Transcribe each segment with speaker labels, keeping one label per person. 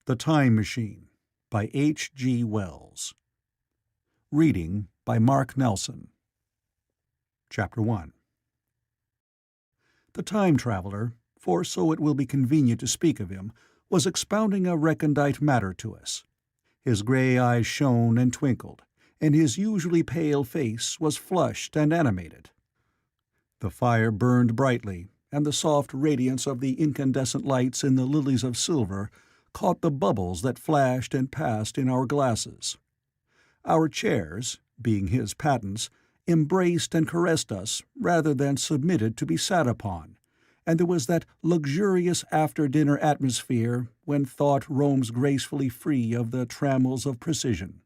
Speaker 1: The Time Machine by H. G. Wells. Reading by Mark Nelson. Chapter 1. The time traveler, for so it will be convenient to speak of him, was expounding a recondite matter to us. His grey eyes shone and twinkled, and his usually pale face was flushed and animated. The fire burned brightly, and the soft radiance of the incandescent lights in the lilies of silver caught the bubbles that flashed and passed in our glasses. Our chairs, being his patents, embraced and caressed us rather than submitted to be sat upon, and there was that luxurious after-dinner atmosphere when thought roams gracefully free of the trammels of precision.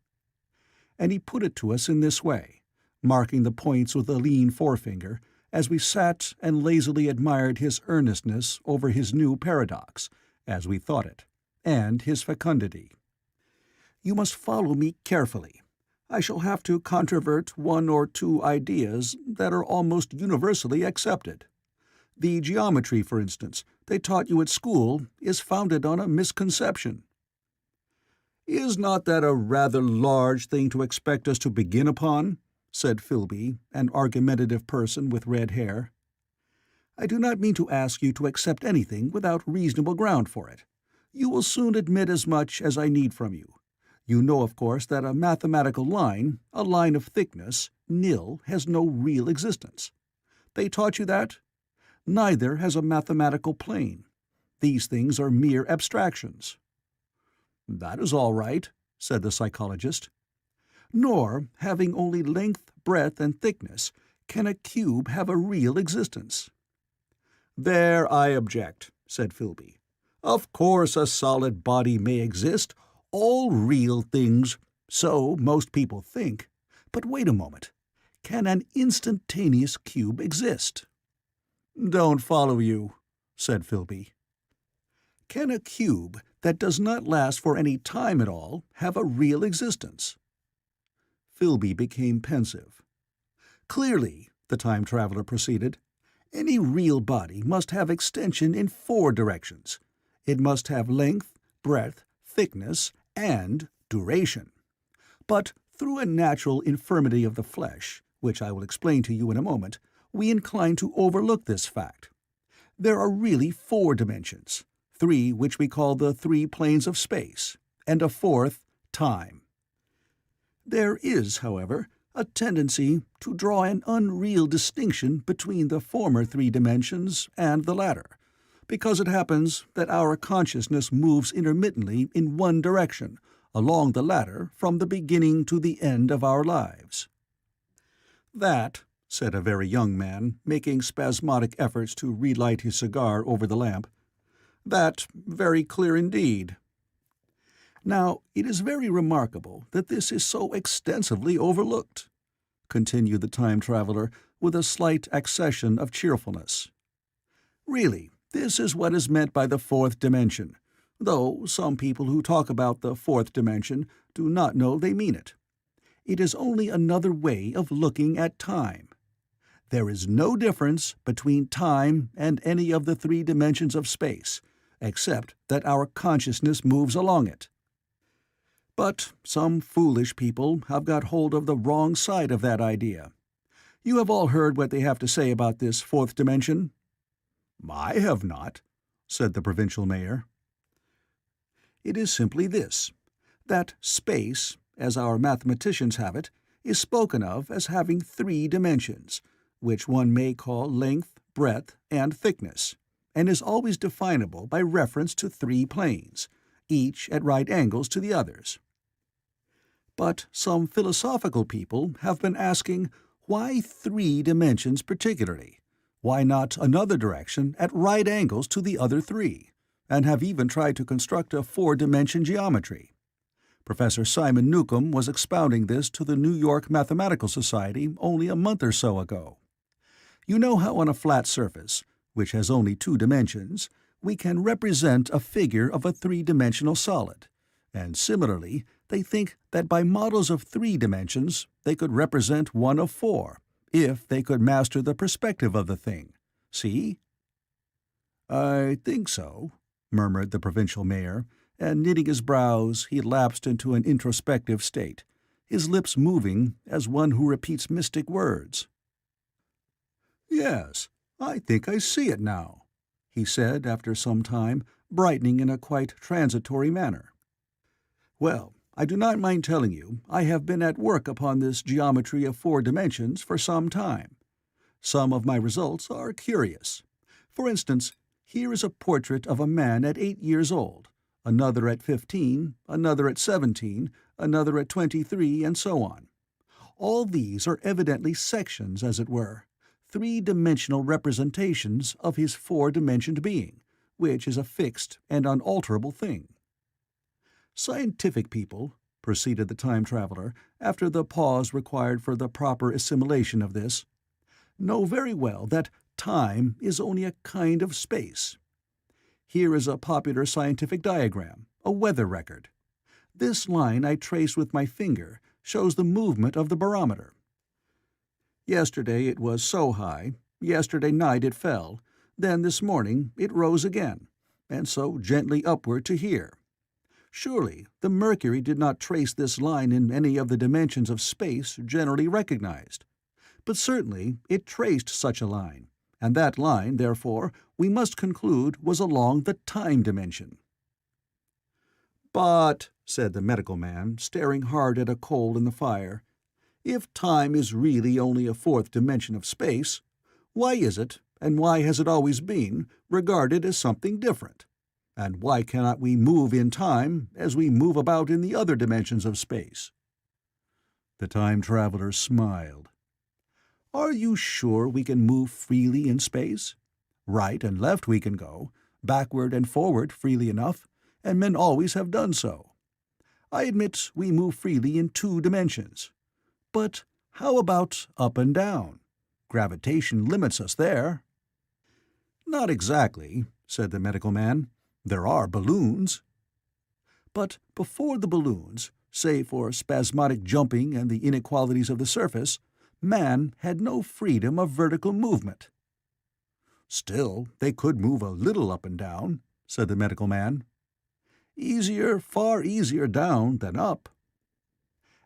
Speaker 1: And he put it to us in this way, marking the points with a lean forefinger, as we sat and lazily admired his earnestness over his new paradox, as we thought it, and his fecundity. You must follow me carefully. I shall have to controvert one or two ideas that are almost universally accepted. The geometry, for instance, they taught you at school is founded on a misconception. "Is not that a rather large thing to expect us to begin upon?" said Philby, an argumentative person with red hair. "I do not mean to ask you to accept anything without reasonable ground for it. You will soon admit as much as I need from you. You know, of course, that a mathematical line, a line of thickness, nil, has no real existence. They taught you that? Neither has a mathematical plane. These things are mere abstractions." "That is all right," said the psychologist. "Nor, having only length, breadth, and thickness, can a cube have a real existence." "There I object," said Philby. "Of course a solid body may exist, all real things, so most people think. But wait a moment. Can an instantaneous cube exist?" "Don't follow you," said Philby. "Can a cube that does not last for any time at all have a real existence?" Philby became pensive. "Clearly," the time traveler proceeded, "any real body must have extension in 4 directions. It must have length, breadth, thickness, and duration. But through a natural infirmity of the flesh, which I will explain to you in a moment, we incline to overlook this fact. There are really 4 dimensions, 3 which we call the 3 planes of space, and a 4th, time. There is, however, a tendency to draw an unreal distinction between the former 3 dimensions and the latter, because it happens that our consciousness moves intermittently in one direction, along the latter from the beginning to the end of our lives." "That," said a very young man, making spasmodic efforts to relight his cigar over the lamp, "that very clear indeed." "Now, it is very remarkable that this is so extensively overlooked," continued the time traveler with a slight accession of cheerfulness. "Really, this is what is meant by the 4th dimension, though some people who talk about the 4th dimension do not know they mean it. It is only another way of looking at time. There is no difference between time and any of the 3 dimensions of space, except that our consciousness moves along it. But some foolish people have got hold of the wrong side of that idea. You have all heard what they have to say about this 4th dimension?" "I have not," said the provincial mayor. "It is simply this, that space, as our mathematicians have it, is spoken of as having 3 dimensions, which one may call length, breadth, and thickness, and is always definable by reference to 3 planes, each at right angles to the others. But some philosophical people have been asking, why 3 dimensions particularly? Why not another direction at right angles to the other 3, and have even tried to construct a 4-dimension geometry. Professor Simon Newcomb was expounding this to the New York Mathematical Society only a month or so ago. You know how on a flat surface, which has only 2 dimensions, we can represent a figure of a 3-dimensional solid, and similarly they think that by models of 3 dimensions they could represent one of 4, if they could master the perspective of the thing. See?" "I think so," murmured the provincial mayor, and knitting his brows he lapsed into an introspective state, his lips moving as one who repeats mystic words. "Yes, I think I see it now," he said after some time, brightening in a quite transitory manner. "Well, I do not mind telling you I have been at work upon this geometry of 4 dimensions for some time. Some of my results are curious. For instance, here is a portrait of a man at 8 years old, another at 15, another at 17, another at 23, and so on. All these are evidently sections, as it were, 3-dimensional representations of his 4-dimensioned being, which is a fixed and unalterable thing. Scientific people," proceeded the Time Traveler, after the pause required for the proper assimilation of this, "know very well that time is only a kind of space. Here is a popular scientific diagram, a weather record. This line I trace with my finger shows the movement of the barometer. Yesterday it was so high, yesterday night it fell, then this morning it rose again, and so gently upward to here. Surely the mercury did not trace this line in any of the dimensions of space generally recognized. But certainly it traced such a line, and that line, therefore, we must conclude was along the time dimension." "But," said the medical man, staring hard at a coal in the fire, "if time is really only a 4th dimension of space, why is it, and why has it always been, regarded as something different? And why cannot we move in time as we move about in the other dimensions of space?" The Time Traveler smiled. "Are you sure we can move freely in space? Right and left we can go, backward and forward freely enough, and men always have done so. I admit we move freely in 2 dimensions. But how about up and down? Gravitation limits us there." "Not exactly," said the medical man. "There are balloons." "But before the balloons, save for spasmodic jumping and the inequalities of the surface, man had no freedom of vertical movement." "Still, they could move a little up and down," said the medical man. "Easier, far easier down than up.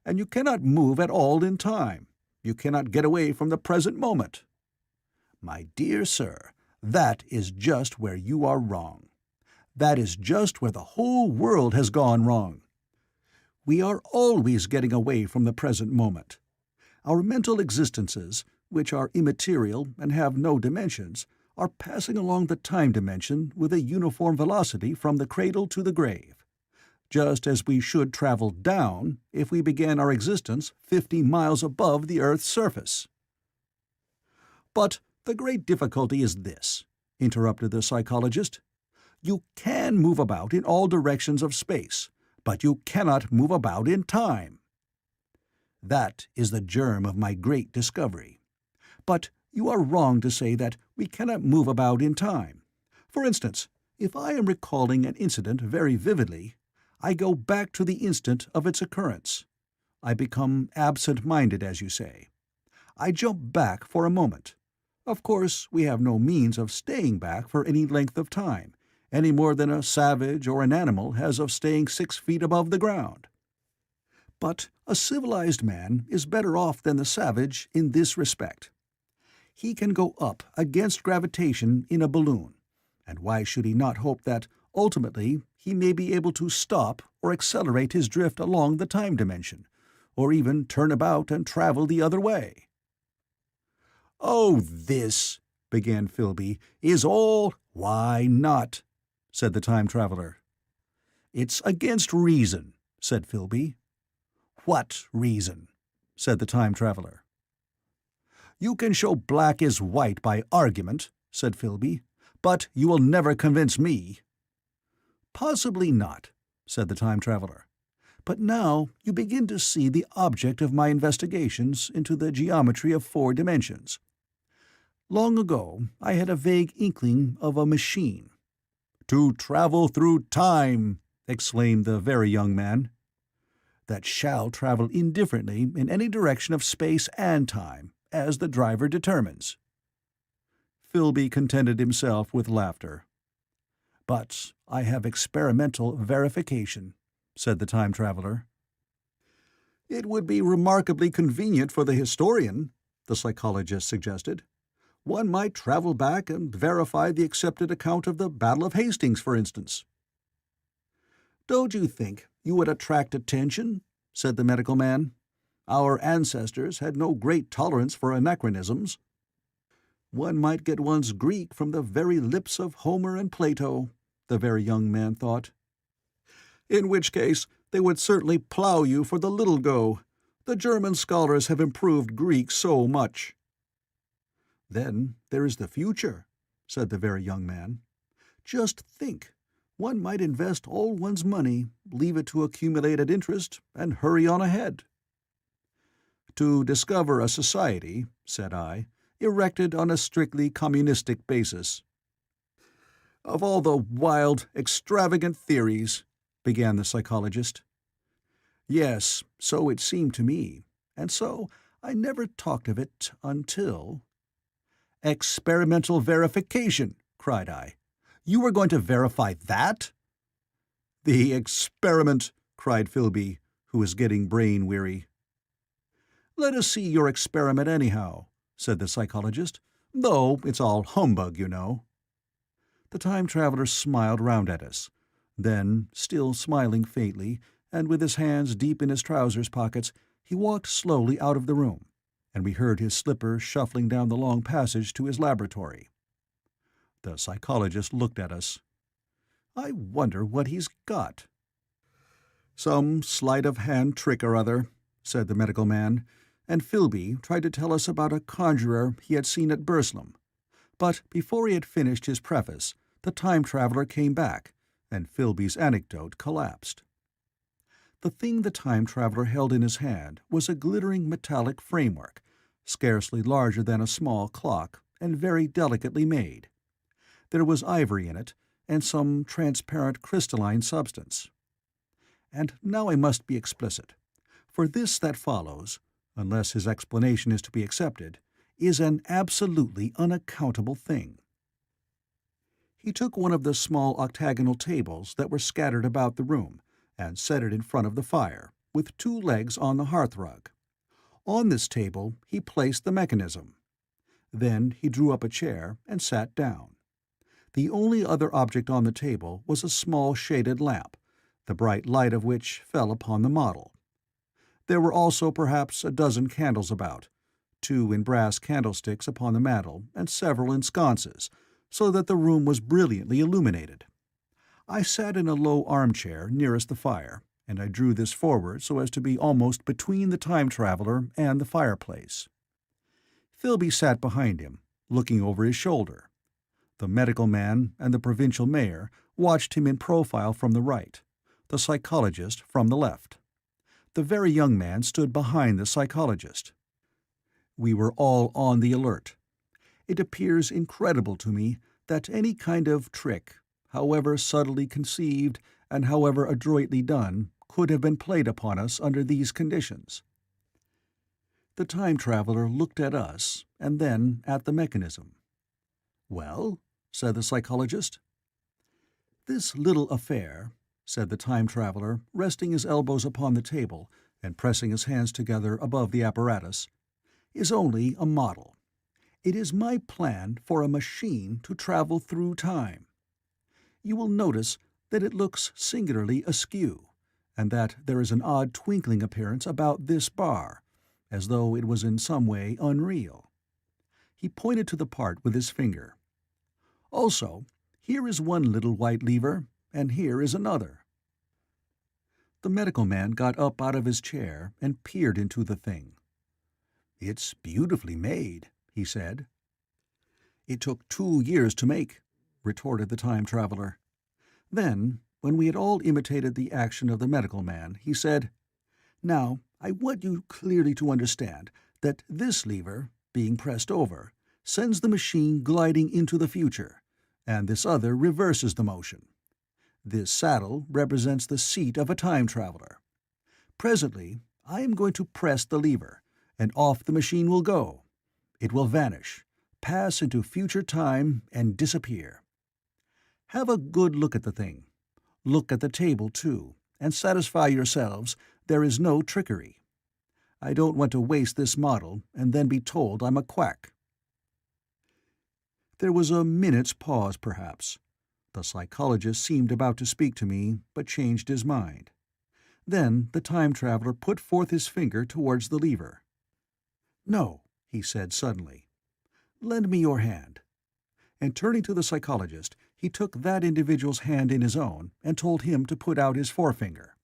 Speaker 1: And you cannot move at all in time. You cannot get away from the present moment." "My dear sir, that is just where you are wrong. That is just where the whole world has gone wrong. We are always getting away from the present moment. Our mental existences, which are immaterial and have no dimensions, are passing along the time dimension with a uniform velocity from the cradle to the grave, just as we should travel down if we began our existence 50 miles above the Earth's surface." "But the great difficulty is this," interrupted the psychologist. "You can move about in all directions of space, but you cannot move about in time. That is the germ of my great discovery. But you are wrong to say that we cannot move about in time. For instance, if I am recalling an incident very vividly, I go back to the instant of its occurrence. I become absent-minded, as you say. I jump back for a moment. Of course, we have no means of staying back for any length of time, any more than a savage or an animal has of staying 6 feet above the ground. But a civilized man is better off than the savage in this respect. He can go up against gravitation in a balloon, and why should he not hope that, ultimately, he may be able to stop or accelerate his drift along the time dimension, or even turn about and travel the other way?" "Oh, this," began Philby, "is all—" "Why not?" said the Time Traveler. "It's against reason," said Philby. "What reason?" said the Time Traveler. "You can show black is white by argument," said Philby, "but you will never convince me." "Possibly not," said the Time Traveler. "But now you begin to see the object of my investigations into the geometry of 4 dimensions. Long ago I had a vague inkling of a machine." "To travel through time!" exclaimed the very young man. "That shall travel indifferently in any direction of space and time, as the driver determines." Philby contented himself with laughter. But I have experimental verification," said the time traveler. "It would be remarkably convenient for the historian," the psychologist suggested. "One might travel back and verify the accepted account of the Battle of Hastings, for instance." "Don't you think you would attract attention?" said the medical man. "Our ancestors had no great tolerance for anachronisms." "One might get one's Greek from the very lips of Homer and Plato," the very young man thought. "In which case they would certainly plough you for the little go. The German scholars have improved Greek so much." "Then there is the future," said the very young man. "Just think, one might invest all one's money, leave it to accumulate at interest, and hurry on ahead." "To discover a society," said I, "erected on a strictly communistic basis." "Of all the wild, extravagant theories," began the psychologist. "Yes, so it seemed to me, and so I never talked of it until—" "Experimental verification!" cried I. "You were going to verify that?" "The experiment!" cried Philby, who was getting brain-weary. "Let us see your experiment anyhow," said the psychologist, "though it's all humbug, you know." The time traveler smiled round at us. Then, still smiling faintly, and with his hands deep in his trousers pockets, he walked slowly out of the room, and we heard his slippers shuffling down the long passage to his laboratory. The psychologist looked at us. "I wonder what he's got." "Some sleight-of-hand trick or other," said the medical man, and Philby tried to tell us about a conjurer he had seen at Burslem. But before he had finished his preface, the time traveler came back, and Philby's anecdote collapsed. The thing the time traveler held in his hand was a glittering metallic framework, scarcely larger than a small clock, and very delicately made. There was ivory in it, and some transparent crystalline substance. And now I must be explicit, for this that follows, unless his explanation is to be accepted, is an absolutely unaccountable thing. He took one of the small octagonal tables that were scattered about the room, and set it in front of the fire, with 2 legs on the hearthrug. On this table he placed the mechanism. Then he drew up a chair and sat down. The only other object on the table was a small shaded lamp, the bright light of which fell upon the model. There were also perhaps a dozen candles about, 2 in brass candlesticks upon the mantel, and several in sconces, so that the room was brilliantly illuminated. I sat in a low armchair nearest the fire, and I drew this forward so as to be almost between the time traveler and the fireplace. Philby sat behind him, looking over his shoulder. The medical man and the provincial mayor watched him in profile from the right, the psychologist from the left. The very young man stood behind the psychologist. We were all on the alert. It appears incredible to me that any kind of trick, however subtly conceived and however adroitly done, could have been played upon us under these conditions. The time traveler looked at us, and then at the mechanism. "Well?" said the psychologist. "This little affair," said the time traveler, resting his elbows upon the table and pressing his hands together above the apparatus, "is only a model. It is my plan for a machine to travel through time. You will notice that it looks singularly askew, and that there is an odd twinkling appearance about this bar, as though it was in some way unreal." He pointed to the part with his finger. "Also, here is one little white lever, and here is another." The medical man got up out of his chair and peered into the thing. "It's beautifully made," he said. "It took 2 years to make," retorted the time traveler. Then, when we had all imitated the action of the medical man, he said, "Now, I want you clearly to understand that this lever, being pressed over, sends the machine gliding into the future, and this other reverses the motion. This saddle represents the seat of a time traveler. Presently, I am going to press the lever, and off the machine will go. It will vanish, pass into future time, and disappear. Have a good look at the thing. Look at the table, too, and satisfy yourselves there is no trickery. I don't want to waste this model and then be told I'm a quack." There was a minute's pause, perhaps. The psychologist seemed about to speak to me, but changed his mind. Then the time-traveler put forth his finger towards the lever. "No," he said suddenly. "Lend me your hand." And turning to the psychologist, he took that individual's hand in his own and told him to put out his forefinger.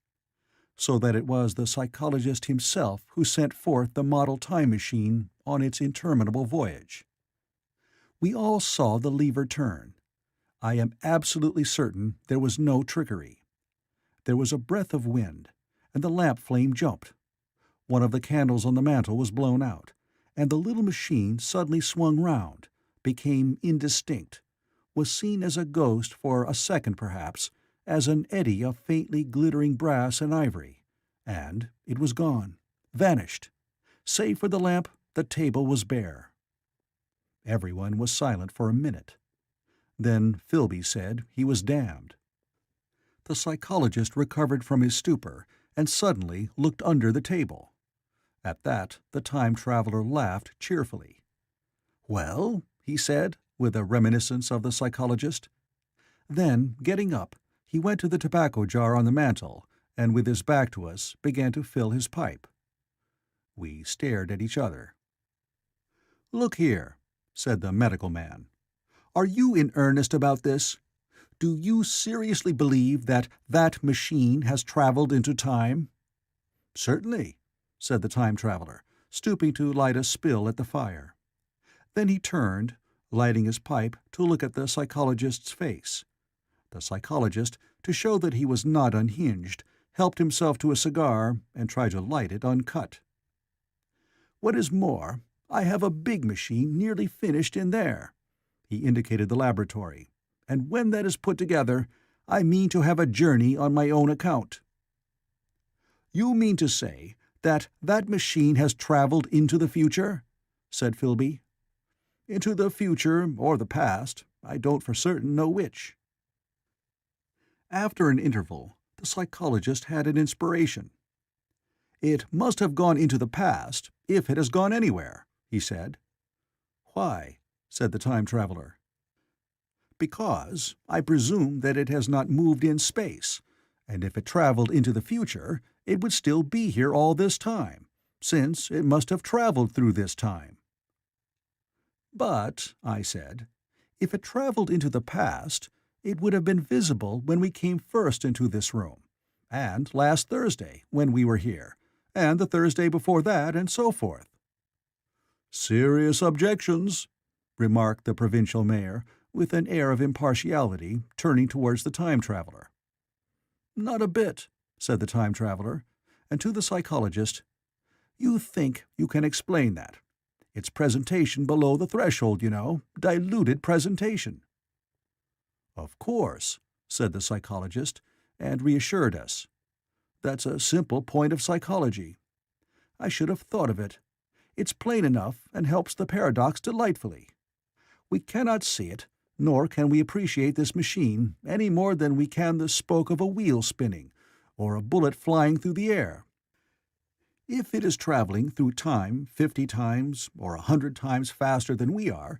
Speaker 1: So that it was the psychologist himself who sent forth the model time machine on its interminable voyage. We all saw the lever turn. I am absolutely certain there was no trickery. There was a breath of wind, and the lamp flame jumped. One of the candles on the mantel was blown out, and the little machine suddenly swung round, became indistinct, was seen as a ghost for a second perhaps, as an eddy of faintly glittering brass and ivory, and it was gone, vanished. Save for the lamp, the table was bare. Everyone was silent for a minute. Then Philby said he was damned. The psychologist recovered from his stupor and suddenly looked under the table. At that, the time-traveler laughed cheerfully. "Well?" he said, with a reminiscence of the psychologist. Then, getting up, he went to the tobacco jar on the mantel, and with his back to us, began to fill his pipe. We stared at each other. "Look here," said the medical man. "Are you in earnest about this? Do you seriously believe that that machine has traveled into time?" "Certainly," said the time-traveler, stooping to light a spill at the fire. Then he turned, lighting his pipe, to look at the psychologist's face. The psychologist, to show that he was not unhinged, helped himself to a cigar and tried to light it uncut. "What is more, I have a big machine nearly finished in there." He indicated the laboratory. "And when that is put together, I mean to have a journey on my own account." "You mean to say that that machine has traveled into the future?" said Philby. "Into the future or the past. I don't for certain know which." After an interval, the psychologist had an inspiration. "It must have gone into the past, if it has gone anywhere," he said. "Why?" said the time-traveler. "Because I presume that it has not moved in space, and if it traveled into the future, it would still be here all this time, since it must have traveled through this time." "But," I said, "if it traveled into the past, it would have been visible when we came first into this room, and last Thursday, when we were here, and the Thursday before that, and so forth." "Serious objections," remarked the provincial mayor, with an air of impartiality, turning towards the time-traveler. "Not a bit," said the time-traveler, and to the psychologist, "You think you can explain that. It's presentation below the threshold, you know, diluted presentation." "Of course," said the psychologist, and reassured us. "That's a simple point of psychology. I should have thought of it. It's plain enough and helps the paradox delightfully. We cannot see it, nor can we appreciate this machine any more than we can the spoke of a wheel spinning, or a bullet flying through the air. If it is traveling through time 50 times or 100 times faster than we are,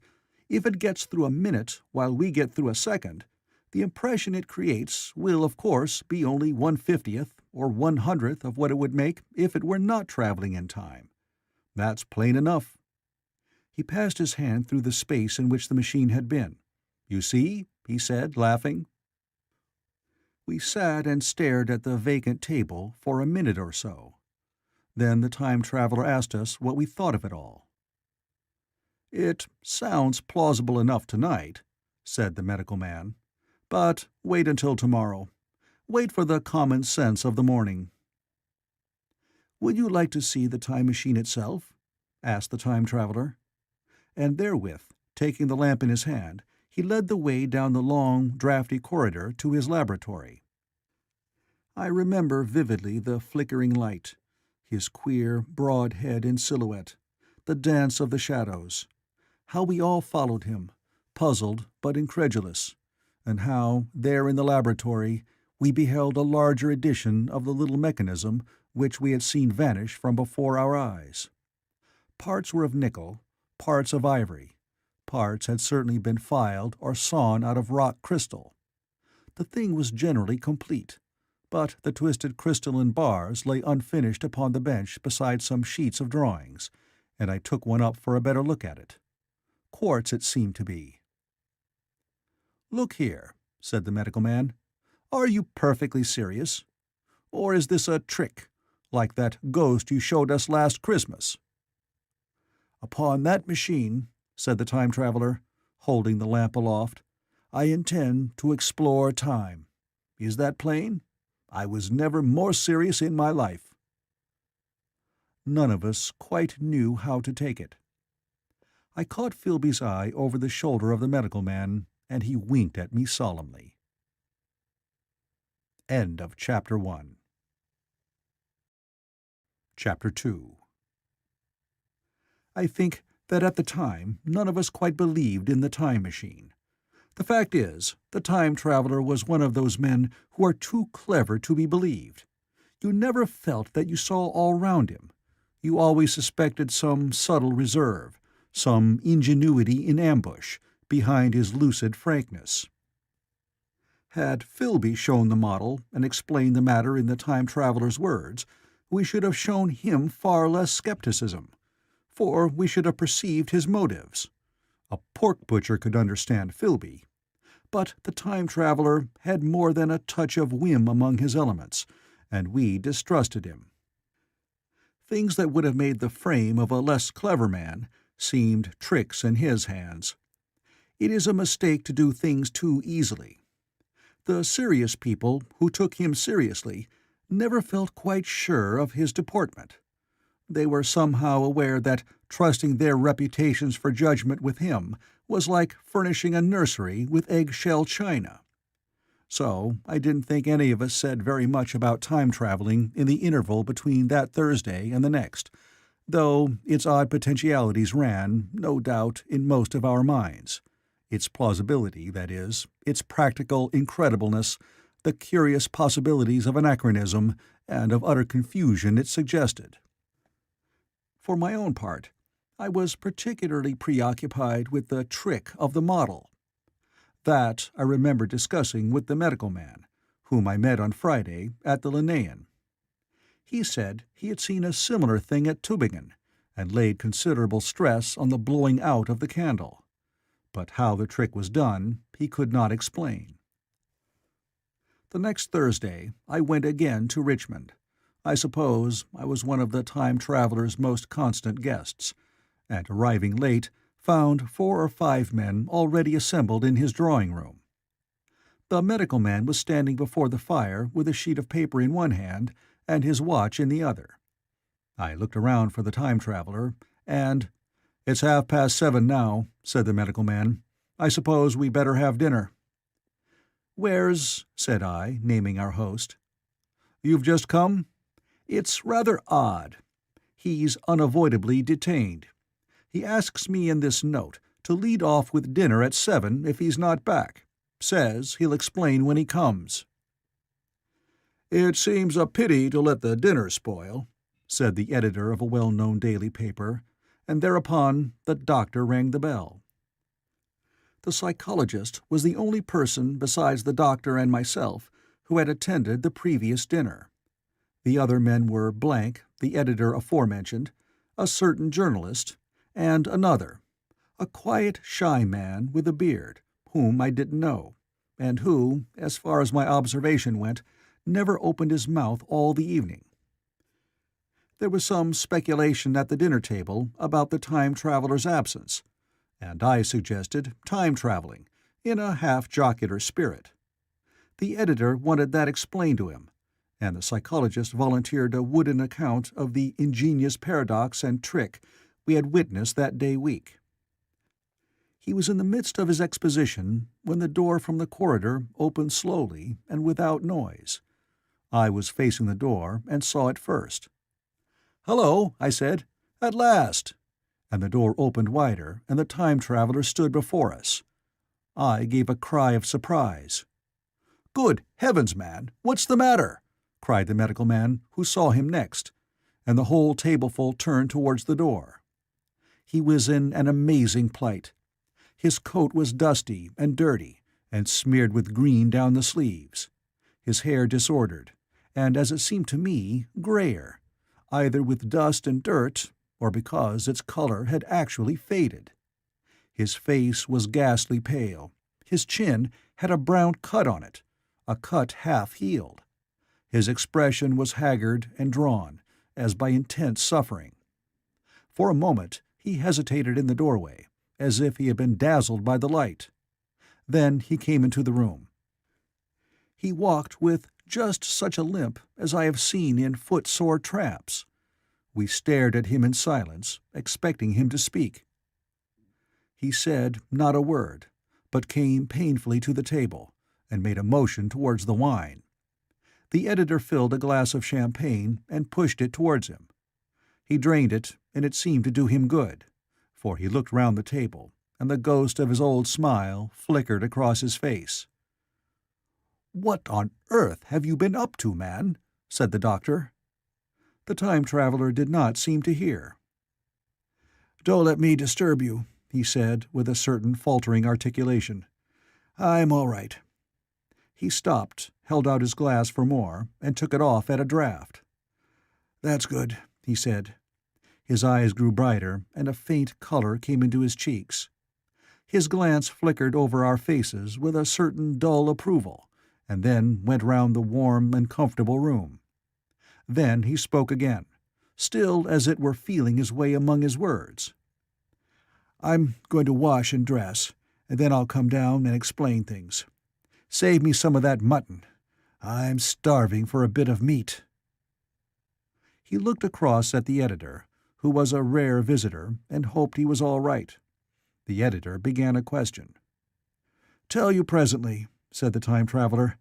Speaker 1: if it gets through a minute while we get through a second, the impression it creates will, of course, be only 1/50th or 1/100th of what it would make if it were not traveling in time. That's plain enough." He passed his hand through the space in which the machine had been. "You see?" he said, laughing. We sat and stared at the vacant table for a minute or so. Then the time-traveler asked us what we thought of it all. "It sounds plausible enough tonight," said the medical man. "But wait until tomorrow. Wait for the common sense of the morning." "Would you like to see the time machine itself?" asked the time-traveler. And therewith, taking the lamp in his hand, he led the way down the long, draughty corridor to his laboratory. I remember vividly the flickering light, his queer, broad head in silhouette, the dance of the shadows, how we all followed him, puzzled but incredulous, and how, there in the laboratory, we beheld a larger edition of the little mechanism which we had seen vanish from before our eyes. Parts were of nickel, parts of ivory, parts had certainly been filed or sawn out of rock crystal. The thing was generally complete, but the twisted crystalline bars lay unfinished upon the bench beside some sheets of drawings, and I took one up for a better look at it. Quartz it seemed to be. "Look here," said the medical man. "Are you perfectly serious? Or is this a trick, like that ghost you showed us last Christmas?" "Upon that machine," said the time traveler, holding the lamp aloft, "I intend to explore time. Is that plain? I was never more serious in my life." None of us quite knew how to take it. I caught Philby's eye over the shoulder of the medical man, and he winked at me solemnly. End of Chapter 1. Chapter 2. I think that at the time none of us quite believed in the time machine. The fact is, the time traveler was one of those men who are too clever to be believed. You never felt that you saw all round him. You always suspected some subtle reserve, some ingenuity in ambush, behind his lucid frankness. Had Philby shown the model and explained the matter in the time traveler's words, we should have shown him far less skepticism, for we should have perceived his motives. A pork butcher could understand Philby, but the time traveler had more than a touch of whim among his elements, and we distrusted him. Things that would have made the frame of a less clever man seemed tricks in his hands. It is a mistake to do things too easily. The serious people who took him seriously never felt quite sure of his deportment. They were somehow aware that trusting their reputations for judgment with him was like furnishing a nursery with egg-shell china. So I didn't think any of us said very much about time-traveling in the interval between that Thursday and the next, though its odd potentialities ran, no doubt, in most of our minds. Its plausibility, that is, its practical incredibleness, the curious possibilities of anachronism and of utter confusion it suggested. For my own part, I was particularly preoccupied with the trick of the model. That I remember discussing with the medical man, whom I met on Friday at the Linnean. He said he had seen a similar thing at Tübingen, and laid considerable stress on the blowing out of the candle. But how the trick was done, he could not explain. The next Thursday I went again to Richmond. I suppose I was one of the time traveler's most constant guests, and arriving late, found 4 or 5 men already assembled in his drawing-room. The medical man was standing before the fire with a sheet of paper in one hand and his watch in the other. I looked around for the time traveler, and "It's 7:30 now," said the medical man. "I suppose we'd better have dinner." "Where's—" said I, naming our host. "You've just come? It's rather odd. He's unavoidably detained. He asks me in this note to lead off with dinner at 7 if he's not back. Says he'll explain when he comes." "It seems a pity to let the dinner spoil," said the editor of a well-known daily paper, and thereupon the doctor rang the bell. The psychologist was the only person besides the doctor and myself who had attended the previous dinner. The other men were Blank, the editor aforementioned, a certain journalist, and another, a quiet, shy man with a beard, whom I didn't know, and who, as far as my observation went, never opened his mouth all the evening. There was some speculation at the dinner table about the time traveler's absence, and I suggested time traveling, in a half-jocular spirit. The editor wanted that explained to him, and the psychologist volunteered a wooden account of the ingenious paradox and trick we had witnessed that day week. He was in the midst of his exposition when the door from the corridor opened slowly and without noise. I was facing the door and saw it first. "Hello," I said. "At last!" And the door opened wider, and the time traveler stood before us. I gave a cry of surprise. "Good heavens, man, what's the matter?" cried the medical man, who saw him next, and the whole tableful turned towards the door. He was in an amazing plight. His coat was dusty and dirty, and smeared with green down the sleeves, his hair disordered, and, as it seemed to me, grayer, either with dust and dirt, or because its color had actually faded. His face was ghastly pale. His chin had a brown cut on it, a cut half healed. His expression was haggard and drawn, as by intense suffering. For a moment he hesitated in the doorway, as if he had been dazzled by the light. Then he came into the room. He walked with just such a limp as I have seen in foot-sore tramps. We stared at him in silence, expecting him to speak. He said not a word, but came painfully to the table, and made a motion towards the wine. The editor filled a glass of champagne and pushed it towards him. He drained it, and it seemed to do him good, for he looked round the table, and the ghost of his old smile flickered across his face. "What on earth have you been up to, man?" said the doctor. The time-traveler did not seem to hear. "Don't let me disturb you," he said, with a certain faltering articulation. "I'm all right." He stopped, held out his glass for more, and took it off at a draught. "That's good," he said. His eyes grew brighter, and a faint color came into his cheeks. His glance flickered over our faces with a certain dull approval, and then went round the warm and comfortable room. Then he spoke again, still as it were feeling his way among his words. "I'm going to wash and dress, and then I'll come down and explain things. Save me some of that mutton. I'm starving for a bit of meat." He looked across at the editor, who was a rare visitor, and hoped he was all right. The editor began a question. "Tell you presently," said the time-traveler.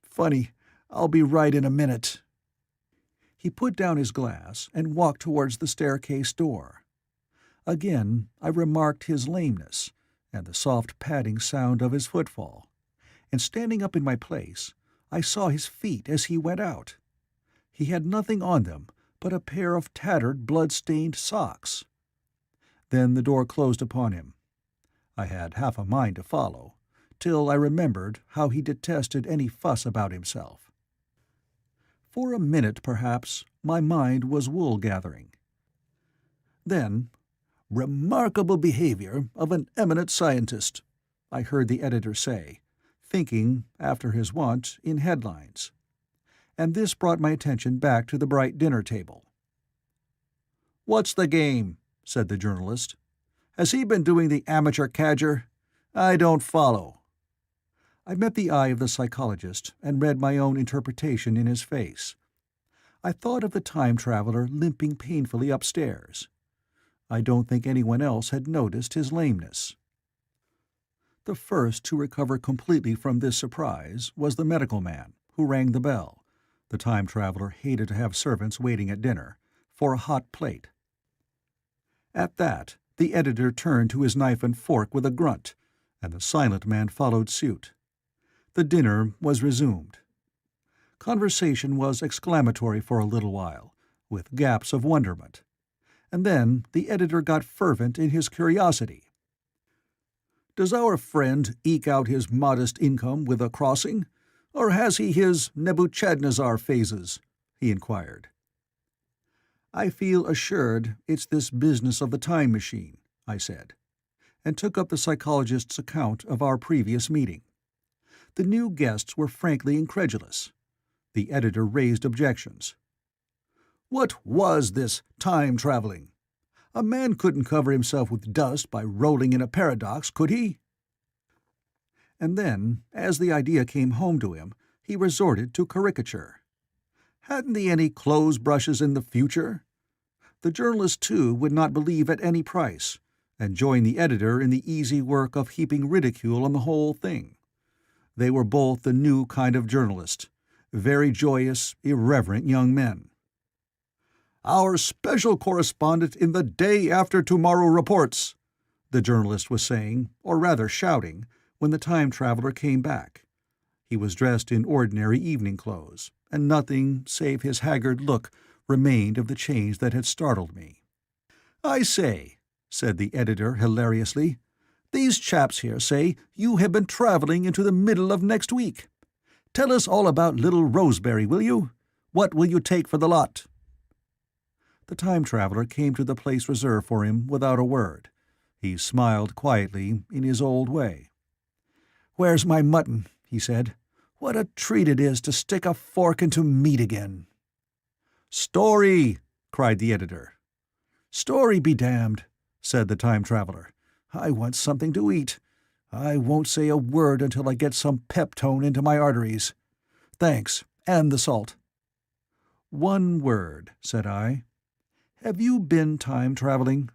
Speaker 1: Funny, I'll be right in a minute." He put down his glass and walked towards the staircase door. Again I remarked his lameness, and the soft padding sound of his footfall, and standing up in my place, I saw his feet as he went out. He had nothing on them but a pair of tattered, blood-stained socks. Then the door closed upon him. I had half a mind to follow, till I remembered how he detested any fuss about himself. For a minute, perhaps, my mind was wool-gathering. Then, "Remarkable behavior of an eminent scientist," I heard the editor say, thinking, after his wont, in headlines. And this brought my attention back to the bright dinner table. "What's the game?" said the journalist. "Has he been doing the amateur cadger? I don't follow." I met the eye of the psychologist and read my own interpretation in his face. I thought of the time-traveler limping painfully upstairs. I don't think anyone else had noticed his lameness. The first to recover completely from this surprise was the medical man, who rang the bell. The time-traveler hated to have servants waiting at dinner, for a hot plate. At that, the editor turned to his knife and fork with a grunt, and the silent man followed suit. The dinner was resumed. Conversation was exclamatory for a little while, with gaps of wonderment. And then the editor got fervent in his curiosity. "Does our friend eke out his modest income with a crossing, or has he his Nebuchadnezzar phases?" he inquired. "I feel assured it's this business of the time machine," I said, and took up the psychologist's account of our previous meeting. The new guests were frankly incredulous. The editor raised objections. What was this time-traveling? A man couldn't cover himself with dust by rolling in a paradox, could he? And then, as the idea came home to him, he resorted to caricature. Hadn't he any clothes-brushes in the future? The journalist, too, would not believe at any price, and joined the editor in the easy work of heaping ridicule on the whole thing. They were both the new kind of journalist, very joyous, irreverent young men. "Our special correspondent in the Day After Tomorrow reports," the journalist was saying, or rather shouting, when the time traveler came back. He was dressed in ordinary evening clothes, and nothing save his haggard look remained of the change that had startled me. "I say," said the editor hilariously, "these chaps here say you have been travelling into the middle of next week. Tell us all about little Roseberry, will you? What will you take for the lot?" The time traveler came to the place reserved for him without a word. He smiled quietly in his old way. "Where's my mutton?" he said. "What a treat it is to stick a fork into meat again." "Story!" cried the editor. "Story be damned," said the time traveler. "I want something to eat. I won't say a word until I get some peptone into my arteries. Thanks, and the salt." "One word," said I. "Have you been time-traveling?"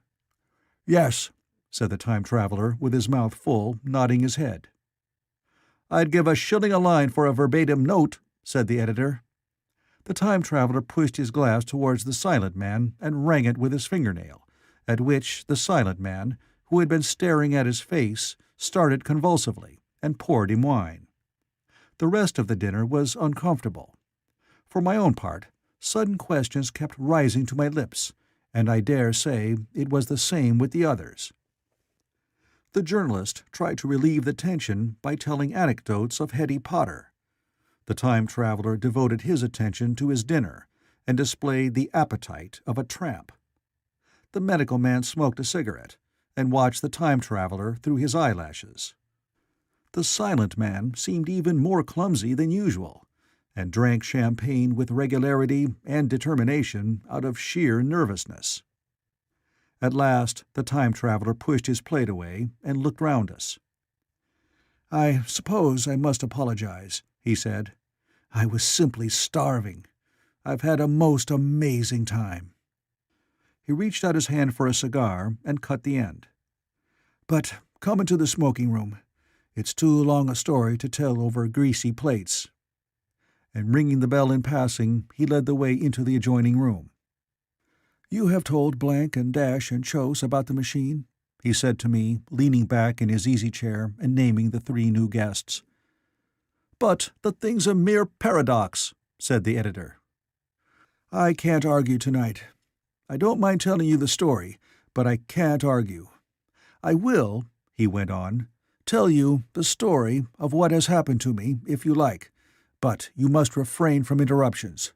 Speaker 1: "Yes," said the time traveler, with his mouth full, nodding his head. "I'd give a shilling a line for a verbatim note," said the editor. The time traveler pushed his glass towards the silent man and rang it with his fingernail, at which the silent man, who had been staring at his face, started convulsively, and poured him wine. The rest of the dinner was uncomfortable. For my own part, sudden questions kept rising to my lips, and I dare say it was the same with the others. The journalist tried to relieve the tension by telling anecdotes of Hetty Potter. The time traveler devoted his attention to his dinner, and displayed the appetite of a tramp. The medical man smoked a cigarette, and watched the time traveler through his eyelashes. The silent man seemed even more clumsy than usual, and drank champagne with regularity and determination out of sheer nervousness. At last the time traveler pushed his plate away and looked round us. "I suppose I must apologize," he said. "I was simply starving. I've had a most amazing time." He reached out his hand for a cigar and cut the end. "But come into the smoking room. It's too long a story to tell over greasy plates." And ringing the bell in passing, he led the way into the adjoining room. "You have told Blank and Dash and Chose about the machine?" he said to me, leaning back in his easy-chair and naming the 3 new guests. "But the thing's a mere paradox," said the editor. "I can't argue tonight. I don't mind telling you the story, but I can't argue. I will," he went on, "tell you the story of what has happened to me, if you like, but you must refrain from interruptions.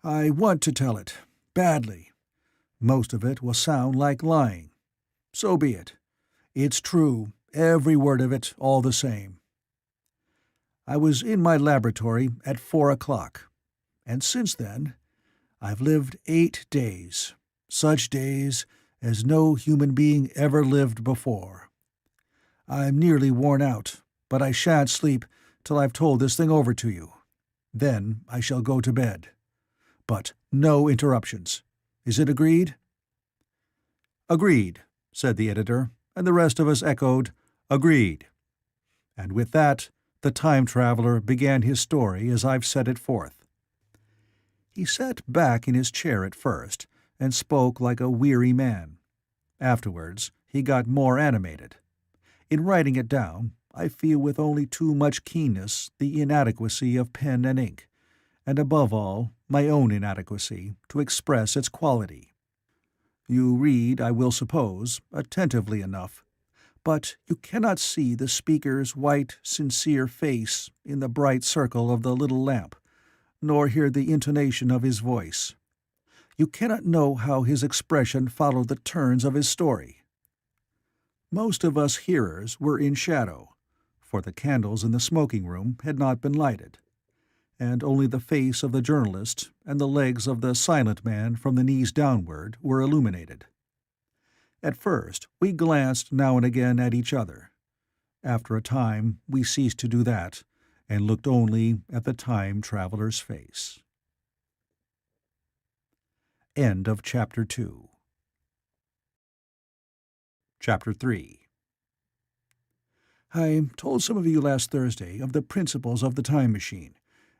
Speaker 1: I want to tell it, badly. Most of it will sound like lying. So be it. It's true, every word of it, all the same. I was in my laboratory at 4 o'clock, and since then I've lived 8 days, such days as no human being ever lived before. I'm nearly worn out, but I shan't sleep till I've told this thing over to you. Then I shall go to bed. But no interruptions. Is it agreed?" "Agreed," said the editor, and the rest of us echoed, "Agreed." And with that, the time traveler began his story as I've set it forth. He sat back in his chair at first, and spoke like a weary man. Afterwards, he got more animated. In writing it down, I feel with only too much keenness the inadequacy of pen and ink, and above all, my own inadequacy, to express its quality. You read, I will suppose, attentively enough, but you cannot see the speaker's white, sincere face in the bright circle of the little lamp, nor hear the intonation of his voice. You cannot know how his expression followed the turns of his story. Most of us hearers were in shadow, for the candles in the smoking-room had not been lighted, and only the face of the journalist and the legs of the silent man from the knees downward were illuminated. At first we glanced now and again at each other. After a time we ceased to do that, and looked only at the time traveler's face. End of Chapter 2. Chapter 3. I told some of you last Thursday of the principles of the time machine,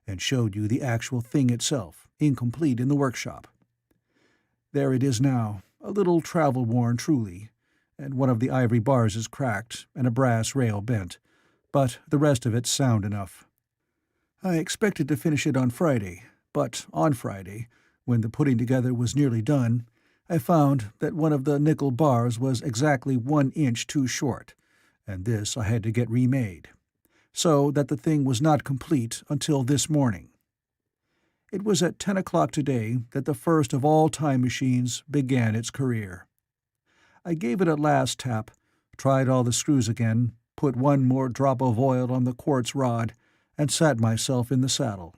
Speaker 1: and showed you the actual thing itself, incomplete in the workshop. There it is now, a little travel-worn truly, and one of the ivory bars is cracked and a brass rail bent, but the rest of it's sound enough. I expected to finish it on Friday, but on Friday, when the putting together was nearly done, I found that one of the nickel bars was exactly 1 inch too short, and this I had to get remade, so that the thing was not complete until this morning. It was at 10 o'clock today that the first of all time machines began its career. I gave it a last tap, tried all the screws again, put one more drop of oil on the quartz rod, and sat myself in the saddle.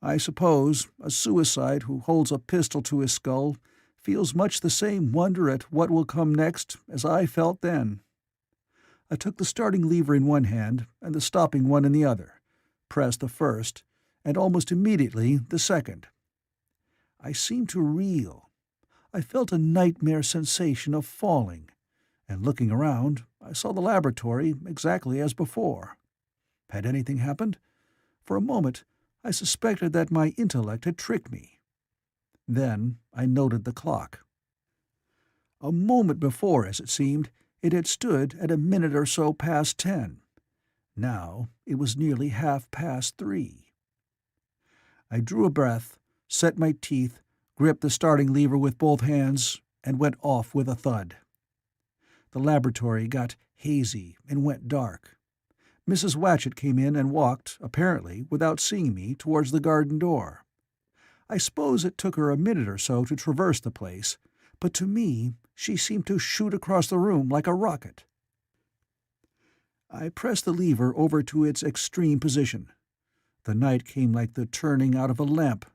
Speaker 1: I suppose a suicide who holds a pistol to his skull feels much the same wonder at what will come next as I felt then. I took the starting lever in one hand and the stopping one in the other, pressed the first, and almost immediately the second. I seemed to reel. I felt a nightmare sensation of falling, and looking around, I saw the laboratory exactly as before. Had anything happened? For a moment, I suspected that my intellect had tricked me. Then I noted the clock. A moment before, as it seemed, it had stood at a minute or so past 10. Now it was nearly 3:30. I drew a breath, set my teeth, gripped the starting lever with both hands, and went off with a thud. The laboratory got hazy and went dark. Mrs. Watchett came in and walked, apparently without seeing me, towards the garden door. I suppose it took her a minute or so to traverse the place, but to me she seemed to shoot across the room like a rocket. I pressed the lever over to its extreme position. The night came like the turning out of a lamp,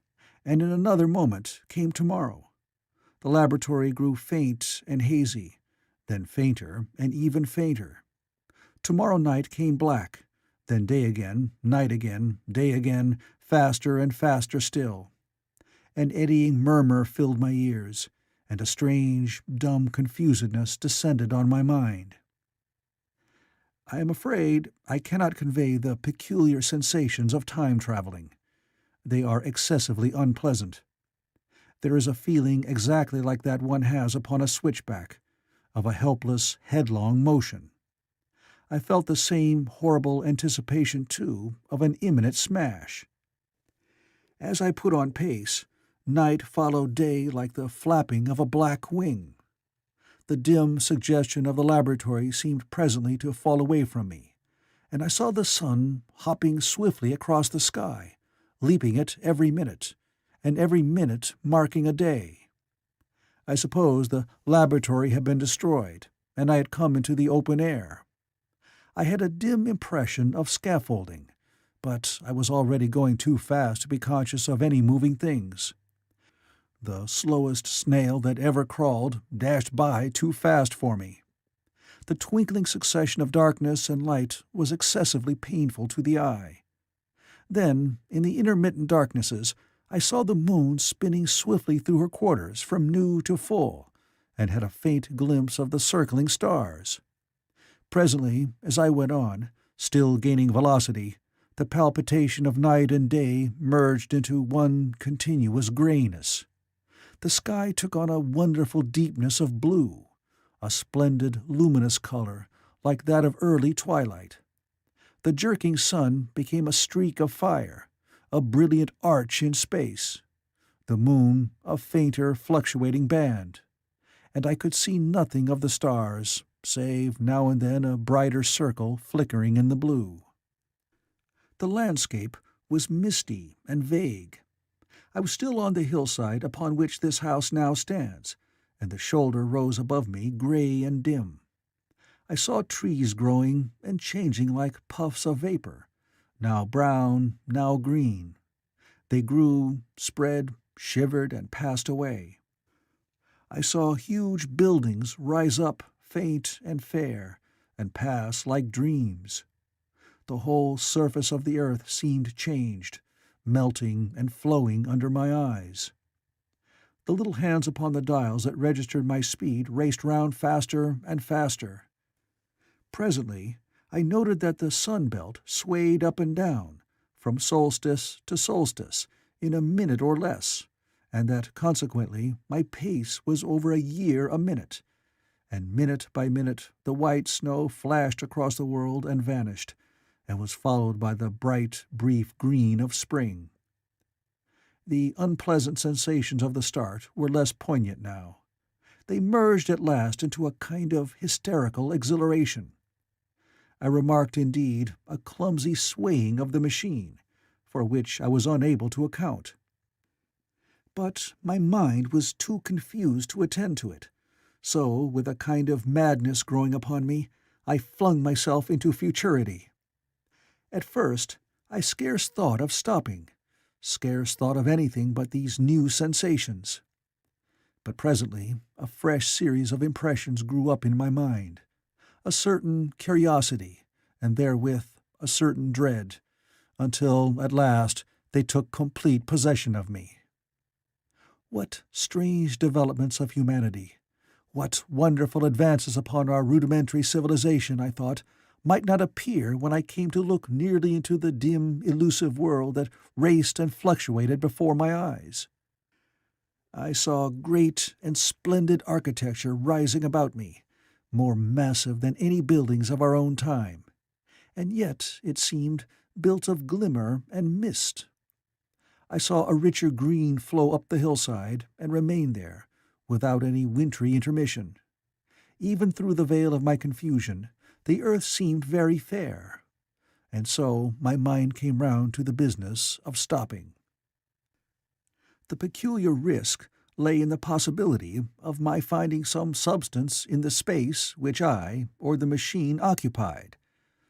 Speaker 1: and in another moment came tomorrow. The laboratory grew faint and hazy, then fainter and even fainter. Tomorrow night came black, then day again, night again, day again, faster and faster still. An eddying murmur filled my ears, and a strange, dumb confusedness descended on my mind. I am afraid I cannot convey the peculiar sensations of time-traveling. They are excessively unpleasant. There is a feeling exactly like that one has upon a switchback, of a helpless, headlong motion. I felt the same horrible anticipation, too, of an imminent smash. As I put on pace, night followed day like the flapping of a black wing. The dim suggestion of the laboratory seemed presently to fall away from me, and I saw the sun hopping swiftly across the sky, leaping it every minute, and every minute marking a day. I suppose the laboratory had been destroyed, and I had come into the open air. I had a dim impression of scaffolding, but I was already going too fast to be conscious of any moving things. The slowest snail that ever crawled dashed by too fast for me. The twinkling succession of darkness and light was excessively painful to the eye. Then, in the intermittent darknesses, I saw the moon spinning swiftly through her quarters from new to full, and had a faint glimpse of the circling stars. Presently, as I went on, still gaining velocity, the palpitation of night and day merged into one continuous grayness. The sky took on a wonderful deepness of blue, a splendid, luminous color, like that of early twilight. The jerking sun became a streak of fire, a brilliant arch in space, the moon a fainter, fluctuating band, and I could see nothing of the stars, save now and then a brighter circle flickering in the blue. The landscape was misty and vague. I was still on the hillside upon which this house now stands, and the shoulder rose above me grey and dim. I saw trees growing and changing like puffs of vapor, now brown, now green. They grew, spread, shivered, and passed away. I saw huge buildings rise up, faint and fair, and pass like dreams. The whole surface of the earth seemed changed, melting and flowing under my eyes. The little hands upon the dials that registered my speed raced round faster and faster. Presently, I noted that the sun-belt swayed up and down, from solstice to solstice, in a minute or less, and that consequently my pace was over a year a minute, and minute by minute the white snow flashed across the world and vanished, and was followed by the bright, brief green of spring. The unpleasant sensations of the start were less poignant now. They merged at last into a kind of hysterical exhilaration. I remarked, indeed, a clumsy swaying of the machine, for which I was unable to account. But my mind was too confused to attend to it, so, with a kind of madness growing upon me, I flung myself into futurity. At first, I scarce thought of stopping, scarce thought of anything but these new sensations. But presently a fresh series of impressions grew up in my mind, a certain curiosity, and therewith a certain dread, until at last they took complete possession of me. What strange developments of humanity, what wonderful advances upon our rudimentary civilization, I thought, might not appear when I came to look nearly into the dim, elusive world that raced and fluctuated before my eyes. I saw great and splendid architecture rising about me, more massive than any buildings of our own time, and yet, it seemed, built of glimmer and mist. I saw a richer green flow up the hillside and remain there, without any wintry intermission. Even through the veil of my confusion, the earth seemed very fair, and so my mind came round to the business of stopping. The peculiar risk lay in the possibility of my finding some substance in the space which I, or the machine, occupied.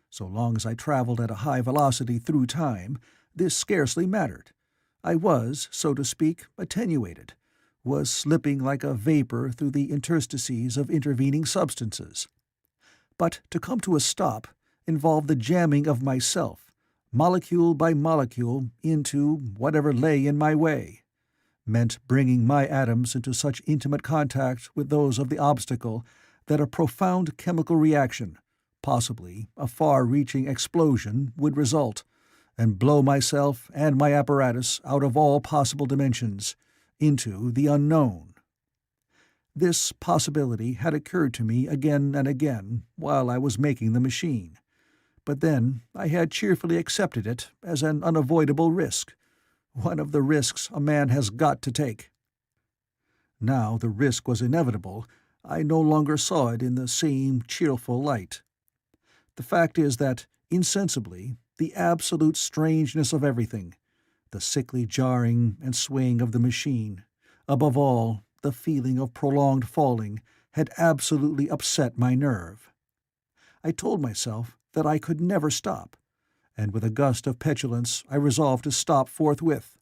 Speaker 1: So long as I travelled at a high velocity through time, this scarcely mattered. I was, so to speak, attenuated, was slipping like a vapour through the interstices of intervening substances. But to come to a stop involved the jamming of myself, molecule by molecule, into whatever lay in my way, meant bringing my atoms into such intimate contact with those of the obstacle that a profound chemical reaction, possibly a far-reaching explosion, would result, and blow myself and my apparatus out of all possible dimensions, into the unknown. This possibility had occurred to me again and again while I was making the machine, but then I had cheerfully accepted it as an unavoidable risk, one of the risks a man has got to take. Now the risk was inevitable, I no longer saw it in the same cheerful light. The fact is that, insensibly, the absolute strangeness of everything, the sickly jarring and swaying of the machine, above all, the feeling of prolonged falling, had absolutely upset my nerve. I told myself that I could never stop, and with a gust of petulance I resolved to stop forthwith.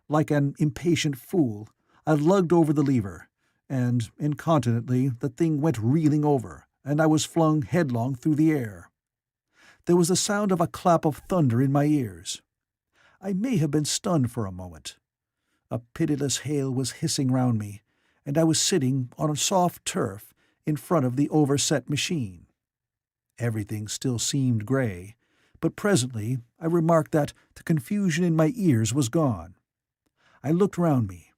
Speaker 1: Like an impatient fool, I lugged over the lever, and incontinently the thing went reeling over, and I was flung headlong through the air. There was the sound of a clap of thunder in my ears. I may have been stunned for a moment. A pitiless hail was hissing round me, and I was sitting on a soft turf in front of the overset machine. Everything still seemed grey, but presently I remarked that the confusion in my ears was gone. I looked round me.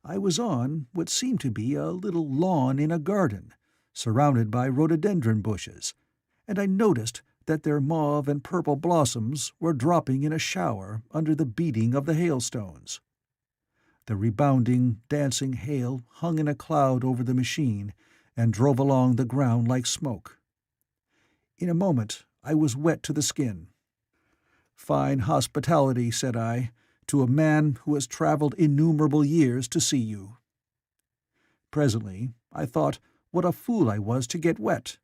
Speaker 1: I was on what seemed to be a little lawn in a garden, surrounded by rhododendron bushes, and I noticed that their mauve and purple blossoms were dropping in a shower under the beating of the hailstones. The rebounding, dancing hail hung in a cloud over the machine and drove along the ground like smoke. In a moment I was wet to the skin. "Fine hospitality," said I, "to a man who has travelled innumerable years to see you." Presently I thought what a fool I was to get wet.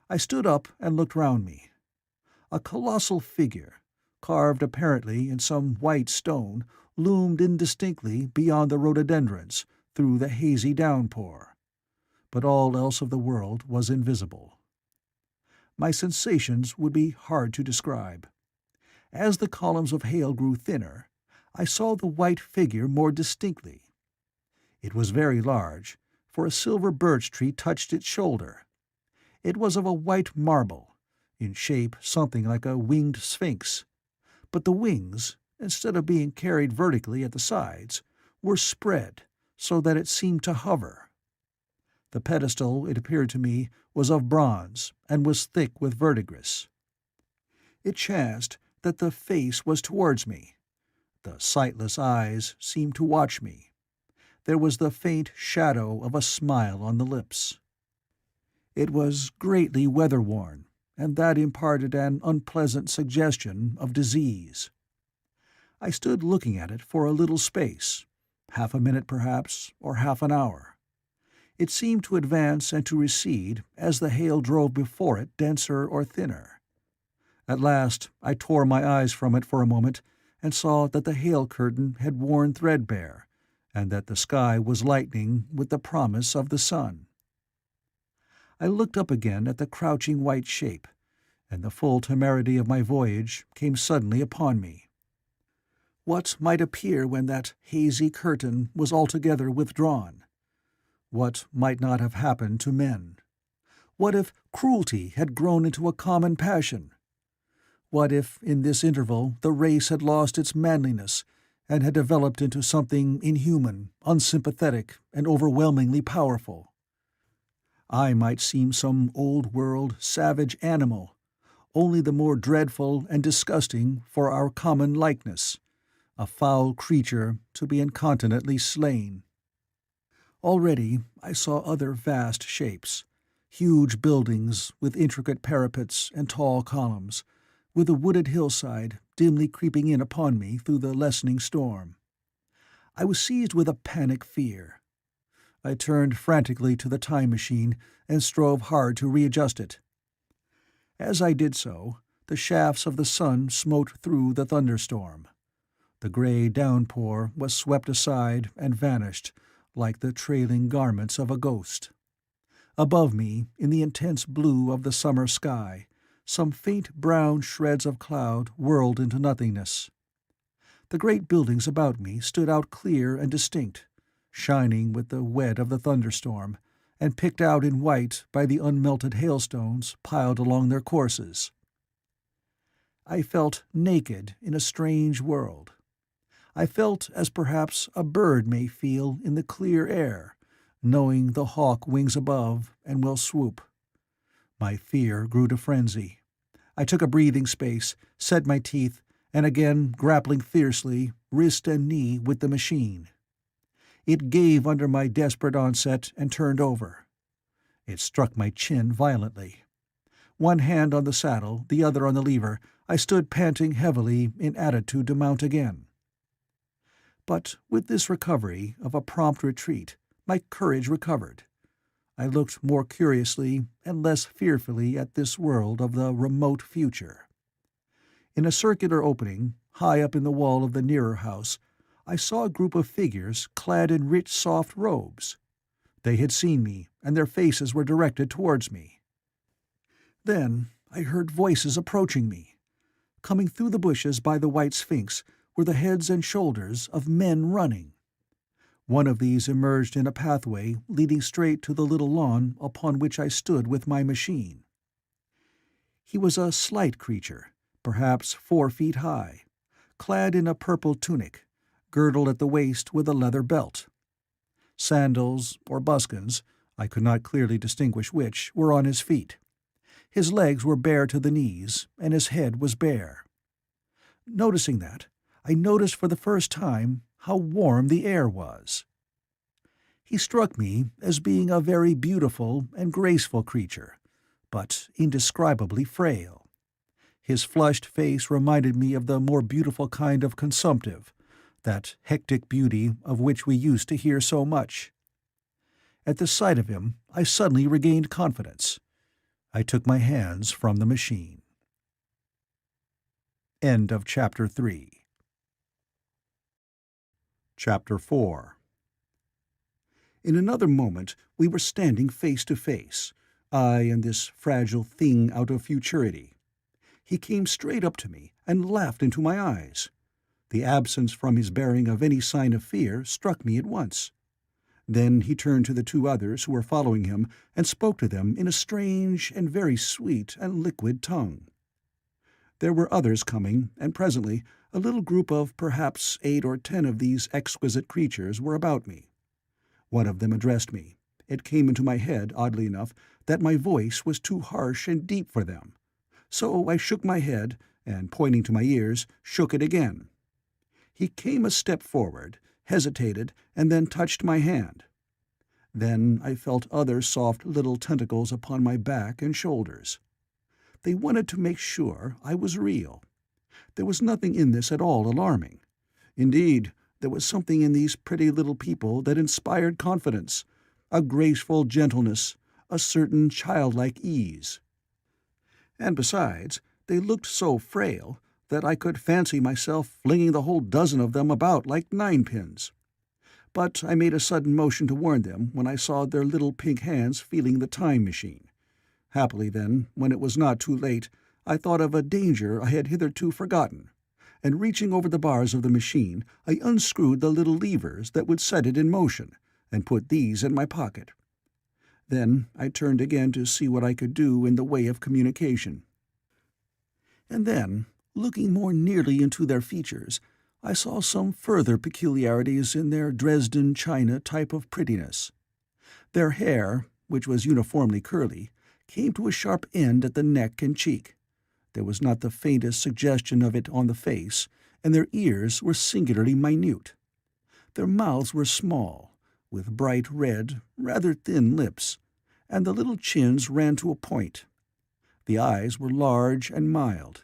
Speaker 1: I stood up and looked round me. A colossal figure, carved apparently in some white stone, loomed indistinctly beyond the rhododendrons through the hazy downpour. But all else of the world was invisible. My sensations would be hard to describe. As the columns of hail grew thinner, I saw the white figure more distinctly. It was very large, for a silver birch tree touched its shoulder. It was of a white marble, in shape something like a winged sphinx, but the wings, instead of being carried vertically at the sides, were spread so that it seemed to hover. The pedestal, it appeared to me, was of bronze, and was thick with verdigris. It chanced that the face was towards me. The sightless eyes seemed to watch me. There was the faint shadow of a smile on the lips. It was greatly weather-worn, and that imparted an unpleasant suggestion of disease. I stood looking at it for a little space, half a minute perhaps, or half an hour. It seemed to advance and to recede as the hail drove before it denser or thinner. At last I tore my eyes from it for a moment, and saw that the hail curtain had worn threadbare, and that the sky was lightening with the promise of the sun. I looked up again at the crouching white shape, and the full temerity of my voyage came suddenly upon me. What might appear when that hazy curtain was altogether withdrawn? What might not have happened to men? What if cruelty had grown into a common passion? What if in this interval the race had lost its manliness, and had developed into something inhuman, unsympathetic, and overwhelmingly powerful? I might seem some old-world, savage animal, only the more dreadful and disgusting for our common likeness, a foul creature to be incontinently slain. Already I saw other vast shapes, huge buildings with intricate parapets and tall columns, with a wooded hillside dimly creeping in upon me through the lessening storm. I was seized with a panic fear. I turned frantically to the time machine and strove hard to readjust it. As I did so, the shafts of the sun smote through the thunderstorm. The grey downpour was swept aside and vanished like the trailing garments of a ghost. Above me, in the intense blue of the summer sky, some faint brown shreds of cloud whirled into nothingness. The great buildings about me stood out clear and distinct, shining with the wet of the thunderstorm, and picked out in white by the unmelted hailstones piled along their courses. I felt naked in a strange world. I felt as perhaps a bird may feel in the clear air, knowing the hawk wings above and will swoop. My fear grew to frenzy. I took a breathing space, set my teeth, and again grappling fiercely, wrist and knee, with the machine. It gave under my desperate onset and turned over. It struck my chin violently. One hand on the saddle, the other on the lever, I stood panting heavily in attitude to mount again. But with this recovery of a prompt retreat, my courage recovered. I looked more curiously and less fearfully at this world of the remote future. In a circular opening, high up in the wall of the nearer house, I saw a group of figures clad in rich soft robes. They had seen me, and their faces were directed towards me. Then I heard voices approaching me. Coming through the bushes by the white sphinx were the heads and shoulders of men running. One of these emerged in a pathway leading straight to the little lawn upon which I stood with my machine. He was a slight creature, perhaps 4 feet high, clad in a purple tunic, girdled at the waist with a leather belt. Sandals, or buskins, I could not clearly distinguish which, were on his feet. His legs were bare to the knees, and his head was bare. Noticing that, I noticed for the first time how warm the air was. He struck me as being a very beautiful and graceful creature, but indescribably frail. His flushed face reminded me of the more beautiful kind of consumptive, that hectic beauty of which we used to hear so much. At the sight of him, I suddenly regained confidence. I took my hands from the machine. End of Chapter 3. Chapter 4. In another moment we were standing face to face, I and this fragile thing out of futurity. He came straight up to me and laughed into my eyes. The absence from his bearing of any sign of fear struck me at once. Then he turned to the 2 others who were following him and spoke to them in a strange and very sweet and liquid tongue. There were others coming, and presently a little group of perhaps 8 or 10 of these exquisite creatures were about me. One of them addressed me. It came into my head, oddly enough, that my voice was too harsh and deep for them. So I shook my head, and pointing to my ears, shook it again. He came a step forward, hesitated, and then touched my hand. Then I felt other soft little tentacles upon my back and shoulders. They wanted to make sure I was real. There was nothing in this at all alarming. Indeed, there was something in these pretty little people that inspired confidence, a graceful gentleness, a certain childlike ease. And besides, they looked so frail that I could fancy myself flinging the whole dozen of them about like ninepins. But I made a sudden motion to warn them when I saw their little pink hands feeling the time machine. Happily, then, when it was not too late, I thought of a danger I had hitherto forgotten, and reaching over the bars of the machine, I unscrewed the little levers that would set it in motion, and put these in my pocket. Then I turned again to see what I could do in the way of communication. And then, looking more nearly into their features, I saw some further peculiarities in their Dresden china type of prettiness. Their hair, which was uniformly curly, came to a sharp end at the neck and cheek. There was not the faintest suggestion of it on the face, and their ears were singularly minute. Their mouths were small, with bright red, rather thin lips, and the little chins ran to a point. The eyes were large and mild,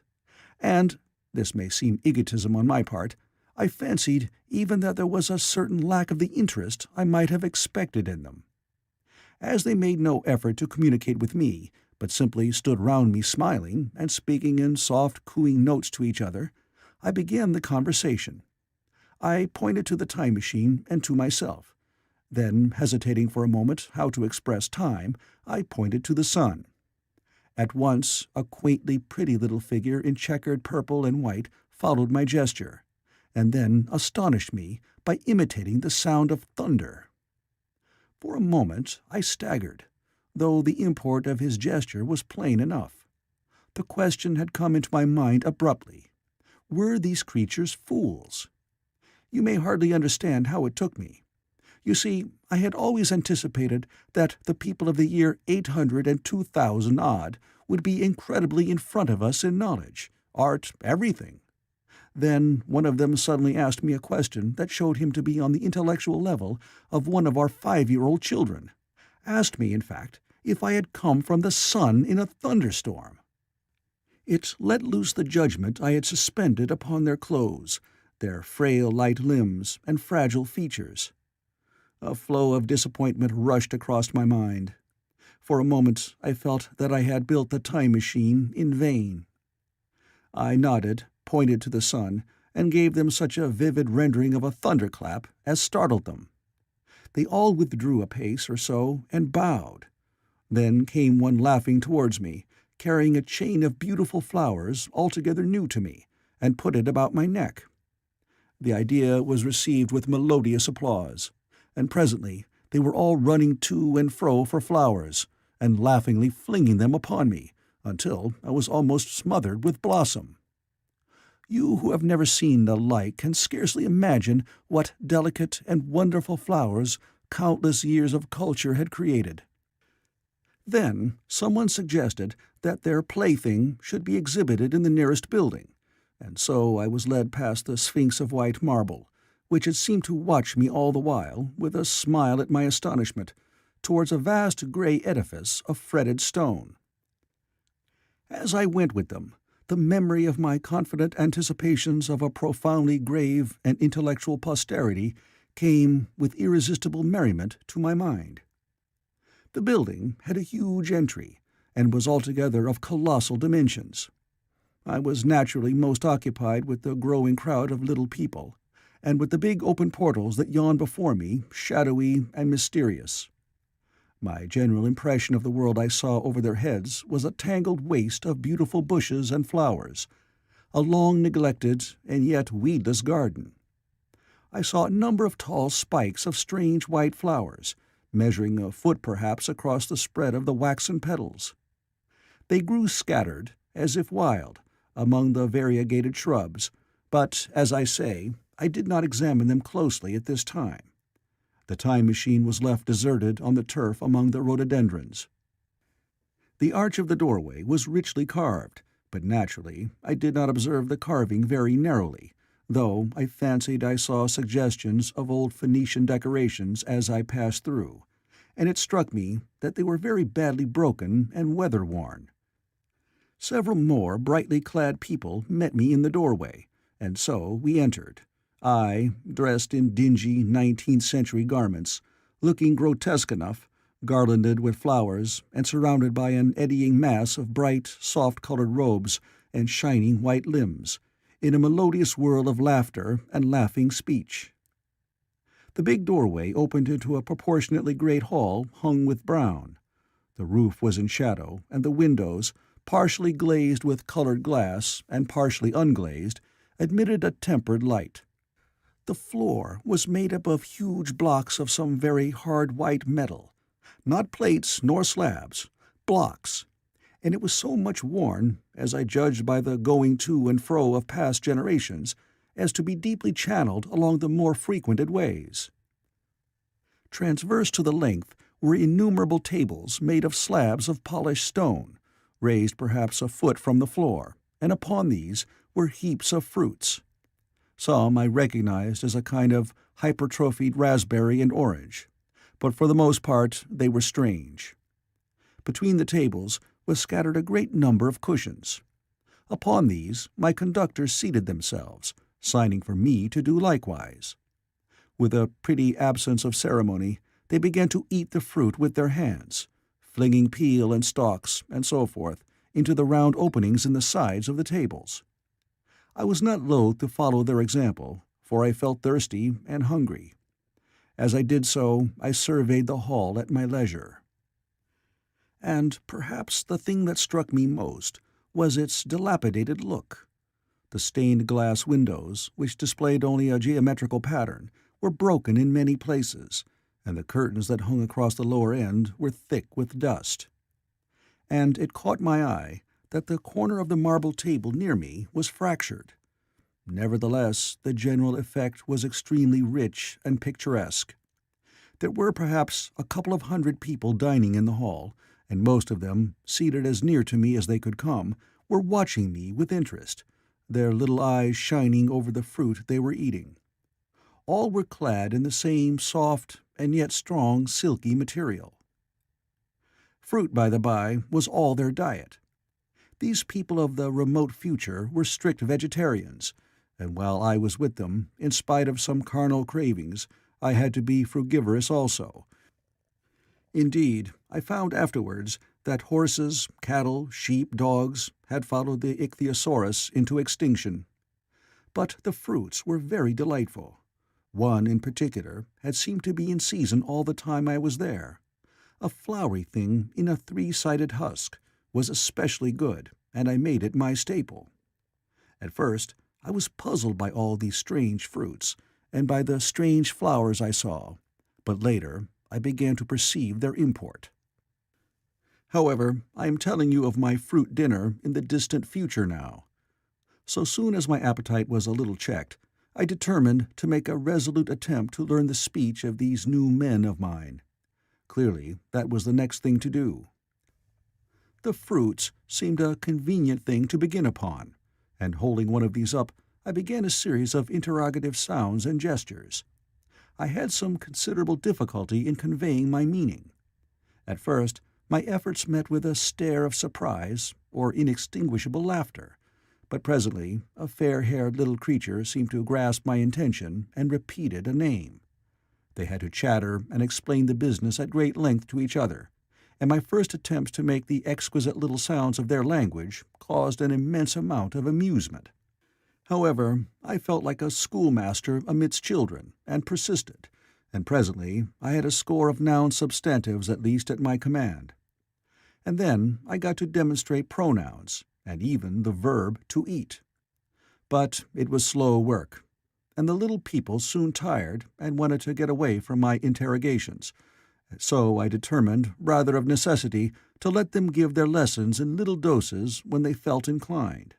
Speaker 1: and, this may seem egotism on my part, I fancied even that there was a certain lack of the interest I might have expected in them. As they made no effort to communicate with me, but simply stood round me smiling and speaking in soft cooing notes to each other, I began the conversation. I pointed to the time machine and to myself. Then, hesitating for a moment how to express time, I pointed to the sun. At once a quaintly pretty little figure in checkered purple and white followed my gesture, and then astonished me by imitating the sound of thunder. For a moment I staggered, though the import of his gesture was plain enough. The question had come into my mind abruptly. Were these creatures fools? You may hardly understand how it took me. You see, I had always anticipated that the people of the year 800 and 2000 odd would be incredibly in front of us in knowledge, art, everything. Then one of them suddenly asked me a question that showed him to be on the intellectual level of one of our 5-year-old children. Asked me, in fact, if I had come from the sun in a thunderstorm. It let loose the judgment I had suspended upon their clothes, their frail light limbs and fragile features. A flow of disappointment rushed across my mind. For a moment I felt that I had built the time machine in vain. I nodded, pointed to the sun, and gave them such a vivid rendering of a thunderclap as startled them. They all withdrew a pace or so and bowed. Then came one laughing towards me, carrying a chain of beautiful flowers altogether new to me, and put it about my neck. The idea was received with melodious applause, and presently they were all running to and fro for flowers, and laughingly flinging them upon me, until I was almost smothered with blossom. You who have never seen the like can scarcely imagine what delicate and wonderful flowers countless years of culture had created. Then someone suggested that their plaything should be exhibited in the nearest building, and so I was led past the Sphinx of white marble, which had seemed to watch me all the while with a smile at my astonishment, towards a vast grey edifice of fretted stone. As I went with them, the memory of my confident anticipations of a profoundly grave and intellectual posterity came with irresistible merriment to my mind. The building had a huge entry, and was altogether of colossal dimensions. I was naturally most occupied with the growing crowd of little people, and with the big open portals that yawned before me, shadowy and mysterious. My general impression of the world I saw over their heads was a tangled waste of beautiful bushes and flowers, a long-neglected and yet weedless garden. I saw a number of tall spikes of strange white flowers, measuring a foot perhaps across the spread of the waxen petals. They grew scattered, as if wild, among the variegated shrubs, but, as I say, I did not examine them closely at this time. The time machine was left deserted on the turf among the rhododendrons. The arch of the doorway was richly carved, but naturally I did not observe the carving very narrowly, though I fancied I saw suggestions of old Phoenician decorations as I passed through, and it struck me that they were very badly broken and weather-worn. Several more brightly clad people met me in the doorway, and so we entered, I, dressed in dingy 19th-century garments, looking grotesque enough, garlanded with flowers, and surrounded by an eddying mass of bright, soft-colored robes and shining white limbs, in a melodious whirl of laughter and laughing speech. The big doorway opened into a proportionately great hall hung with brown. The roof was in shadow, and the windows, partially glazed with colored glass and partially unglazed, admitted a tempered light. The floor was made up of huge blocks of some very hard white metal, not plates nor slabs, blocks, and it was so much worn, as I judged by the going to and fro of past generations, as to be deeply channeled along the more frequented ways. Transverse to the length were innumerable tables made of slabs of polished stone, raised perhaps a foot from the floor, and upon these were heaps of fruits. Some I recognized as a kind of hypertrophied raspberry and orange, but for the most part they were strange. Between the tables was scattered a great number of cushions. Upon these my conductors seated themselves, signing for me to do likewise. With a pretty absence of ceremony, they began to eat the fruit with their hands, flinging peel and stalks, and so forth, into the round openings in the sides of the tables. I was not loath to follow their example, for I felt thirsty and hungry. As I did so, I surveyed the hall at my leisure. And perhaps the thing that struck me most was its dilapidated look. The stained glass windows, which displayed only a geometrical pattern, were broken in many places, and the curtains that hung across the lower end were thick with dust. And it caught my eye that the corner of the marble table near me was fractured. Nevertheless, the general effect was extremely rich and picturesque. There were perhaps a couple of hundred people dining in the hall, and most of them, seated as near to me as they could come, were watching me with interest, their little eyes shining over the fruit they were eating. All were clad in the same soft and yet strong silky material. Fruit, by the by, was all their diet. These people of the remote future were strict vegetarians, and while I was with them, in spite of some carnal cravings, I had to be frugivorous also. Indeed, I found afterwards that horses, cattle, sheep, dogs had followed the ichthyosaurus into extinction. But the fruits were very delightful. One, in particular, had seemed to be in season all the time I was there. A floury thing in a three-sided husk was especially good, and I made it my staple. At first, I was puzzled by all these strange fruits, and by the strange flowers I saw, but later I began to perceive their import. However, I am telling you of my fruit dinner in the distant future now. So soon as my appetite was a little checked, I determined to make a resolute attempt to learn the speech of these new men of mine. Clearly, that was the next thing to do. The fruits seemed a convenient thing to begin upon, and holding one of these up, I began a series of interrogative sounds and gestures. I had some considerable difficulty in conveying my meaning. At first, my efforts met with a stare of surprise or inextinguishable laughter, but presently a fair-haired little creature seemed to grasp my intention and repeated a name. They had to chatter and explain the business at great length to each other, and my first attempts to make the exquisite little sounds of their language caused an immense amount of amusement. However, I felt like a schoolmaster amidst children, and persisted, and presently I had a score of noun substantives at least at my command. And then I got to demonstrate pronouns, and even the verb to eat. But it was slow work, and the little people soon tired and wanted to get away from my interrogations, so I determined, rather of necessity, to let them give their lessons in little doses when they felt inclined.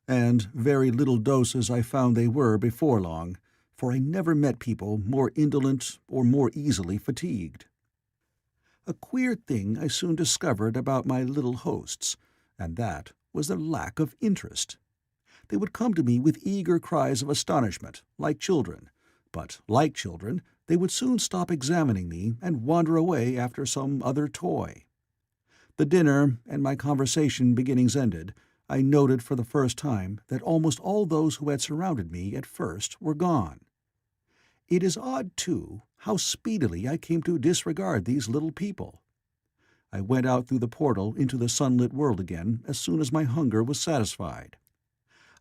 Speaker 1: And very little doses I found they were before long, for I never met people more indolent or more easily fatigued. A queer thing I soon discovered about my little hosts, and that was their lack of interest. They would come to me with eager cries of astonishment, like children, but, like children, they would soon stop examining me and wander away after some other toy. The dinner and my conversation beginnings ended, I noted for the first time that almost all those who had surrounded me at first were gone. It is odd, too, how speedily I came to disregard these little people. I went out through the portal into the sunlit world again as soon as my hunger was satisfied.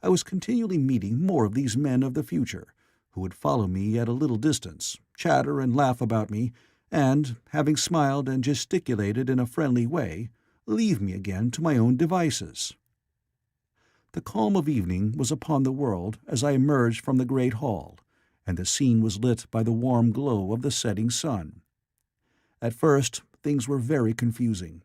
Speaker 1: I was continually meeting more of these men of the future, who would follow me at a little distance, chatter and laugh about me, and, having smiled and gesticulated in a friendly way, leave me again to my own devices. The calm of evening was upon the world as I emerged from the great hall, and the scene was lit by the warm glow of the setting sun. At first things were very confusing.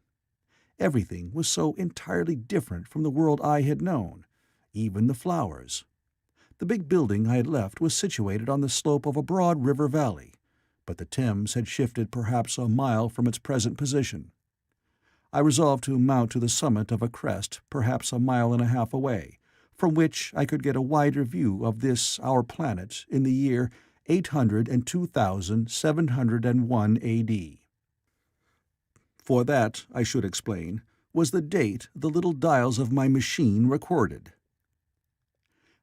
Speaker 1: Everything was so entirely different from the world I had known, even the flowers. The big building I had left was situated on the slope of a broad river valley, but the Thames had shifted perhaps a mile from its present position. I resolved to mount to the summit of a crest perhaps a mile and a half away, from which I could get a wider view of this our planet in the year 802,701 A.D. For that, I should explain, was the date the little dials of my machine recorded.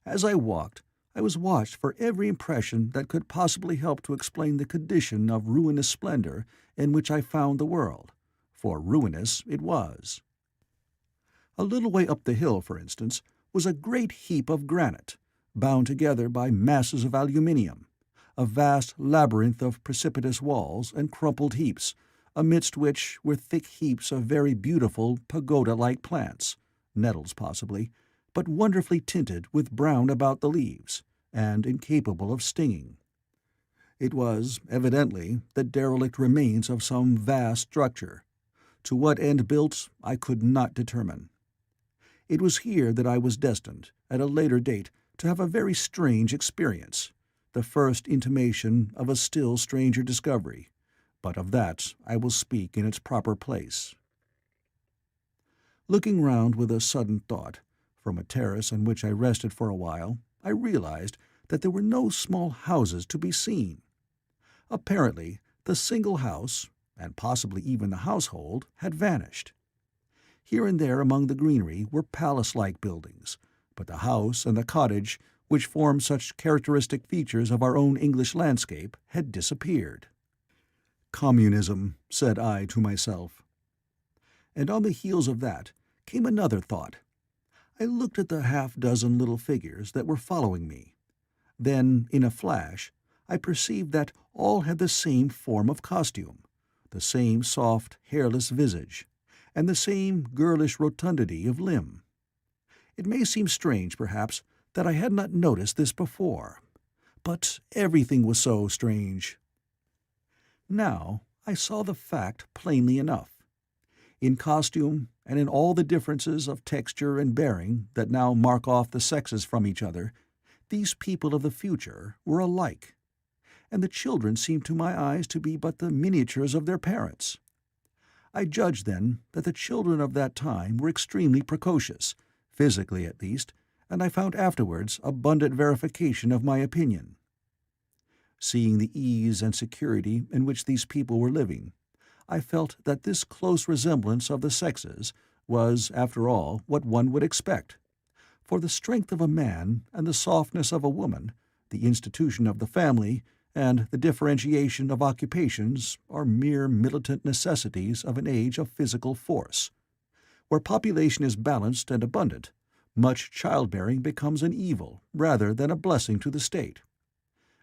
Speaker 1: As I walked, I was watched for every impression that could possibly help to explain the condition of ruinous splendor in which I found the world, for ruinous it was. A little way up the hill, for instance, was a great heap of granite, bound together by masses of aluminium, a vast labyrinth of precipitous walls and crumpled heaps, amidst which were thick heaps of very beautiful pagoda-like plants, nettles possibly, but wonderfully tinted with brown about the leaves, and incapable of stinging. It was, evidently, the derelict remains of some vast structure. To what end built, I could not determine. It was here that I was destined, at a later date, to have a very strange experience, the first intimation of a still stranger discovery, but of that I will speak in its proper place. Looking round with a sudden thought, from a terrace on which I rested for a while, I realized that there were no small houses to be seen. Apparently, the single house, and possibly even the household, had vanished. Here and there among the greenery were palace-like buildings, but the house and the cottage, which form such characteristic features of our own English landscape, had disappeared. Communism, said I to myself. And on the heels of that came another thought. I looked at the half-dozen little figures that were following me. Then, in a flash, I perceived that all had the same form of costume, the same soft, hairless visage, and the same girlish rotundity of limb. It may seem strange, perhaps, that I had not noticed this before, but everything was so strange. Now I saw the fact plainly enough. In costume, and in all the differences of texture and bearing that now mark off the sexes from each other, these people of the future were alike, and the children seemed to my eyes to be but the miniatures of their parents. I judged then that the children of that time were extremely precocious, physically at least, and I found afterwards abundant verification of my opinion. Seeing the ease and security in which these people were living, I felt that this close resemblance of the sexes was, after all, what one would expect, for the strength of a man and the softness of a woman, the institution of the family, and the differentiation of occupations are mere militant necessities of an age of physical force. Where population is balanced and abundant, much childbearing becomes an evil rather than a blessing to the state.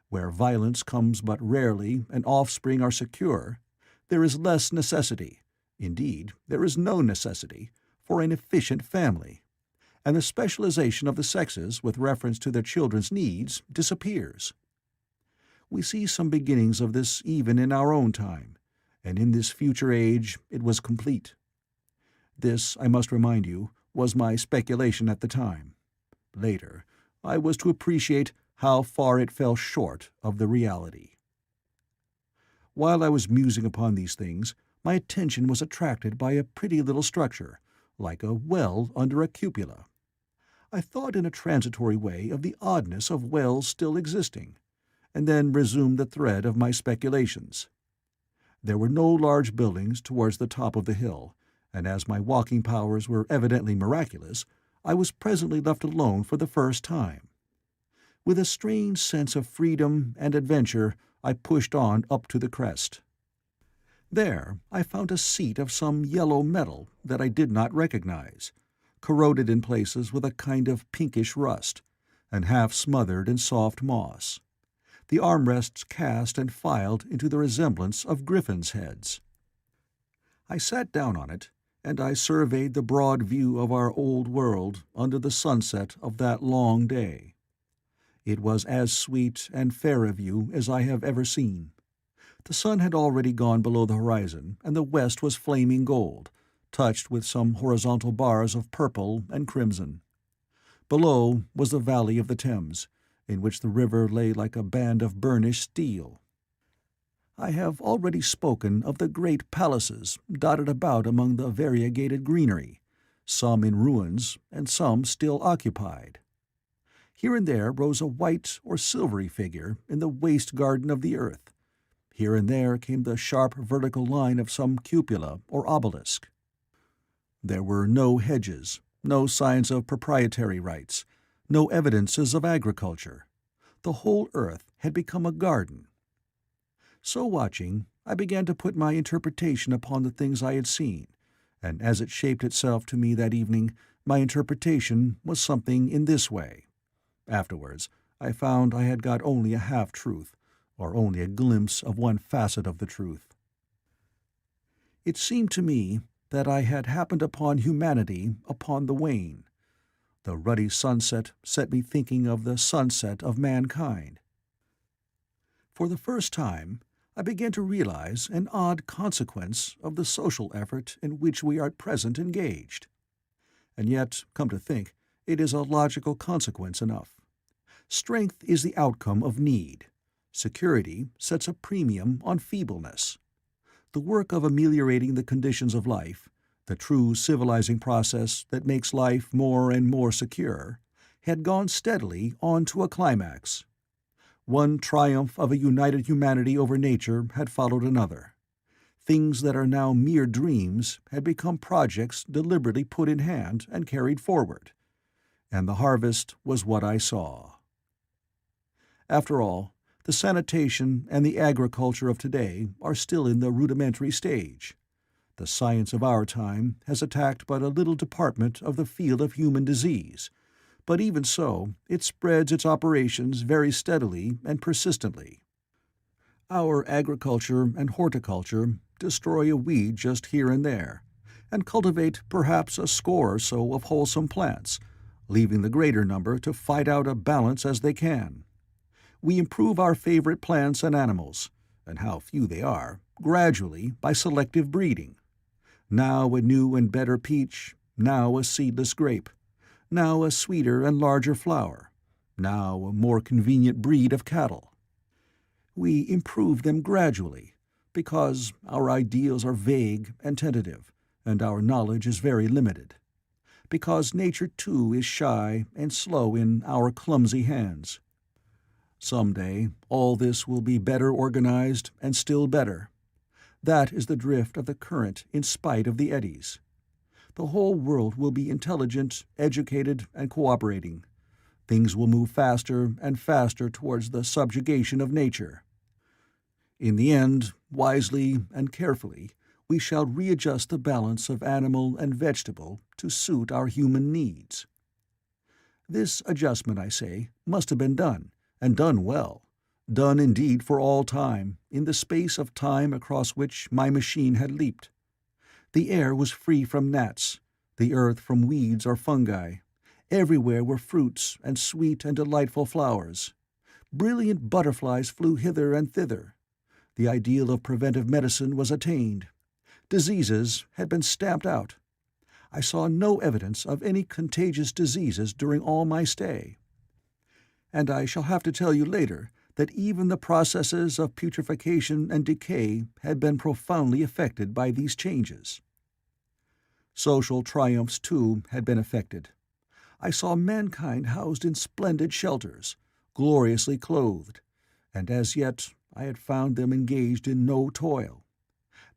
Speaker 1: Where violence comes but rarely and offspring are secure, there is less necessity, indeed there is no necessity, for an efficient family, and the specialization of the sexes with reference to their children's needs disappears. We see some beginnings of this even in our own time, and in this future age it was complete. This, I must remind you, was my speculation at the time. Later, I was to appreciate how far it fell short of the reality. While I was musing upon these things, my attention was attracted by a pretty little structure, like a well under a cupola. I thought in a transitory way of the oddness of wells still existing, and then resumed the thread of my speculations. There were no large buildings towards the top of the hill, and as my walking powers were evidently miraculous, I was presently left alone for the first time. With a strange sense of freedom and adventure, I pushed on up to the crest. There I found a seat of some yellow metal that I did not recognize, corroded in places with a kind of pinkish rust, and half smothered in soft moss. The armrests cast and filed into the resemblance of griffins' heads. I sat down on it, and I surveyed the broad view of our old world under the sunset of that long day. It was as sweet and fair a view as I have ever seen. The sun had already gone below the horizon, and the west was flaming gold, touched with some horizontal bars of purple and crimson. Below was the valley of the Thames, in which the river lay like a band of burnished steel. I have already spoken of the great palaces dotted about among the variegated greenery, some in ruins and some still occupied. Here and there rose a white or silvery figure in the waste garden of the earth. Here and there came the sharp vertical line of some cupola or obelisk. There were no hedges, no signs of proprietary rights, no evidences of agriculture. The whole earth had become a garden. So watching, I began to put my interpretation upon the things I had seen, and as it shaped itself to me that evening, my interpretation was something in this way. Afterwards, I found I had got only a half-truth, or only a glimpse of one facet of the truth. It seemed to me that I had happened upon humanity upon the wane. The ruddy sunset set me thinking of the sunset of mankind. For the first time, I began to realize an odd consequence of the social effort in which we are at present engaged. And yet, come to think, it is a logical consequence enough. Strength is the outcome of need. Security sets a premium on feebleness. The work of ameliorating the conditions of life, the true civilizing process that makes life more and more secure, had gone steadily on to a climax. One triumph of a united humanity over nature had followed another. Things that are now mere dreams had become projects deliberately put in hand and carried forward. And the harvest was what I saw. After all, the sanitation and the agriculture of today are still in the rudimentary stage. The science of our time has attacked but a little department of the field of human disease, but even so, it spreads its operations very steadily and persistently. Our agriculture and horticulture destroy a weed just here and there, and cultivate perhaps a score or so of wholesome plants, leaving the greater number to fight out a balance as they can. We improve our favorite plants and animals, and how few they are, gradually by selective breeding. Now a new and better peach, now a seedless grape, now a sweeter and larger flower, now a more convenient breed of cattle. We improve them gradually, because our ideals are vague and tentative, and our knowledge is very limited. Because nature too is shy and slow in our clumsy hands. Some day all this will be better organized and still better. That is the drift of the current in spite of the eddies. The whole world will be intelligent, educated, and cooperating. Things will move faster and faster towards the subjugation of nature. In the end, wisely and carefully, we shall readjust the balance of animal and vegetable to suit our human needs. This adjustment, I say, must have been done, and done well. Done indeed for all time, in the space of time across which my machine had leaped. The air was free from gnats, the earth from weeds or fungi. Everywhere were fruits and sweet and delightful flowers. Brilliant butterflies flew hither and thither. The ideal of preventive medicine was attained. Diseases had been stamped out. I saw no evidence of any contagious diseases during all my stay. and I shall have to tell you later that even the processes of putrefaction and decay had been profoundly affected by these changes. Social triumphs, too, had been affected. I saw mankind housed in splendid shelters, gloriously clothed, and as yet I had found them engaged in no toil.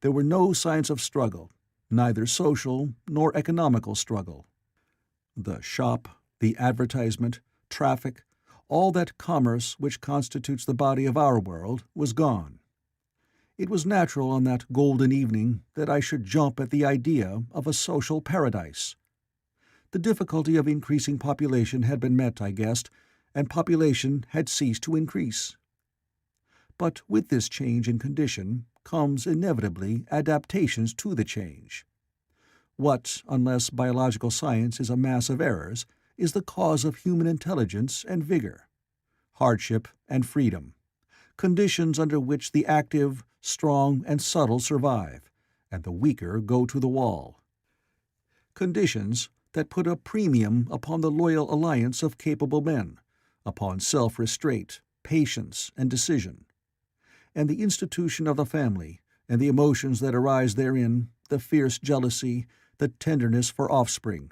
Speaker 1: There were no signs of struggle, neither social nor economical struggle. The shop, the advertisement, traffic, all that commerce which constitutes the body of our world, was gone. It was natural on that golden evening that I should jump at the idea of a social paradise. The difficulty of increasing population had been met, I guessed, and population had ceased to increase. But with this change in condition comes inevitably adaptations to the change. What, unless biological science is a mass of errors, is the cause of human intelligence and vigor? Hardship and freedom. Conditions under which the active, strong, and subtle survive, and the weaker go to the wall. Conditions that put a premium upon the loyal alliance of capable men, upon self-restraint, patience, and decision. And the institution of the family, and the emotions that arise therein, the fierce jealousy, the tenderness for offspring,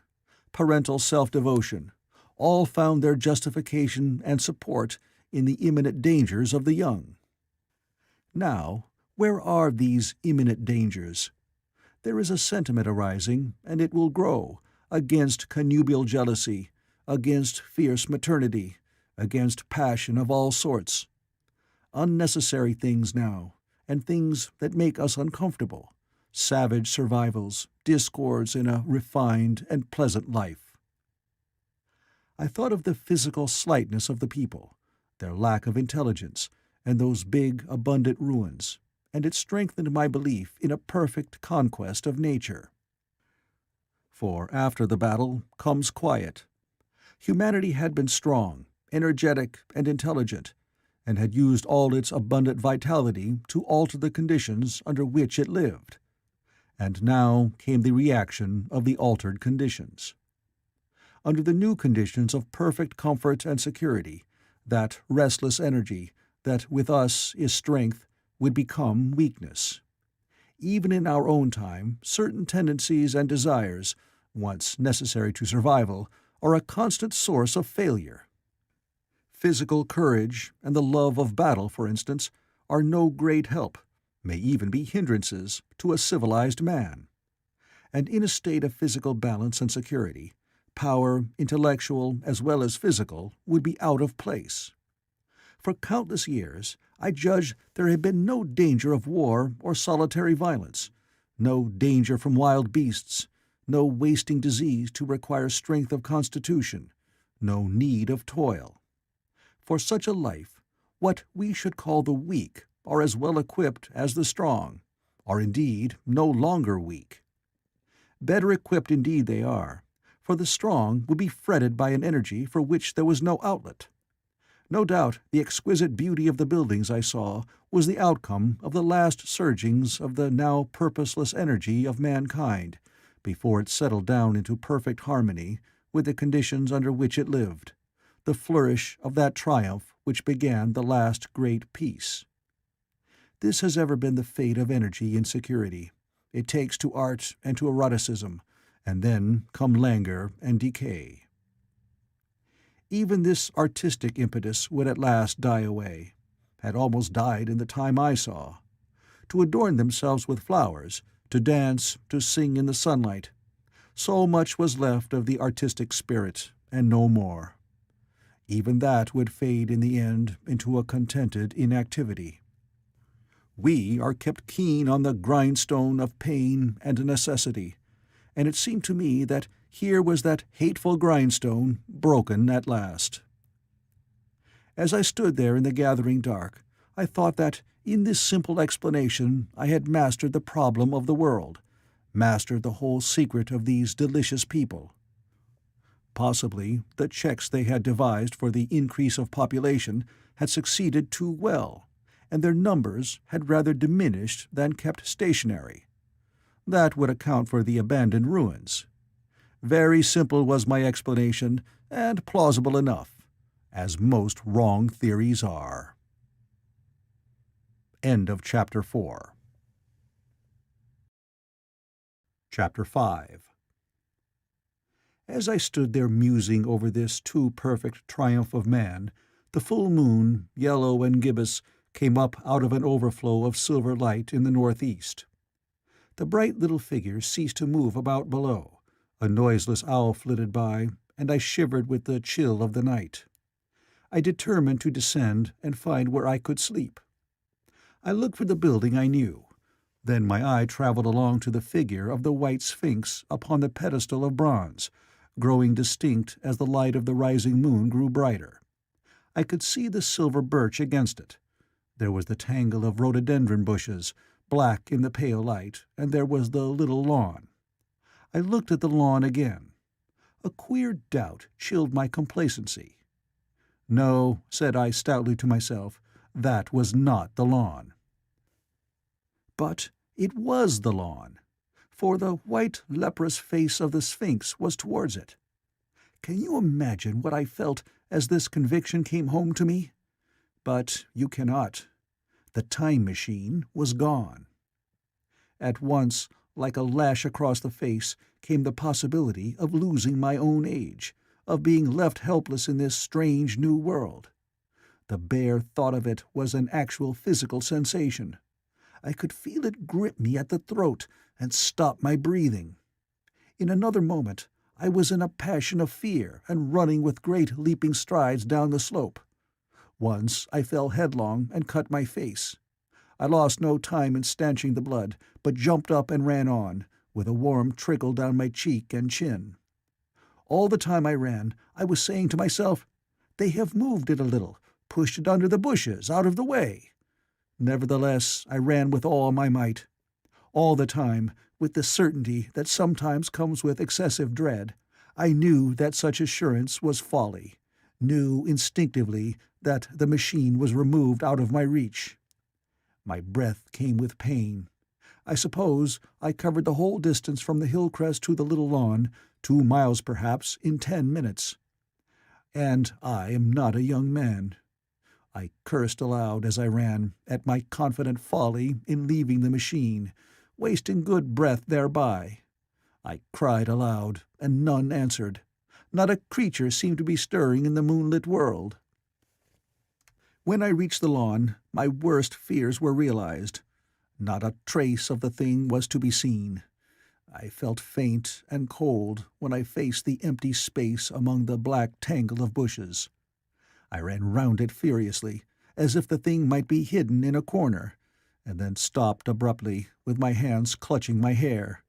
Speaker 1: parental self-devotion, all found their justification and support in the imminent dangers of the young. Now, where are these imminent dangers? There is a sentiment arising, and it will grow, against connubial jealousy, against fierce maternity, against passion of all sorts. Unnecessary things now, and things that make us uncomfortable, savage survivals, discords in a refined and pleasant life. I thought of the physical slightness of the people, their lack of intelligence, and those big, abundant ruins, and it strengthened my belief in a perfect conquest of nature. For after the battle comes quiet. Humanity had been strong, energetic, and intelligent, and had used all its abundant vitality to alter the conditions under which it lived. And now came the reaction of the altered conditions. Under the new conditions of perfect comfort and security, that restless energy, that with us is strength, would become weakness. Even in our own time, certain tendencies and desires, once necessary to survival, are a constant source of failure. Physical courage and the love of battle, for instance, are no great help, may even be hindrances, to a civilized man. And in a state of physical balance and security, power, intellectual as well as physical, would be out of place. For countless years I judged there had been no danger of war or solitary violence, no danger from wild beasts, no wasting disease to require strength of constitution, no need of toil. For such a life, what we should call the weak are as well equipped as the strong, are indeed no longer weak. Better equipped indeed they are, for the strong would be fretted by an energy for which there was no outlet. No doubt the exquisite beauty of the buildings I saw was the outcome of the last surgings of the now purposeless energy of mankind, before it settled down into perfect harmony with the conditions under which it lived, the flourish of that triumph which began the last great peace. This has ever been the fate of energy in security. It takes to art and to eroticism, and then come languor and decay. Even this artistic impetus would at last die away, had almost died in the time I saw. To adorn themselves with flowers, to dance, to sing in the sunlight, so much was left of the artistic spirit, and no more. Even that would fade in the end into a contented inactivity. We are kept keen on the grindstone of pain and necessity, and it seemed to me that here was that hateful grindstone broken at last. As I stood there in the gathering dark, I thought that in this simple explanation I had mastered the problem of the world, mastered the whole secret of these delicious people. Possibly the checks they had devised for the increase of population had succeeded too well, and their numbers had rather diminished than kept stationary. That would account for the abandoned ruins. Very simple was my explanation, and plausible enough, as most wrong theories are. End of Chapter 4. Chapter 5. As I stood there musing over this too perfect triumph of man, the full moon, yellow and gibbous, came up out of an overflow of silver light in the northeast. The bright little figures ceased to move about below, a noiseless owl flitted by, and I shivered with the chill of the night. I determined to descend and find where I could sleep. I looked for the building I knew. Then my eye traveled along to the figure of the white sphinx upon the pedestal of bronze, growing distinct as the light of the rising moon grew brighter. I could see the silver birch against it. There was the tangle of rhododendron bushes, black in the pale light, and there was the little lawn. I looked at the lawn again. A queer doubt chilled my complacency. No, said I stoutly to myself, that was not the lawn. But it was the lawn, for the white leprous face of the Sphinx was towards it. Can you imagine what I felt as this conviction came home to me? But you cannot. The time machine was gone. At once, like a lash across the face, came the possibility of losing my own age, of being left helpless in this strange new world. The bare thought of it was an actual physical sensation. I could feel it grip me at the throat and stop my breathing. In another moment I was in a passion of fear and running with great leaping strides down the slope. Once I fell headlong and cut my face. I lost no time in stanching the blood, but jumped up and ran on, with a warm trickle down my cheek and chin. All the time I ran, I was saying to myself, "They have moved it a little, pushed it under the bushes, out of the way." Nevertheless, I ran with all my might. All the time, with the certainty that sometimes comes with excessive dread, I knew that such assurance was folly, knew instinctively that the machine was removed out of my reach. My breath came with pain. I suppose I covered the whole distance from the hill crest to the little lawn, 2 miles perhaps, in 10 minutes. And I am not a young man. I cursed aloud as I ran, at my confident folly in leaving the machine, wasting good breath thereby. I cried aloud, and none answered. Not a creature seemed to be stirring in the moonlit world. When I reached the lawn, my worst fears were realized. Not a trace of the thing was to be seen. I felt faint and cold when I faced the empty space among the black tangle of bushes. I ran round it furiously, as if the thing might be hidden in a corner, and then stopped abruptly, with my hands clutching my hair.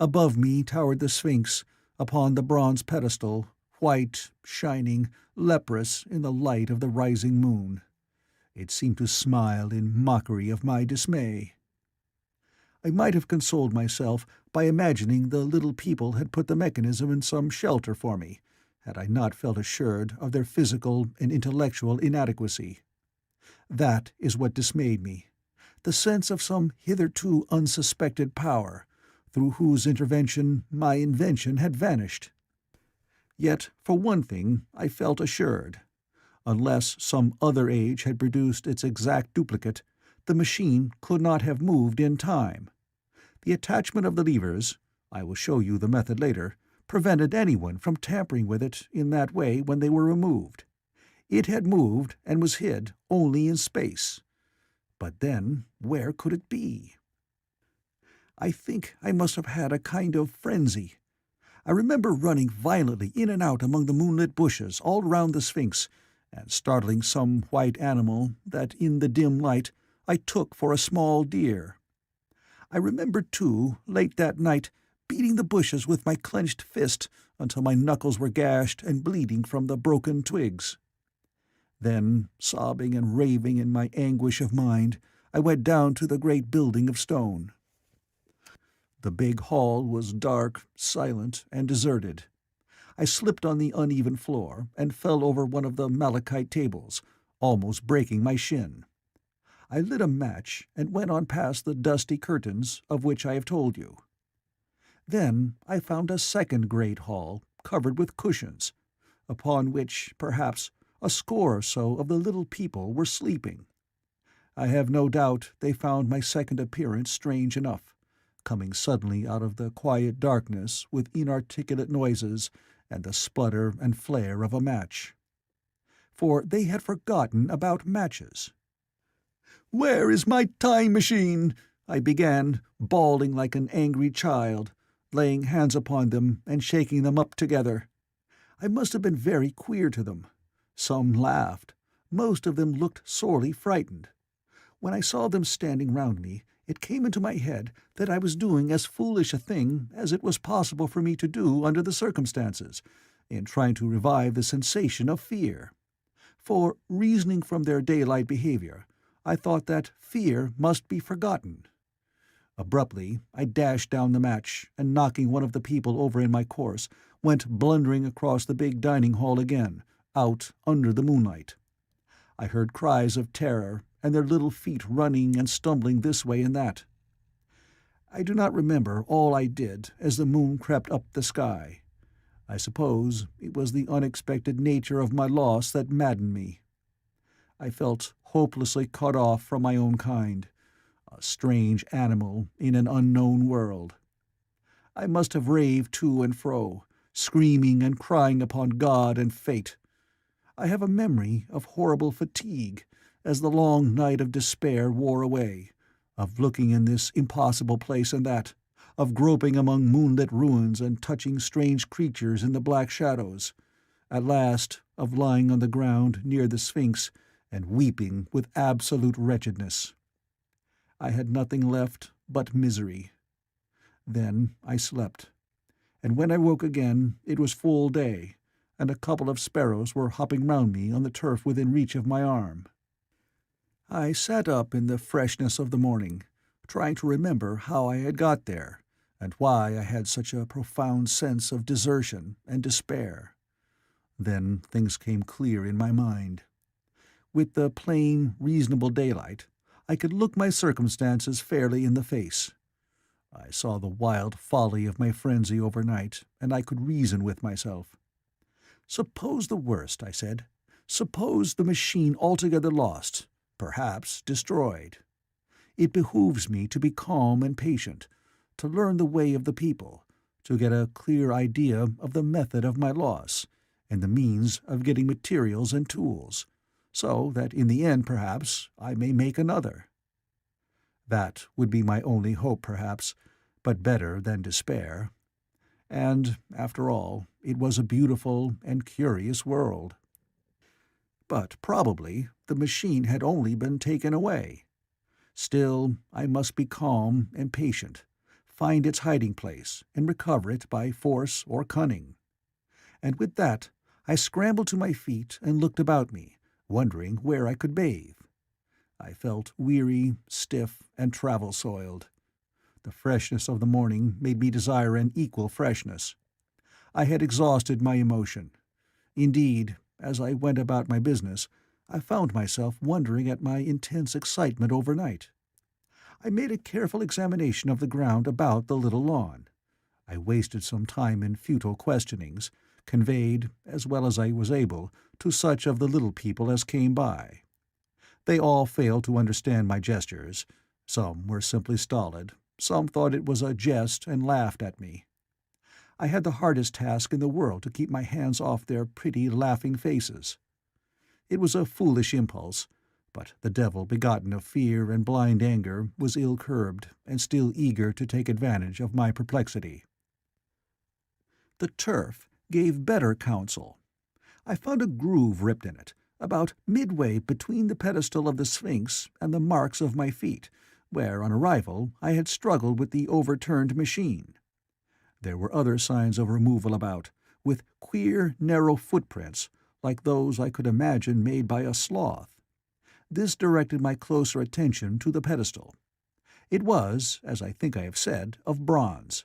Speaker 1: Above me towered the Sphinx, upon the bronze pedestal, white, shining, leprous in the light of the rising moon. It seemed to smile in mockery of my dismay. I might have consoled myself by imagining the little people had put the mechanism in some shelter for me, had I not felt assured of their physical and intellectual inadequacy. That is what dismayed me, the sense of some hitherto unsuspected power, through whose intervention my invention had vanished. Yet, for one thing, I felt assured. Unless some other age had produced its exact duplicate, the machine could not have moved in time. The attachment of the levers, I will show you the method later, prevented anyone from tampering with it in that way when they were removed. It had moved and was hid only in space. But then, where could it be? I think I must have had a kind of frenzy. I remember running violently in and out among the moonlit bushes all round the Sphinx, and startling some white animal that in the dim light I took for a small deer. I remember, too, late that night, beating the bushes with my clenched fist until my knuckles were gashed and bleeding from the broken twigs. Then, sobbing and raving in my anguish of mind, I went down to the great building of stone. The big hall was dark, silent, and deserted. I slipped on the uneven floor and fell over one of the malachite tables, almost breaking my shin. I lit a match and went on past the dusty curtains of which I have told you. Then I found a second great hall, covered with cushions, upon which, perhaps, A score or so of the little people were sleeping. I have no doubt they found my second appearance strange enough, coming suddenly out of the quiet darkness with inarticulate noises and the splutter and flare of a match. For they had forgotten about matches. "Where is my time machine?" I began, bawling like an angry child, laying hands upon them and shaking them up together. I must have been very queer to them. Some laughed. Most of them looked sorely frightened. When I saw them standing round me, it came into my head that I was doing as foolish a thing as it was possible for me to do under the circumstances, in trying to revive the sensation of fear. For, reasoning from their daylight behavior, I thought that fear must be forgotten. Abruptly, I dashed down the match, and knocking one of the people over in my course, went blundering across the big dining hall again, out under the moonlight. I heard cries of terror, and their little feet running and stumbling this way and that. I do not remember all I did as the moon crept up the sky. I suppose it was the unexpected nature of my loss that maddened me. I felt hopelessly cut off from my own kind, a strange animal in an unknown world. I must have raved to and fro, screaming and crying upon God and fate. I have a memory of horrible fatigue as the long night of despair wore away, of looking in this impossible place and that, of groping among moonlit ruins and touching strange creatures in the black shadows, at last of lying on the ground near the Sphinx and weeping with absolute wretchedness. I had nothing left but misery. Then I slept, and when I woke again it was full day, and a couple of sparrows were hopping round me on the turf within reach of my arm. I sat up in the freshness of the morning, trying to remember how I had got there, and why I had such a profound sense of desertion and despair. Then things came clear in my mind. With the plain, reasonable daylight, I could look my circumstances fairly in the face. I saw the wild folly of my frenzy overnight, and I could reason with myself. Suppose the worst, I said. Suppose the machine altogether lost, perhaps destroyed. It behooves me to be calm and patient, to learn the way of the people, to get a clear idea of the method of my loss, and the means of getting materials and tools, so that in the end, perhaps, I may make another. That would be my only hope, perhaps, but better than despair. And, after all, it was a beautiful and curious world. But probably the machine had only been taken away. Still, I must be calm and patient, find its hiding place, and recover it by force or cunning. And with that, I scrambled to my feet and looked about me, wondering where I could bathe. I felt weary, stiff, and travel-soiled. The freshness of the morning made me desire an equal freshness. I had exhausted my emotion. Indeed, as I went about my business, I found myself wondering at my intense excitement overnight. I made a careful examination of the ground about the little lawn. I wasted some time in futile questionings, conveyed, as well as I was able, to such of the little people as came by. They all failed to understand my gestures. Some were simply stolid, some thought it was a jest and laughed at me. I had the hardest task in the world to keep my hands off their pretty, laughing faces. It was a foolish impulse, but the devil begotten of fear and blind anger was ill-curbed and still eager to take advantage of my perplexity. The turf gave better counsel. I found a groove ripped in it, about midway between the pedestal of the Sphinx and the marks of my feet, where on arrival I had struggled with the overturned machine. There were other signs of removal about, with queer, narrow footprints, like those I could imagine made by a sloth. This directed my closer attention to the pedestal. It was, as I think I have said, of bronze.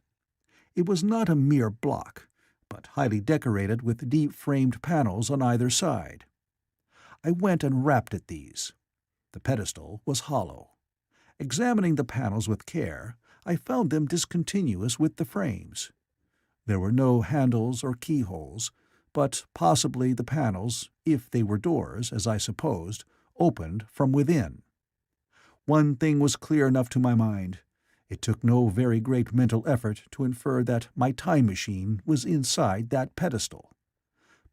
Speaker 1: It was not a mere block, but highly decorated with deep-framed panels on either side. I went and rapped at these. The pedestal was hollow. Examining the panels with care, I found them discontinuous with the frames. There were no handles or keyholes, but possibly the panels, if they were doors, as I supposed, opened from within. One thing was clear enough to my mind. It took no very great mental effort to infer that my time machine was inside that pedestal.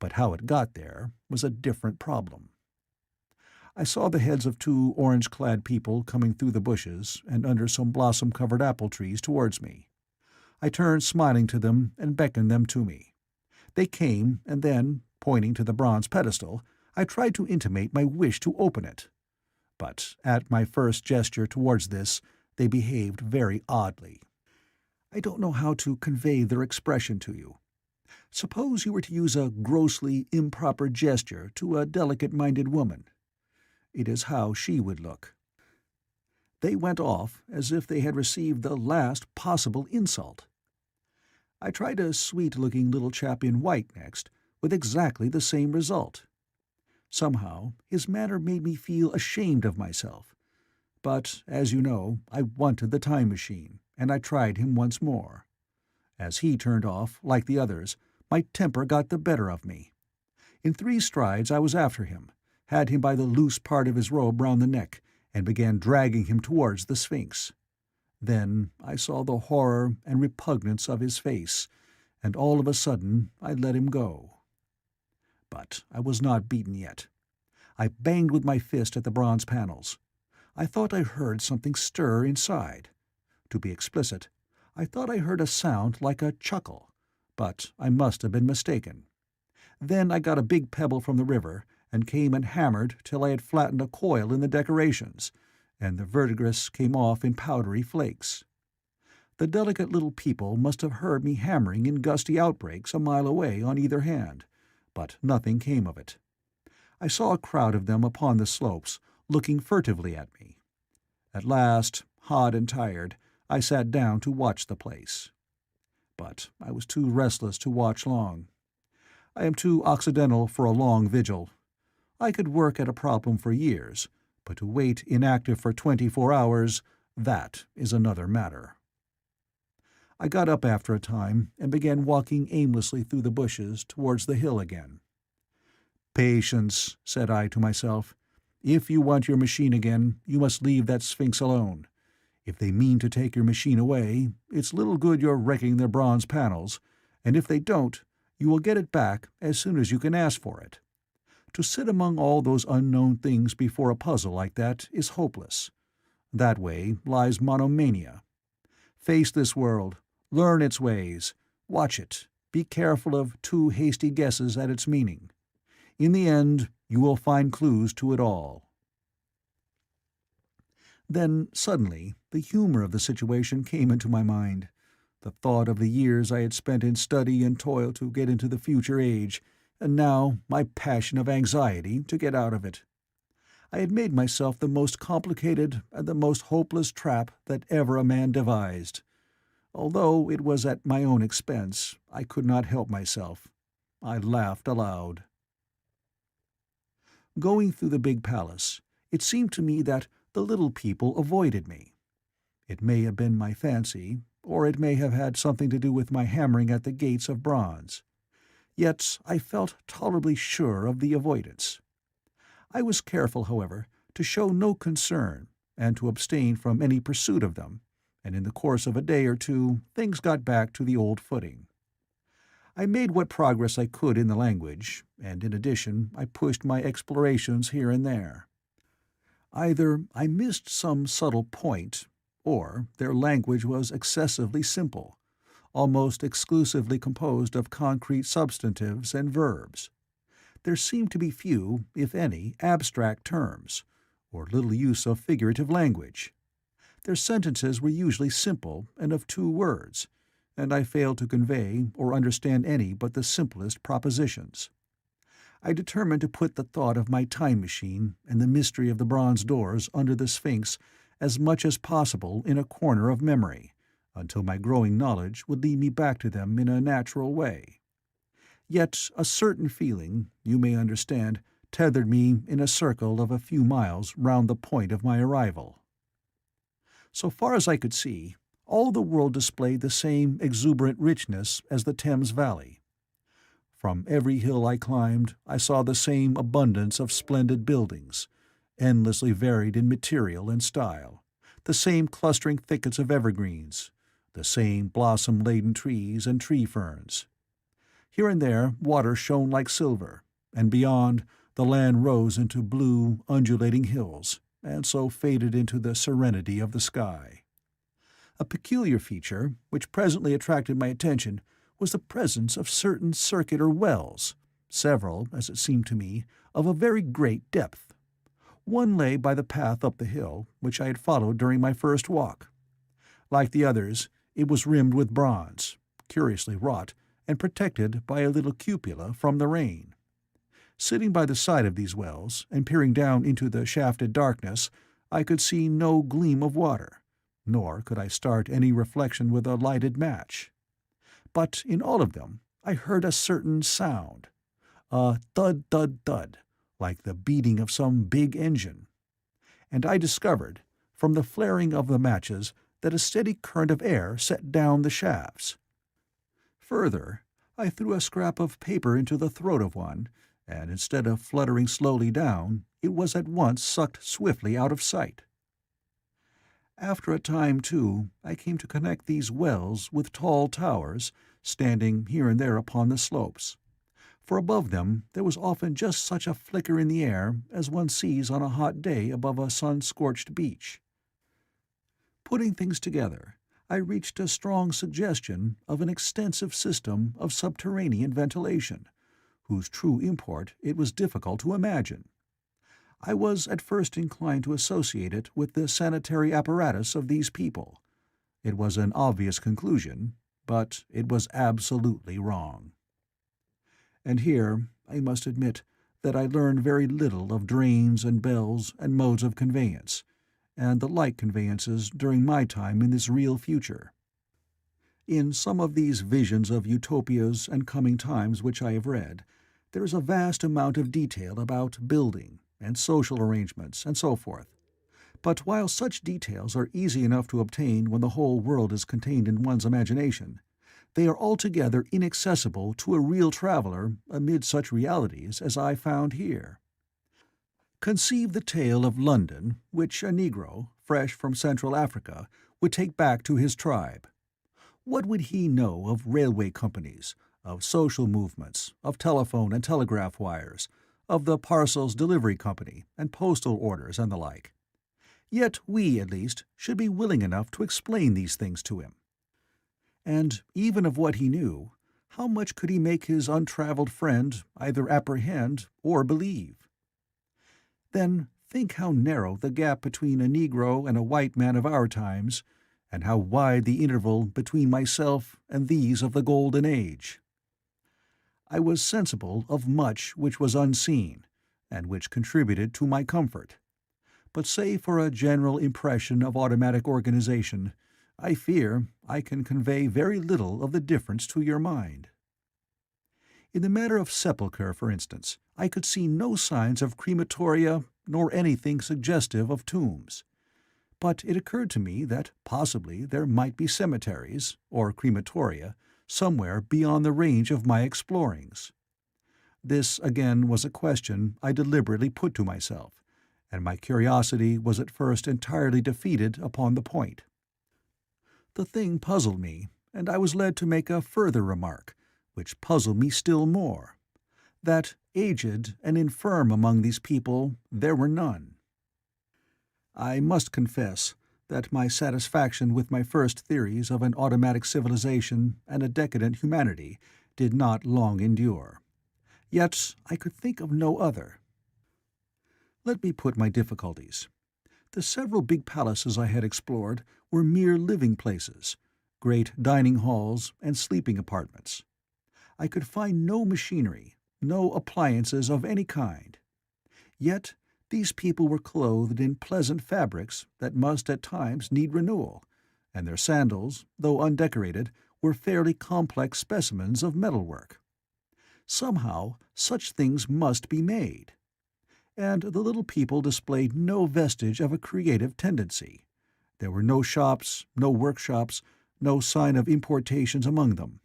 Speaker 1: But how it got there was a different problem. I saw the heads of two orange-clad people coming through the bushes and under some blossom-covered apple trees towards me. I turned smiling to them and beckoned them to me. They came, and then, pointing to the bronze pedestal, I tried to intimate my wish to open it. But at my first gesture towards this, they behaved very oddly. I don't know how to convey their expression to you. Suppose you were to use a grossly improper gesture to a delicate-minded woman. It is how she would look. They went off as if they had received the last possible insult. I tried a sweet-looking little chap in white next, with exactly the same result. Somehow his manner made me feel ashamed of myself. But, as you know, I wanted the time machine, and I tried him once more. As he turned off, like the others, my temper got the better of me. In 3 strides I was after him, had him by the loose part of his robe round the neck, and began dragging him towards the Sphinx. Then I saw the horror and repugnance of his face, and all of a sudden I let him go. But I was not beaten yet. I banged with my fist at the bronze panels. I thought I heard something stir inside. To be explicit, I thought I heard a sound like a chuckle, but I must have been mistaken. Then I got a big pebble from the river, and came and hammered till I had flattened a coil in the decorations, and the verdigris came off in powdery flakes. The delicate little people must have heard me hammering in gusty outbreaks a mile away on either hand, but nothing came of it. I saw a crowd of them upon the slopes, looking furtively at me. At last, hot and tired, I sat down to watch the place. But I was too restless to watch long. I am too occidental for a long vigil. I could work at a problem for years, but to wait inactive for 24 hours, that is another matter. I got up after a time and began walking aimlessly through the bushes towards the hill again. "Patience," said I to myself. "If you want your machine again, you must leave that Sphinx alone. If they mean to take your machine away, it's little good your wrecking their bronze panels, and if they don't, you will get it back as soon as you can ask for it. To sit among all those unknown things before a puzzle like that is hopeless. That way lies monomania. Face this world, learn its ways, watch it, be careful of too hasty guesses at its meaning. In the end, you will find clues to it all." Then, suddenly, the humor of the situation came into my mind. The thought of the years I had spent in study and toil to get into the future age, and now my passion of anxiety to get out of it. I had made myself the most complicated and the most hopeless trap that ever a man devised. Although it was at my own expense, I could not help myself. I laughed aloud. Going through the big palace, it seemed to me that the little people avoided me. It may have been my fancy, or it may have had something to do with my hammering at the gates of bronze. Yet I felt tolerably sure of the avoidance. I was careful, however, to show no concern, and to abstain from any pursuit of them, and in the course of a day or two things got back to the old footing. I made what progress I could in the language, and in addition I pushed my explorations here and there. Either I missed some subtle point, or their language was excessively simple, almost exclusively composed of concrete substantives and verbs. There seemed to be few, if any, abstract terms, or little use of figurative language. Their sentences were usually simple and of 2 words, and I failed to convey or understand any but the simplest propositions. I determined to put the thought of my time machine and the mystery of the bronze doors under the Sphinx as much as possible in a corner of memory, until my growing knowledge would lead me back to them in a natural way. Yet a certain feeling, you may understand, tethered me in a circle of a few miles round the point of my arrival. So far as I could see, all the world displayed the same exuberant richness as the Thames Valley. From every hill I climbed, I saw the same abundance of splendid buildings, endlessly varied in material and style, the same clustering thickets of evergreens, the same blossom-laden trees and tree ferns. Here and there water shone like silver, and beyond, the land rose into blue, undulating hills, and so faded into the serenity of the sky. A peculiar feature, which presently attracted my attention, was the presence of certain circular wells, several, as it seemed to me, of a very great depth. One lay by the path up the hill, which I had followed during my first walk. Like the others, it was rimmed with bronze, curiously wrought, and protected by a little cupola from the rain. Sitting by the side of these wells, and peering down into the shafted darkness, I could see no gleam of water, nor could I start any reflection with a lighted match. But in all of them I heard a certain sound, a thud-thud-thud, like the beating of some big engine. And I discovered, from the flaring of the matches, that a steady current of air set down the shafts. Further, I threw a scrap of paper into the throat of one, and instead of fluttering slowly down, it was at once sucked swiftly out of sight. After a time, too, I came to connect these wells with tall towers, standing here and there upon the slopes, for above them there was often just such a flicker in the air as one sees on a hot day above a sun-scorched beach. Putting things together, I reached a strong suggestion of an extensive system of subterranean ventilation, whose true import it was difficult to imagine. I was at first inclined to associate it with the sanitary apparatus of these people. It was an obvious conclusion, but it was absolutely wrong. And here, I must admit, that I learned very little of drains and bells and modes of conveyance, and the like conveyances during my time in this real future. In some of these visions of utopias and coming times which I have read, there is a vast amount of detail about building, and social arrangements, and so forth. But while such details are easy enough to obtain when the whole world is contained in one's imagination, they are altogether inaccessible to a real traveller amid such realities as I found here. Conceive the tale of London, which a Negro, fresh from Central Africa, would take back to his tribe. What would he know of railway companies, of social movements, of telephone and telegraph wires, of the parcels delivery company, and postal orders and the like? Yet we, at least, should be willing enough to explain these things to him. And even of what he knew, how much could he make his untravelled friend either apprehend or believe? Then think how narrow the gap between a Negro and a white man of our times, and how wide the interval between myself and these of the Golden Age. I was sensible of much which was unseen, and which contributed to my comfort. But save for a general impression of automatic organization, I fear I can convey very little of the difference to your mind. In the matter of sepulture, for instance, I could see no signs of crematoria nor anything suggestive of tombs. But it occurred to me that possibly there might be cemeteries, or crematoria, somewhere beyond the range of my explorings. This, again, was a question I deliberately put to myself, and my curiosity was at first entirely defeated upon the point. The thing puzzled me, and I was led to make a further remark, which puzzled me still more, that aged and infirm among these people there were none. I must confess that my satisfaction with my first theories of an automatic civilization and a decadent humanity did not long endure. Yet I could think of no other. Let me put my difficulties. The several big palaces I had explored were mere living places, great dining halls and sleeping apartments. I could find no machinery, no appliances of any kind. Yet these people were clothed in pleasant fabrics that must at times need renewal, and their sandals, though undecorated, were fairly complex specimens of metalwork. Somehow such things must be made. And the little people displayed no vestige of a creative tendency. There were no shops, no workshops, no sign of importations among them.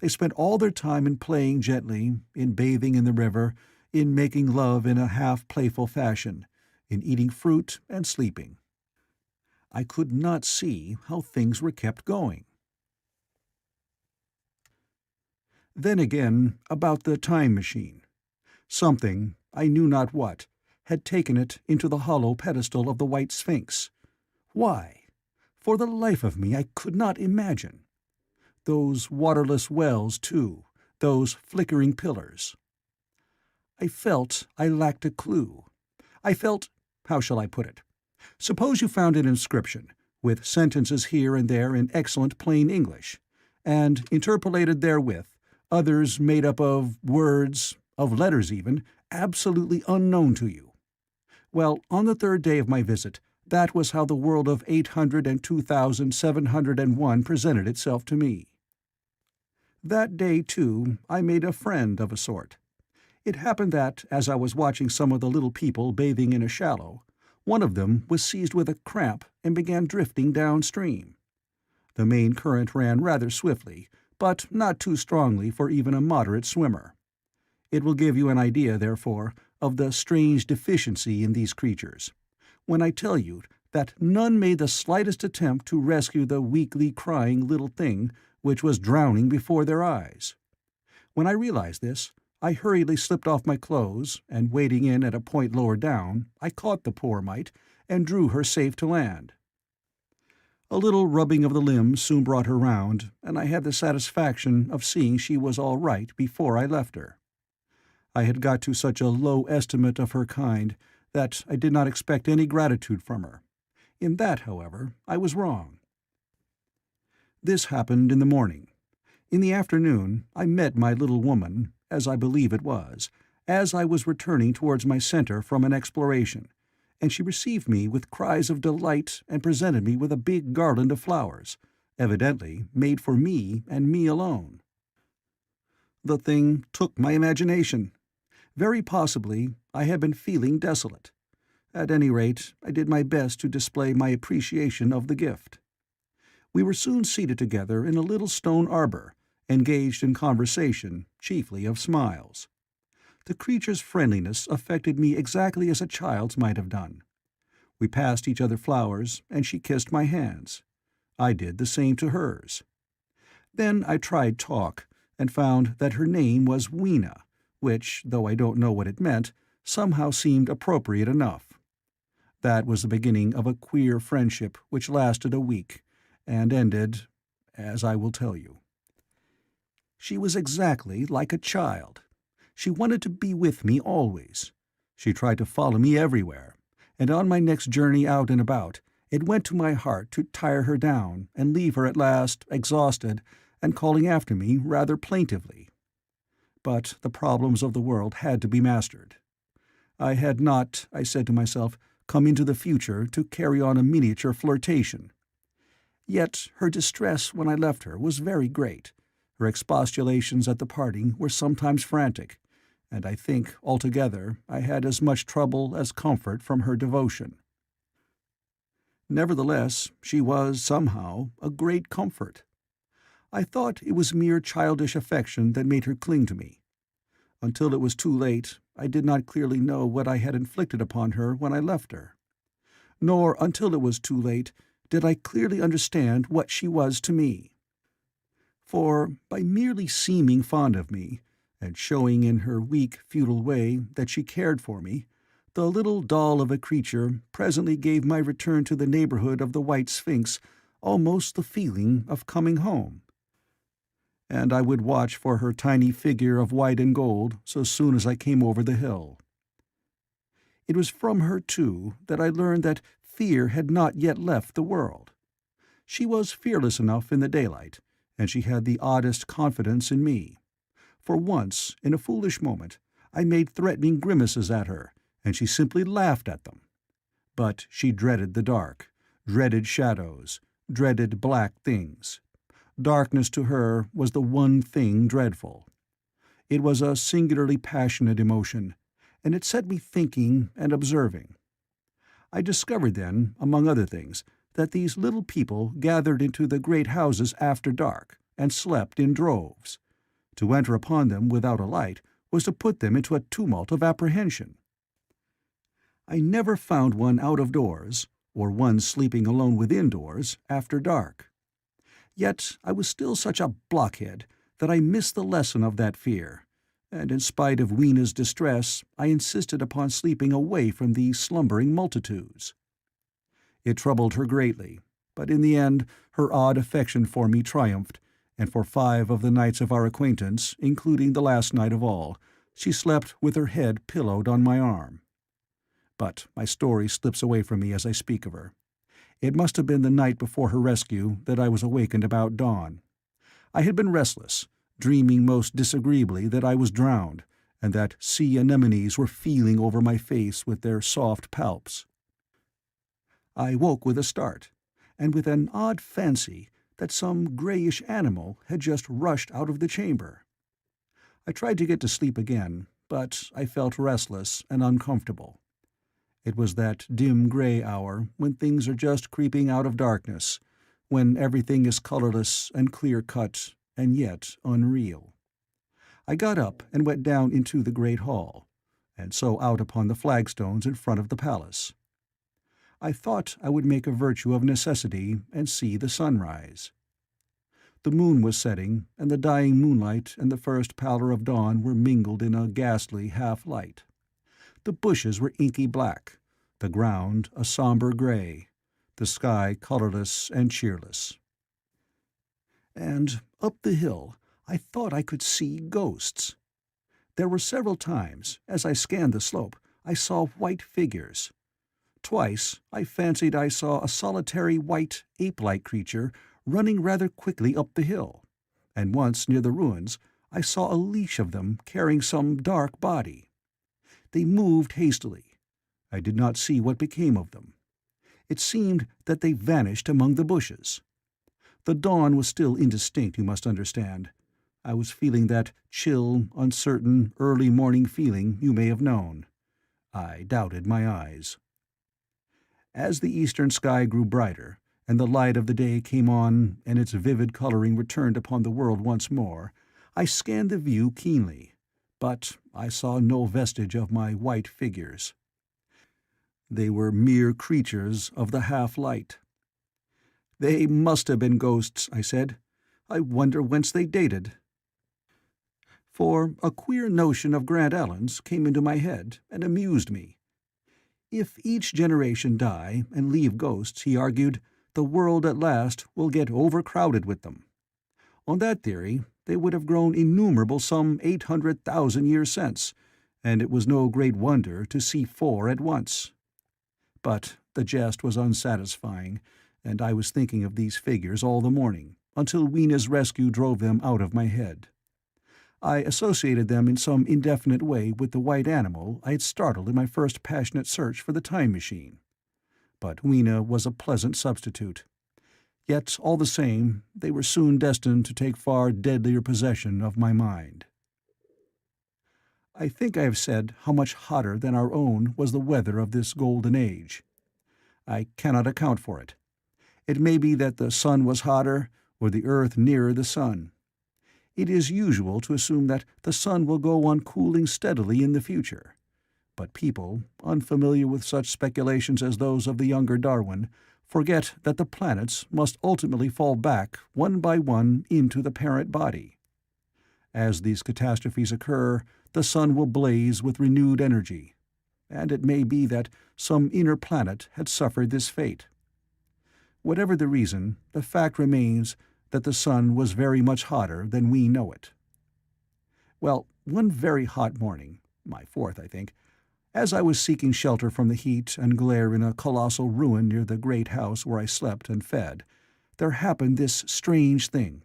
Speaker 1: They spent all their time in playing gently, in bathing in the river, in making love in a half-playful fashion, in eating fruit and sleeping. I could not see how things were kept going. Then again, about the time machine. Something, I knew not what, had taken it into the hollow pedestal of the White Sphinx. Why? For the life of me I could not imagine. Those waterless wells, too, those flickering pillars. I felt I lacked a clue. I felt— how shall I put it? Suppose you found an inscription, with sentences here and there in excellent plain English, and interpolated therewith others made up of words, of letters even, absolutely unknown to you. Well, on the third day of my visit, that was how the world of 802,701 presented itself to me. That day, too, I made a friend of a sort. It happened that, as I was watching some of the little people bathing in a shallow, one of them was seized with a cramp and began drifting downstream. The main current ran rather swiftly, but not too strongly for even a moderate swimmer. It will give you an idea, therefore, of the strange deficiency in these creatures, when I tell you that none made the slightest attempt to rescue the weakly crying little thing which was drowning before their eyes. When I realized this, I hurriedly slipped off my clothes, and wading in at a point lower down, I caught the poor mite and drew her safe to land. A little rubbing of the limbs soon brought her round, and I had the satisfaction of seeing she was all right before I left her. I had got to such a low estimate of her kind that I did not expect any gratitude from her. In that, however, I was wrong. This happened in the morning. In the afternoon I met my little woman, as I believe it was, as I was returning towards my center from an exploration, and she received me with cries of delight and presented me with a big garland of flowers, evidently made for me and me alone. The thing took my imagination. Very possibly I had been feeling desolate. At any rate, I did my best to display my appreciation of the gift. We were soon seated together in a little stone arbor, engaged in conversation, chiefly of smiles. The creature's friendliness affected me exactly as a child's might have done. We passed each other flowers, and she kissed my hands. I did the same to hers. Then I tried talk, and found that her name was Weena, which, though I don't know what it meant, somehow seemed appropriate enough. That was the beginning of a queer friendship which lasted a week, and ended, as I will tell you. She was exactly like a child. She wanted to be with me always. She tried to follow me everywhere, and on my next journey out and about, it went to my heart to tire her down and leave her at last, exhausted, and calling after me rather plaintively. But the problems of the world had to be mastered. I had not, I said to myself, come into the future to carry on a miniature flirtation. Yet her distress when I left her was very great. Her expostulations at the parting were sometimes frantic, and I think, altogether, I had as much trouble as comfort from her devotion. Nevertheless, she was, somehow, a great comfort. I thought it was mere childish affection that made her cling to me. Until it was too late, I did not clearly know what I had inflicted upon her when I left her. Nor until it was too late did I clearly understand what she was to me. For, by merely seeming fond of me, and showing in her weak, futile way that she cared for me, the little doll of a creature presently gave my return to the neighborhood of the White Sphinx almost the feeling of coming home. And I would watch for her tiny figure of white and gold so soon as I came over the hill. It was from her, too, that I learned that fear had not yet left the world. She was fearless enough in the daylight, and she had the oddest confidence in me. For once, in a foolish moment, I made threatening grimaces at her, and she simply laughed at them. But she dreaded the dark, dreaded shadows, dreaded black things. Darkness to her was the one thing dreadful. It was a singularly passionate emotion, and it set me thinking and observing. I discovered then, among other things, that these little people gathered into the great houses after dark, and slept in droves. To enter upon them without a light was to put them into a tumult of apprehension. I never found one out of doors, or one sleeping alone within doors, after dark. Yet I was still such a blockhead that I missed the lesson of that fear, and in spite of Weena's distress I insisted upon sleeping away from these slumbering multitudes. It troubled her greatly, but in the end her odd affection for me triumphed, and for 5 of the nights of our acquaintance, including the last night of all, she slept with her head pillowed on my arm. But my story slips away from me as I speak of her. It must have been the night before her rescue that I was awakened about dawn. I had been restless, dreaming most disagreeably that I was drowned, and that sea anemones were feeling over my face with their soft palps. I woke with a start, and with an odd fancy that some greyish animal had just rushed out of the chamber. I tried to get to sleep again, but I felt restless and uncomfortable. It was that dim grey hour when things are just creeping out of darkness, when everything is colourless and clear-cut and yet unreal. I got up and went down into the great hall, and so out upon the flagstones in front of the palace. I thought I would make a virtue of necessity and see the sunrise. The moon was setting, and the dying moonlight and the first pallor of dawn were mingled in a ghastly half-light. The bushes were inky black, the ground a sombre grey, the sky colourless and cheerless. And up the hill I thought I could see ghosts. There were several times, as I scanned the slope, I saw white figures. Twice I fancied I saw a solitary white ape-like creature running rather quickly up the hill, and once near the ruins I saw a leash of them carrying some dark body. They moved hastily. I did not see what became of them. It seemed that they vanished among the bushes. The dawn was still indistinct, you must understand. I was feeling that chill, uncertain, early morning feeling you may have known. I doubted my eyes. As the eastern sky grew brighter, and the light of the day came on and its vivid colouring returned upon the world once more, I scanned the view keenly, but I saw no vestige of my white figures. They were mere creatures of the half-light. "They must have been ghosts," I said. "I wonder whence they dated." For a queer notion of Grant Allen's came into my head and amused me. If each generation die and leave ghosts, he argued, the world at last will get overcrowded with them. On that theory, they would have grown innumerable some 800,000 years since, and it was no great wonder to see 4 at once. But the jest was unsatisfying, and I was thinking of these figures all the morning, until Weena's rescue drove them out of my head. I associated them in some indefinite way with the white animal I had startled in my first passionate search for the time machine. But Weena was a pleasant substitute. Yet, all the same, they were soon destined to take far deadlier possession of my mind. I think I have said how much hotter than our own was the weather of this golden age. I cannot account for it. It may be that the sun was hotter, or the earth nearer the sun. It is usual to assume that the sun will go on cooling steadily in the future. But people, unfamiliar with such speculations as those of the younger Darwin, forget that the planets must ultimately fall back one by one into the parent body. As these catastrophes occur, the sun will blaze with renewed energy, and it may be that some inner planet had suffered this fate. Whatever the reason, the fact remains that the sun was very much hotter than we know it. Well, one very hot morning, my 4th, I think, as I was seeking shelter from the heat and glare in a colossal ruin near the great house where I slept and fed, there happened this strange thing.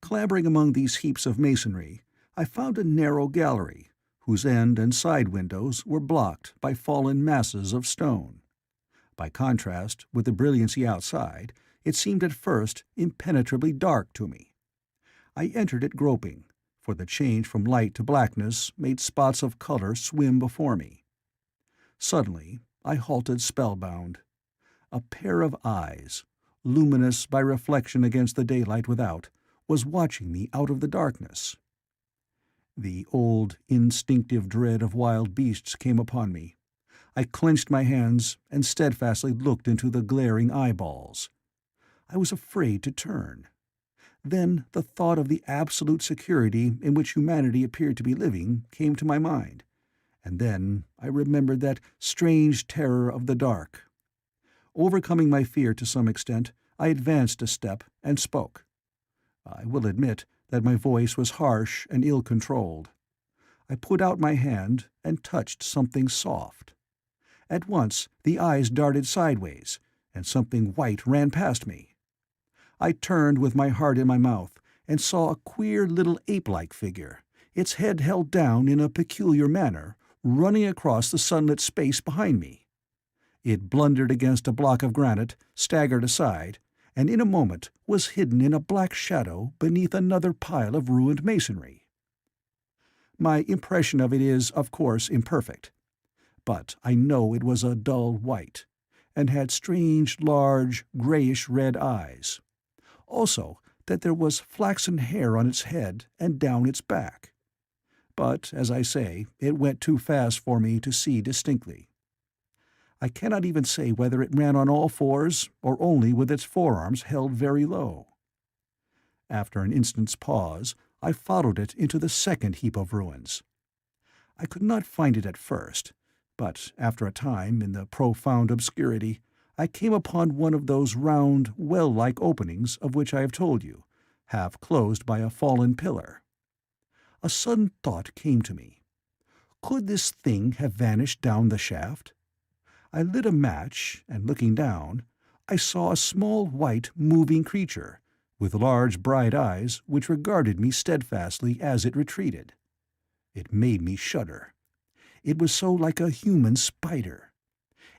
Speaker 1: Clambering among these heaps of masonry, I found a narrow gallery, whose end and side windows were blocked by fallen masses of stone. By contrast with the brilliancy outside, it seemed at first impenetrably dark to me. I entered it groping, for the change from light to blackness made spots of colour swim before me. Suddenly I halted spellbound. A pair of eyes, luminous by reflection against the daylight without, was watching me out of the darkness. The old, instinctive dread of wild beasts came upon me. I clenched my hands and steadfastly looked into the glaring eyeballs. I was afraid to turn. Then the thought of the absolute security in which humanity appeared to be living came to my mind, and then I remembered that strange terror of the dark. Overcoming my fear to some extent, I advanced a step and spoke. I will admit that my voice was harsh and ill-controlled. I put out my hand and touched something soft. At once the eyes darted sideways, and something white ran past me. I turned with my heart in my mouth and saw a queer little ape-like figure, its head held down in a peculiar manner, running across the sunlit space behind me. It blundered against a block of granite, staggered aside, and in a moment was hidden in a black shadow beneath another pile of ruined masonry. My impression of it is, of course, imperfect, but I know it was a dull white, and had strange, large, grayish-red eyes. Also, that there was flaxen hair on its head and down its back. But, as I say, it went too fast for me to see distinctly. I cannot even say whether it ran on all fours or only with its forearms held very low. After an instant's pause, I followed it into the second heap of ruins. I could not find it at first, but after a time, in the profound obscurity, I came upon one of those round, well-like openings of which I have told you, half closed by a fallen pillar. A sudden thought came to me. Could this thing have vanished down the shaft? I lit a match, and looking down, I saw a small white moving creature, with large bright eyes which regarded me steadfastly as it retreated. It made me shudder. It was so like a human spider.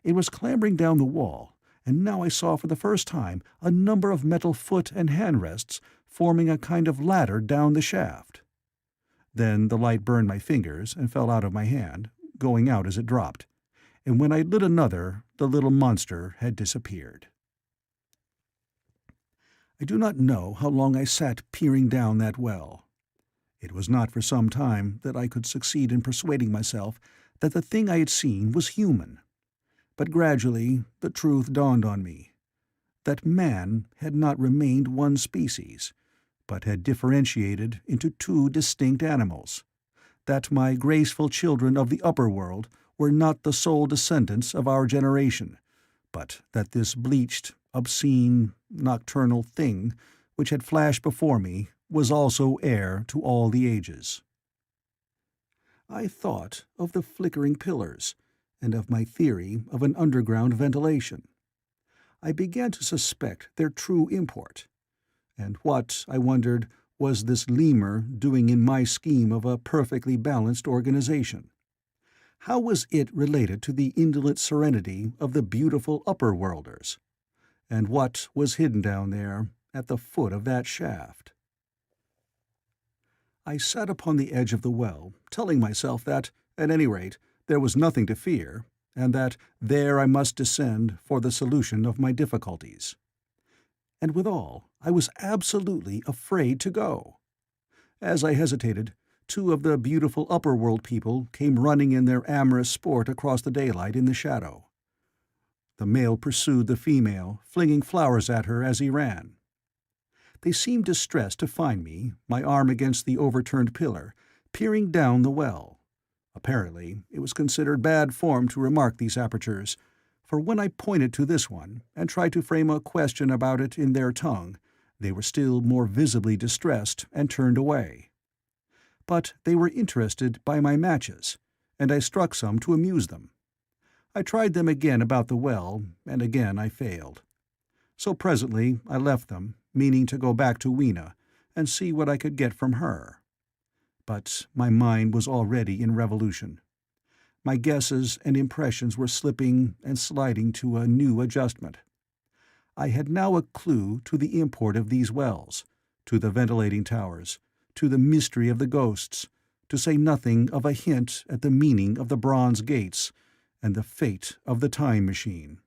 Speaker 1: It was clambering down the wall, and now I saw for the first time a number of metal foot and hand rests forming a kind of ladder down the shaft. Then the light burned my fingers and fell out of my hand, going out as it dropped, and when I lit another, the little monster had disappeared. I do not know how long I sat peering down that well. It was not for some time that I could succeed in persuading myself that the thing I had seen was human. But gradually the truth dawned on me, that man had not remained one species, but had differentiated into two distinct animals, that my graceful children of the upper world were not the sole descendants of our generation, but that this bleached, obscene, nocturnal thing which had flashed before me was also heir to all the ages. I thought of the flickering pillars, and of my theory of an underground ventilation. I began to suspect their true import. And what, I wondered, was this lemur doing in my scheme of a perfectly balanced organization? How was it related to the indolent serenity of the beautiful upper-worlders? And what was hidden down there at the foot of that shaft? I sat upon the edge of the well, telling myself that, at any rate, there was nothing to fear, and that there I must descend for the solution of my difficulties. And withal, I was absolutely afraid to go. As I hesitated, two of the beautiful upper-world people came running in their amorous sport across the daylight in the shadow. The male pursued the female, flinging flowers at her as he ran. They seemed distressed to find me, my arm against the overturned pillar, peering down the well. Apparently, it was considered bad form to remark these apertures, for when I pointed to this one, and tried to frame a question about it in their tongue, they were still more visibly distressed and turned away. But they were interested by my matches, and I struck some to amuse them. I tried them again about the well, and again I failed. So presently I left them, meaning to go back to Weena, and see what I could get from her. But my mind was already in revolution. My guesses and impressions were slipping and sliding to a new adjustment. I had now a clue to the import of these wells, to the ventilating towers, to the mystery of the ghosts, to say nothing of a hint at the meaning of the bronze gates and the fate of the time machine.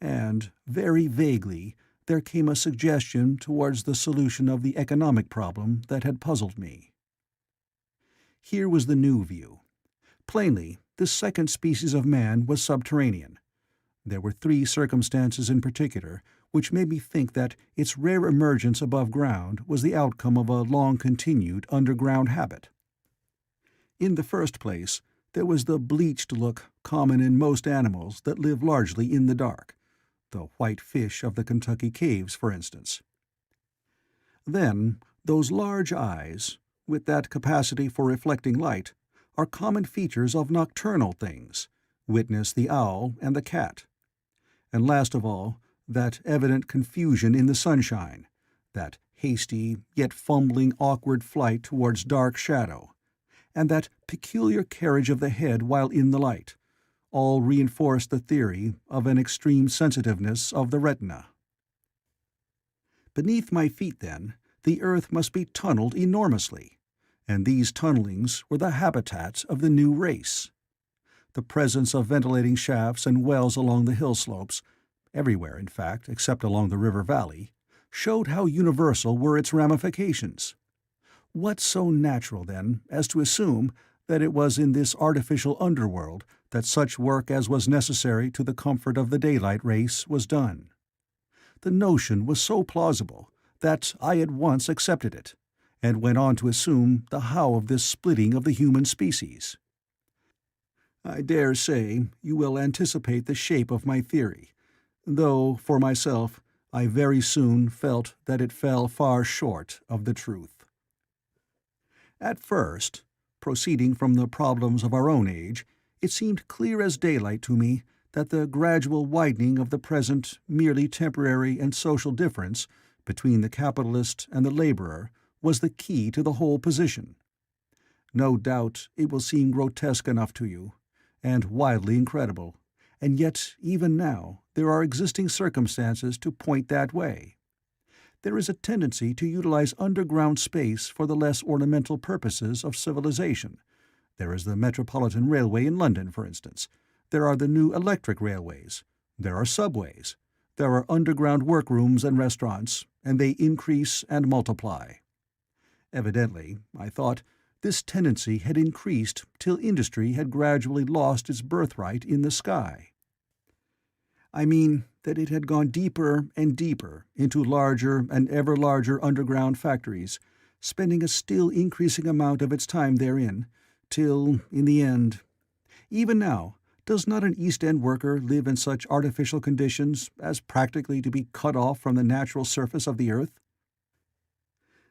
Speaker 1: And, very vaguely, there came a suggestion towards the solution of the economic problem that had puzzled me. Here was the new view. Plainly, this second species of man was subterranean. There were three circumstances in particular which made me think that its rare emergence above ground was the outcome of a long-continued underground habit. In the first place, there was the bleached look common in most animals that live largely in the dark, the white fish of the Kentucky caves, for instance. Then, those large eyes, with that capacity for reflecting light, are common features of nocturnal things, witness the owl and the cat. And last of all, that evident confusion in the sunshine, that hasty yet fumbling awkward flight towards dark shadow, and that peculiar carriage of the head while in the light, all reinforced the theory of an extreme sensitiveness of the retina. Beneath my feet, then, the earth must be tunneled enormously, and these tunnelings were the habitats of the new race. The presence of ventilating shafts and wells along the hill slopes, everywhere in fact except along the river valley, showed how universal were its ramifications. What so natural, then, as to assume that it was in this artificial underworld that such work as was necessary to the comfort of the daylight race was done? The notion was so plausible that I at once accepted it, and went on to assume the how of this splitting of the human species. I dare say you will anticipate the shape of my theory, though, for myself, I very soon felt that it fell far short of the truth. At first, proceeding from the problems of our own age, it seemed clear as daylight to me that the gradual widening of the present merely temporary and social difference between the capitalist and the laborer was the key to the whole position. No doubt it will seem grotesque enough to you, and wildly incredible, and yet even now there are existing circumstances to point that way. There is a tendency to utilize underground space for the less ornamental purposes of civilization. There is the Metropolitan Railway in London, for instance. There are the new electric railways. There are subways. There are underground workrooms and restaurants, and they increase and multiply. Evidently, I thought, this tendency had increased till industry had gradually lost its birthright in the sky. I mean that it had gone deeper and deeper into larger and ever larger underground factories, spending a still increasing amount of its time therein, till, in the end— Even now, does not an East End worker live in such artificial conditions as practically to be cut off from the natural surface of the earth?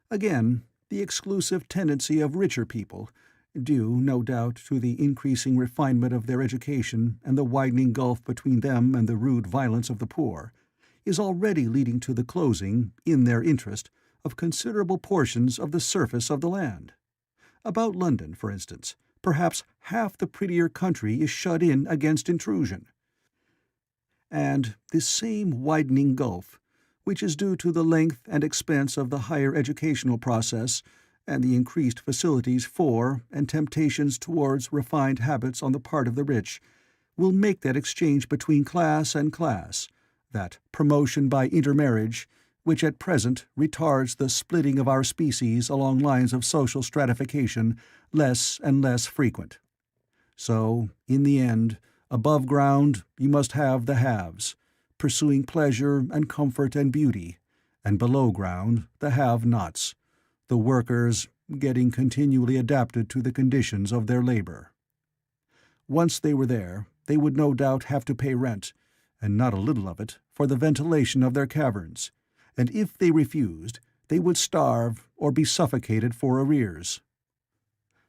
Speaker 1: Again, the exclusive tendency of richer people, due, no doubt, to the increasing refinement of their education and the widening gulf between them and the rude violence of the poor, is already leading to the closing, in their interest, of considerable portions of the surface of the land. About London, for instance, perhaps half the prettier country is shut in against intrusion. And this same widening gulf, which is due to the length and expense of the higher educational process, and the increased facilities for and temptations towards refined habits on the part of the rich, will make that exchange between class and class, that promotion by intermarriage, which at present retards the splitting of our species along lines of social stratification, less and less frequent. So, in the end, above ground you must have the haves, pursuing pleasure and comfort and beauty, and below ground the have-nots, the workers getting continually adapted to the conditions of their labor. Once they were there, they would no doubt have to pay rent, and not a little of it, for the ventilation of their caverns, and if they refused, they would starve or be suffocated for arrears.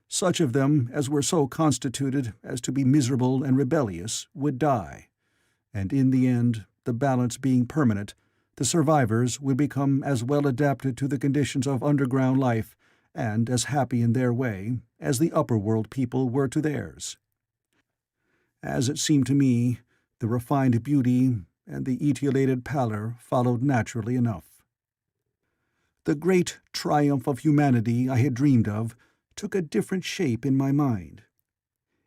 Speaker 1: Such of them as were so constituted as to be miserable and rebellious would die, and in the end, the balance being permanent, the survivors would become as well adapted to the conditions of underground life, and as happy in their way, as the upper-world people were to theirs. As it seemed to me, the refined beauty and the etiolated pallor followed naturally enough. The great triumph of humanity I had dreamed of took a different shape in my mind.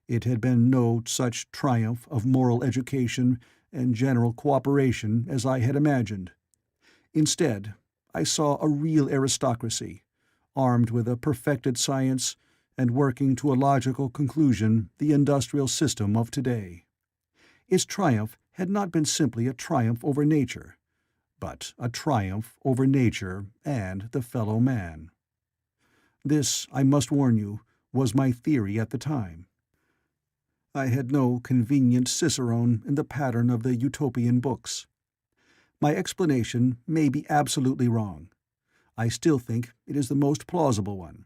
Speaker 1: It had been no such triumph of moral education and general cooperation as I had imagined. Instead, I saw a real aristocracy, armed with a perfected science and working to a logical conclusion the industrial system of today. Its triumph had not been simply a triumph over nature, but a triumph over nature and the fellow man. This, I must warn you, was my theory at the time. I had no convenient cicerone in the pattern of the utopian books. My explanation may be absolutely wrong. I still think it is the most plausible one.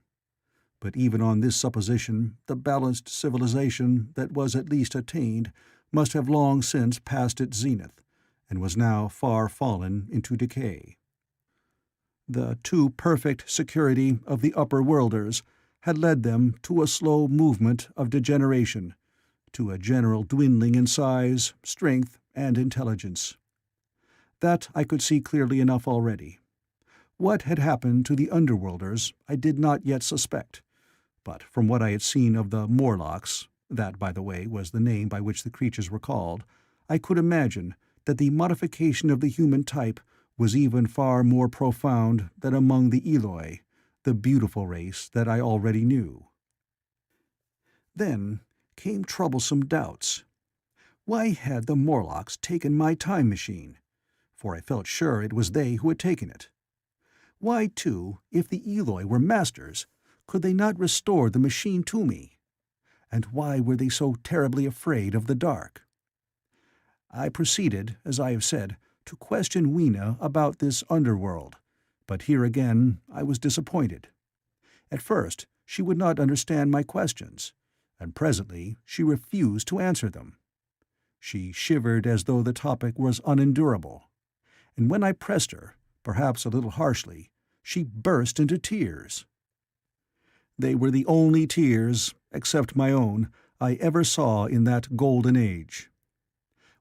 Speaker 1: But even on this supposition, the balanced civilization that was at least attained must have long since passed its zenith, and was now far fallen into decay. The too perfect security of the upper worlders had led them to a slow movement of degeneration, to a general dwindling in size, strength, and intelligence. That I could see clearly enough already. What had happened to the underworlders I did not yet suspect, but from what I had seen of the Morlocks, that, by the way, was the name by which the creatures were called, I could imagine that the modification of the human type was even far more profound than among the Eloi, the beautiful race that I already knew. Then came troublesome doubts. Why had the Morlocks taken my time machine? For I felt sure it was they who had taken it. Why, too, if the Eloi were masters, could they not restore the machine to me? And why were they so terribly afraid of the dark? I proceeded, as I have said, to question Weena about this underworld, but here again I was disappointed. At first she would not understand my questions, and presently she refused to answer them. She shivered as though the topic was unendurable, and when I pressed her, perhaps a little harshly, she burst into tears. They were the only tears, except my own, I ever saw in that golden age.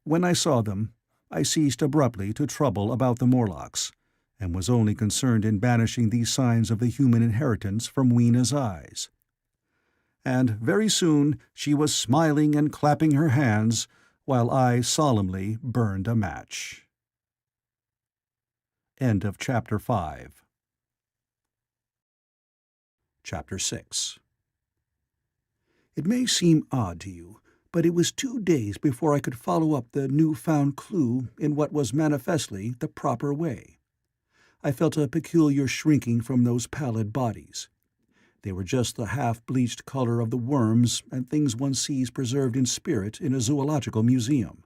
Speaker 1: When I saw them, I ceased abruptly to trouble about the Morlocks, and was only concerned in banishing these signs of the human inheritance from Weena's eyes. And very soon she was smiling and clapping her hands, while I solemnly burned a match. End of Chapter 5. Chapter 6. It may seem odd to you, but it was 2 days before I could follow up the new-found clue in what was manifestly the proper way. I felt a peculiar shrinking from those pallid bodies. They were just the half-bleached color of the worms and things one sees preserved in spirit in a zoological museum.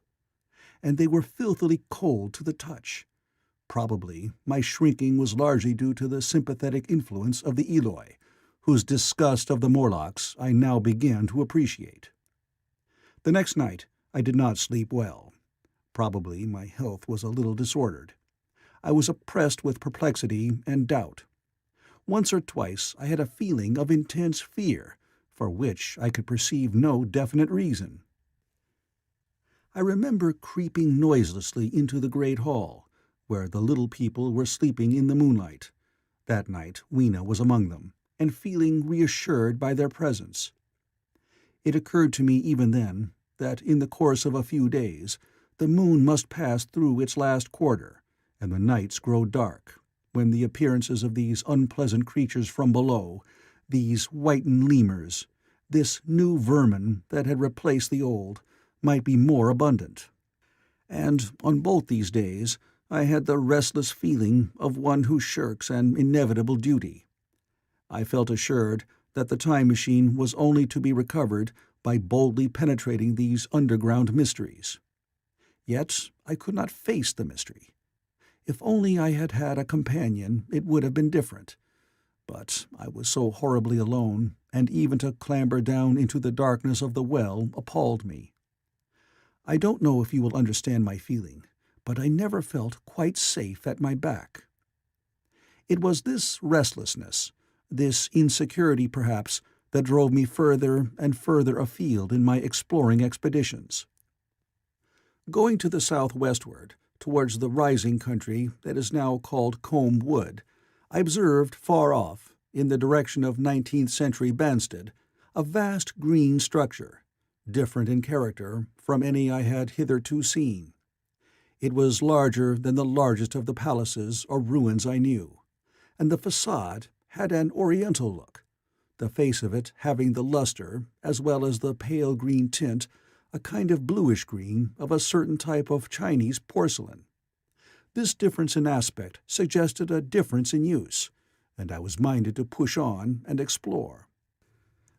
Speaker 1: And they were filthily cold to the touch. Probably my shrinking was largely due to the sympathetic influence of the Eloi, whose disgust of the Morlocks I now began to appreciate. The next night I did not sleep well. Probably my health was a little disordered. I was oppressed with perplexity and doubt. Once or twice I had a feeling of intense fear, for which I could perceive no definite reason. I remember creeping noiselessly into the great hall, where the little people were sleeping in the moonlight. That night Weena was among them, and feeling reassured by their presence. It occurred to me even then that in the course of a few days the moon must pass through its last quarter, and the nights grow dark, when the appearances of these unpleasant creatures from below, these whitened lemurs, this new vermin that had replaced the old, might be more abundant. And on both these days I had the restless feeling of one who shirks an inevitable duty. I felt assured that the time machine was only to be recovered by boldly penetrating these underground mysteries. Yet I could not face the mystery. If only I had had a companion, it would have been different. But I was so horribly alone, and even to clamber down into the darkness of the well appalled me. I don't know if you will understand my feeling, but I never felt quite safe at my back. It was this restlessness, this insecurity perhaps, that drove me further and further afield in my exploring expeditions. Going to the southwestward, towards the rising country that is now called Combe Wood, I observed far off, in the direction of 19th-century Banstead, a vast green structure, different in character from any I had hitherto seen. It was larger than the largest of the palaces or ruins I knew, and the facade had an oriental look, the face of it having the luster, as well as the pale green tint, a kind of bluish green of a certain type of Chinese porcelain. This difference in aspect suggested a difference in use, and I was minded to push on and explore.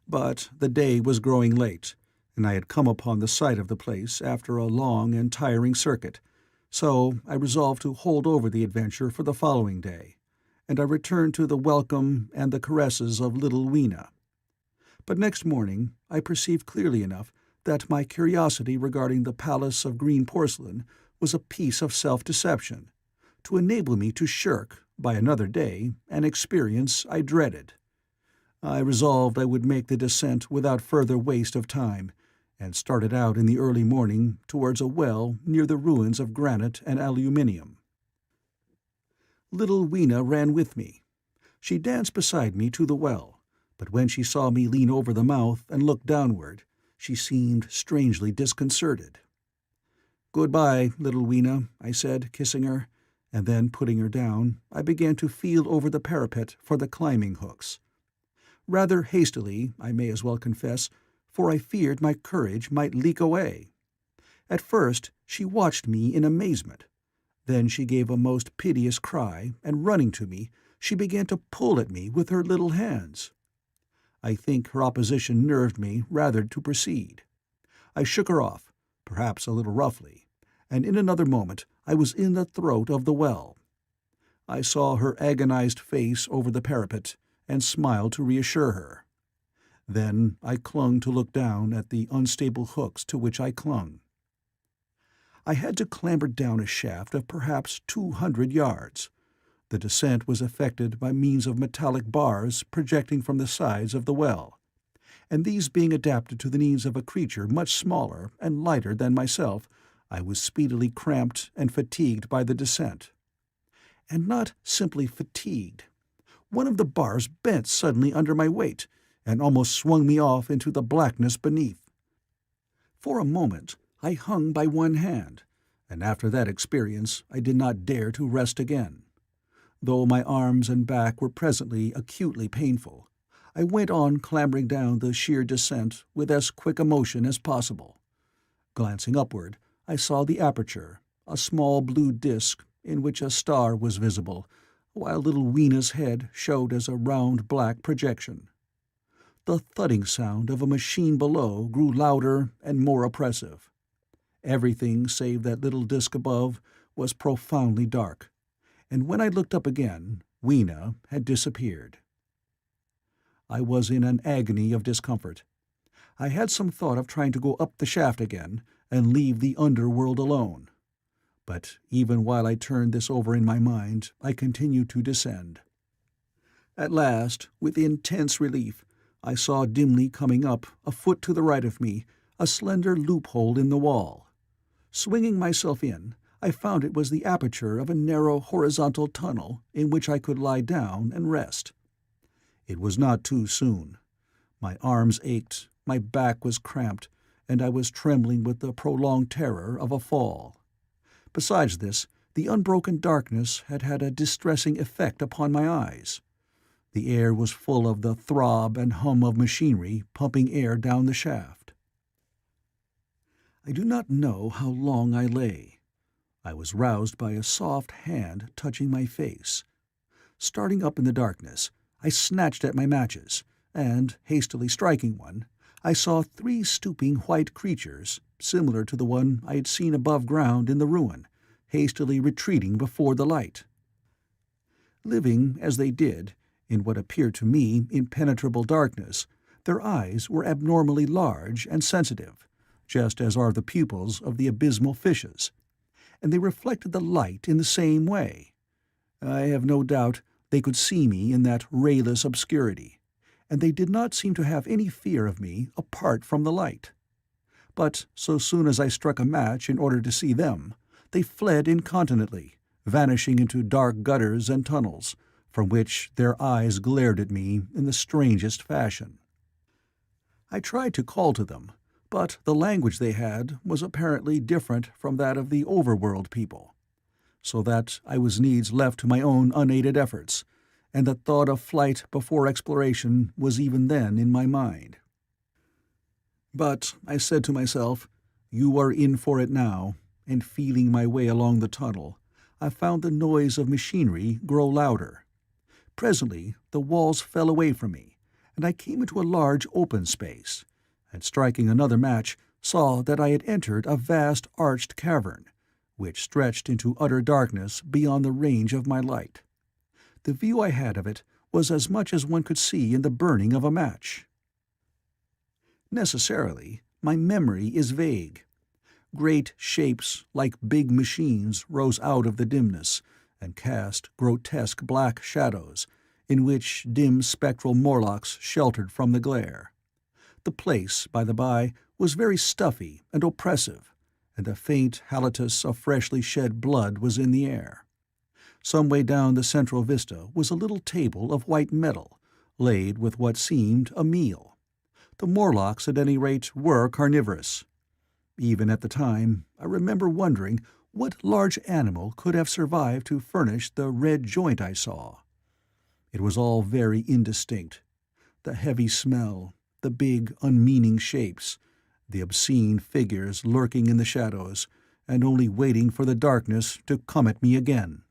Speaker 1: But the day was growing late, and I had come upon the site of the place after a long and tiring circuit, so I resolved to hold over the adventure for the following day, and I returned to the welcome and the caresses of little Weena. But next morning I perceived clearly enough that my curiosity regarding the palace of green porcelain was a piece of self-deception, to enable me to shirk, by another day, an experience I dreaded. I resolved I would make the descent without further waste of time, and started out in the early morning towards a well near the ruins of granite and aluminium. Little Weena ran with me. She danced beside me to the well, but when she saw me lean over the mouth and look downward, she seemed strangely disconcerted. "Good-bye, little Weena," I said, kissing her, and then, putting her down, I began to feel over the parapet for the climbing hooks. Rather hastily, I may as well confess, for I feared my courage might leak away. At first she watched me in amazement. Then she gave a most piteous cry, and running to me, she began to pull at me with her little hands. I think her opposition nerved me rather to proceed. I shook her off, perhaps a little roughly, and in another moment I was in the throat of the well. I saw her agonized face over the parapet, and smiled to reassure her. Then I clung to look down at the unstable hooks to which I clung. I had to clamber down a shaft of perhaps 200 yards. The descent was effected by means of metallic bars projecting from the sides of the well, and these being adapted to the needs of a creature much smaller and lighter than myself, I was speedily cramped and fatigued by the descent. And not simply fatigued. One of the bars bent suddenly under my weight, and almost swung me off into the blackness beneath. For a moment I hung by one hand, and after that experience I did not dare to rest again. Though my arms and back were presently acutely painful, I went on clambering down the sheer descent with as quick a motion as possible. Glancing upward, I saw the aperture, a small blue disk in which a star was visible, while little Weena's head showed as a round black projection. The thudding sound of a machine below grew louder and more oppressive. Everything save that little disk above was profoundly dark, and when I looked up again, Weena had disappeared. I was in an agony of discomfort. I had some thought of trying to go up the shaft again and leave the underworld alone. But even while I turned this over in my mind, I continued to descend. At last, with intense relief, I saw dimly coming up, a foot to the right of me, a slender loophole in the wall. Swinging myself in, I found it was the aperture of a narrow horizontal tunnel in which I could lie down and rest. It was not too soon. My arms ached, my back was cramped, and I was trembling with the prolonged terror of a fall. Besides this, the unbroken darkness had had a distressing effect upon my eyes. The air was full of the throb and hum of machinery pumping air down the shaft. I do not know how long I lay. I was roused by a soft hand touching my face. Starting up in the darkness, I snatched at my matches, and, hastily striking one, I saw 3 stooping white creatures, similar to the one I had seen above ground in the ruin, hastily retreating before the light. Living, as they did, in what appeared to me impenetrable darkness, their eyes were abnormally large and sensitive, just as are the pupils of the abysmal fishes, and they reflected the light in the same way. I have no doubt they could see me in that rayless obscurity, and they did not seem to have any fear of me apart from the light. But so soon as I struck a match in order to see them, they fled incontinently, vanishing into dark gutters and tunnels, from which their eyes glared at me in the strangest fashion. I tried to call to them, but the language they had was apparently different from that of the overworld people, so that I was needs left to my own unaided efforts, and the thought of flight before exploration was even then in my mind. But I said to myself, "You are in for it now," and feeling my way along the tunnel, I found the noise of machinery grow louder. Presently the walls fell away from me, and I came into a large open space, and striking another match, saw that I had entered a vast arched cavern, which stretched into utter darkness beyond the range of my light. The view I had of it was as much as one could see in the burning of a match. Necessarily, my memory is vague. Great shapes like big machines rose out of the dimness and cast grotesque black shadows, in which dim spectral Morlocks sheltered from the glare. The place, by the by, was very stuffy and oppressive, and a faint halitus of freshly shed blood was in the air. Some way down the central vista was a little table of white metal, laid with what seemed a meal. The Morlocks, at any rate, were carnivorous. Even at the time, I remember wondering what large animal could have survived to furnish the red joint I saw. It was all very indistinct. The heavy smell, the big, unmeaning shapes, the obscene figures lurking in the shadows, and only waiting for the darkness to come at me again.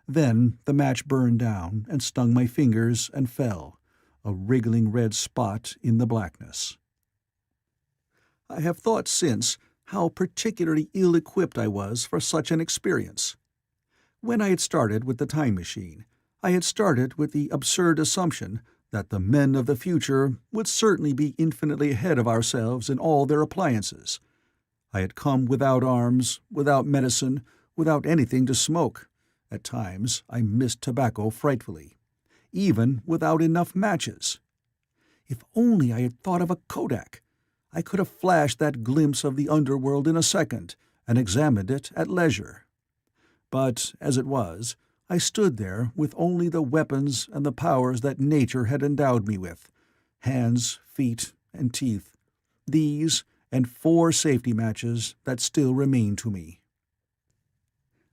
Speaker 1: Then the match burned down and stung my fingers and fell, a wriggling red spot in the blackness. I have thought since how particularly ill-equipped I was for such an experience. When I had started with the time machine, I had started with the absurd assumption that the men of the future would certainly be infinitely ahead of ourselves in all their appliances. I had come without arms, without medicine, without anything to smoke. At times I missed tobacco frightfully, even without enough matches. If only I had thought of a kodak, I could have flashed that glimpse of the underworld in a second, and examined it at leisure. But, as it was, I stood there with only the weapons and the powers that nature had endowed me with, hands, feet, and teeth, these and 4 safety matches that still remained to me.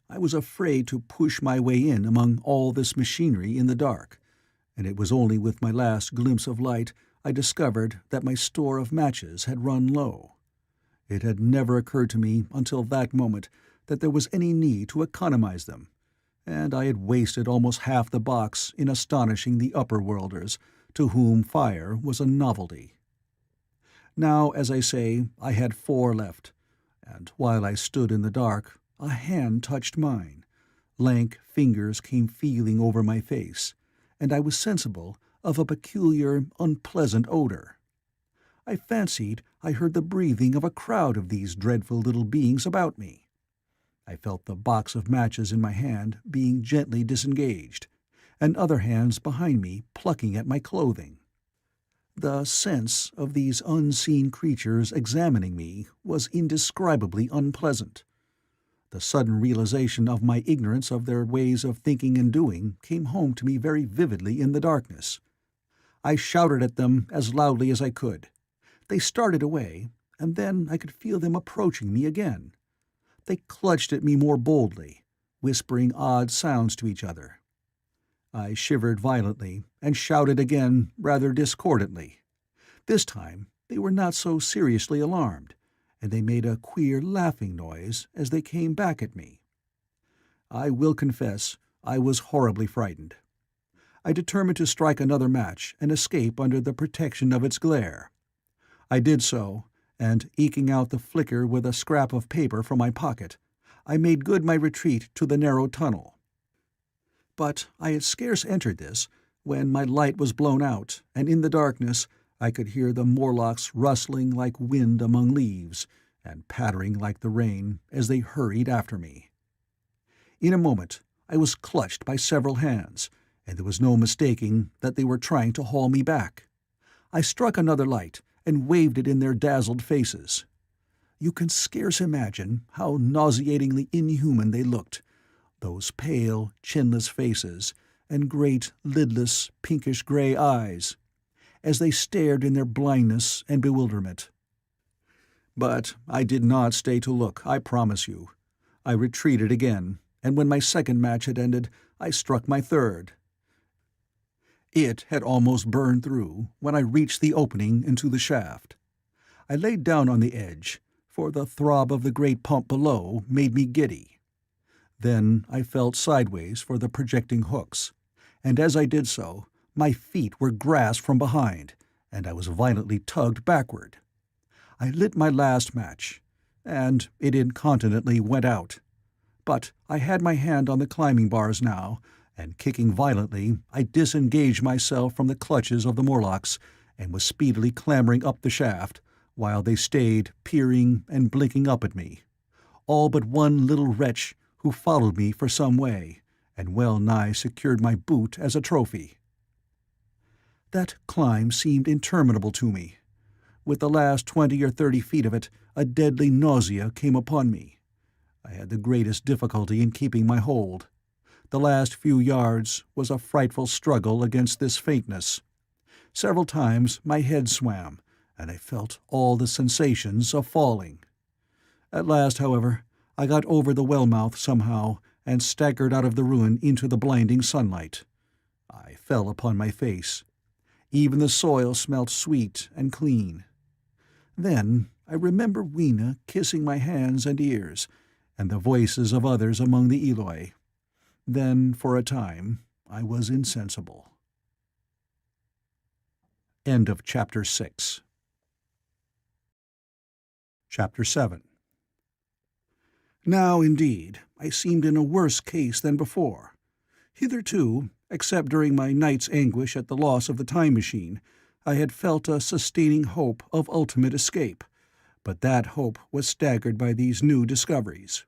Speaker 1: I was afraid to push my way in among all this machinery in the dark, and it was only with my last glimpse of light I discovered that my store of matches had run low. It had never occurred to me until that moment that there was any need to economize them, and I had wasted almost half the box in astonishing the upper-worlders, to whom fire was a novelty. Now, as I say, I had 4 left, and while I stood in the dark, a hand touched mine, lank fingers came feeling over my face, and I was sensible of a peculiar, unpleasant odor. I fancied I heard the breathing of a crowd of these dreadful little beings about me. I felt the box of matches in my hand being gently disengaged, and other hands behind me plucking at my clothing. The sense of these unseen creatures examining me was indescribably unpleasant. The sudden realization of my ignorance of their ways of thinking and doing came home to me very vividly in the darkness. I shouted at them as loudly as I could. They started away, and then I could feel them approaching me again. They clutched at me more boldly, whispering odd sounds to each other. I shivered violently, and shouted again rather discordantly. This time they were not so seriously alarmed, and they made a queer laughing noise as they came back at me. I will confess I was horribly frightened. I determined to strike another match and escape under the protection of its glare. I did so, and eking out the flicker with a scrap of paper from my pocket, I made good my retreat to the narrow tunnel. But I had scarce entered this when my light was blown out, and in the darkness I could hear the Morlocks rustling like wind among leaves, and pattering like the rain as they hurried after me. In a moment I was clutched by several hands, and there was no mistaking that they were trying to haul me back. I struck another light, and waved it in their dazzled faces. You can scarce imagine how nauseatingly inhuman they looked, those pale, chinless faces, and great, lidless, pinkish-grey eyes, as they stared in their blindness and bewilderment. But I did not stay to look, I promise you. I retreated again, and when my second match had ended, I struck my third. It had almost burned through when I reached the opening into the shaft. I laid down on the edge, for the throb of the great pump below made me giddy. Then I felt sideways for the projecting hooks, and as I did so, my feet were grasped from behind, and I was violently tugged backward. I lit my last match, and it incontinently went out. But I had my hand on the climbing bars now, and kicking violently, I disengaged myself from the clutches of the Morlocks, and was speedily clambering up the shaft, while they stayed peering and blinking up at me, all but one little wretch who followed me for some way, and well nigh secured my boot as a trophy. That climb seemed interminable to me. With the last 20 or 30 feet of it, a deadly nausea came upon me. I had the greatest difficulty in keeping my hold. The last few yards was a frightful struggle against this faintness. Several times my head swam, and I felt all the sensations of falling. At last, however, I got over the well-mouth somehow, and staggered out of the ruin into the blinding sunlight. I fell upon my face. Even the soil smelt sweet and clean. Then I remember Weena kissing my hands and ears, and the voices of others among the Eloi. Then, for a time, I was insensible. End of Chapter 6. Chapter 7. Now, indeed, I seemed in a worse case than before. Hitherto, except during my night's anguish at the loss of the time machine, I had felt a sustaining hope of ultimate escape, but that hope was staggered by these new discoveries.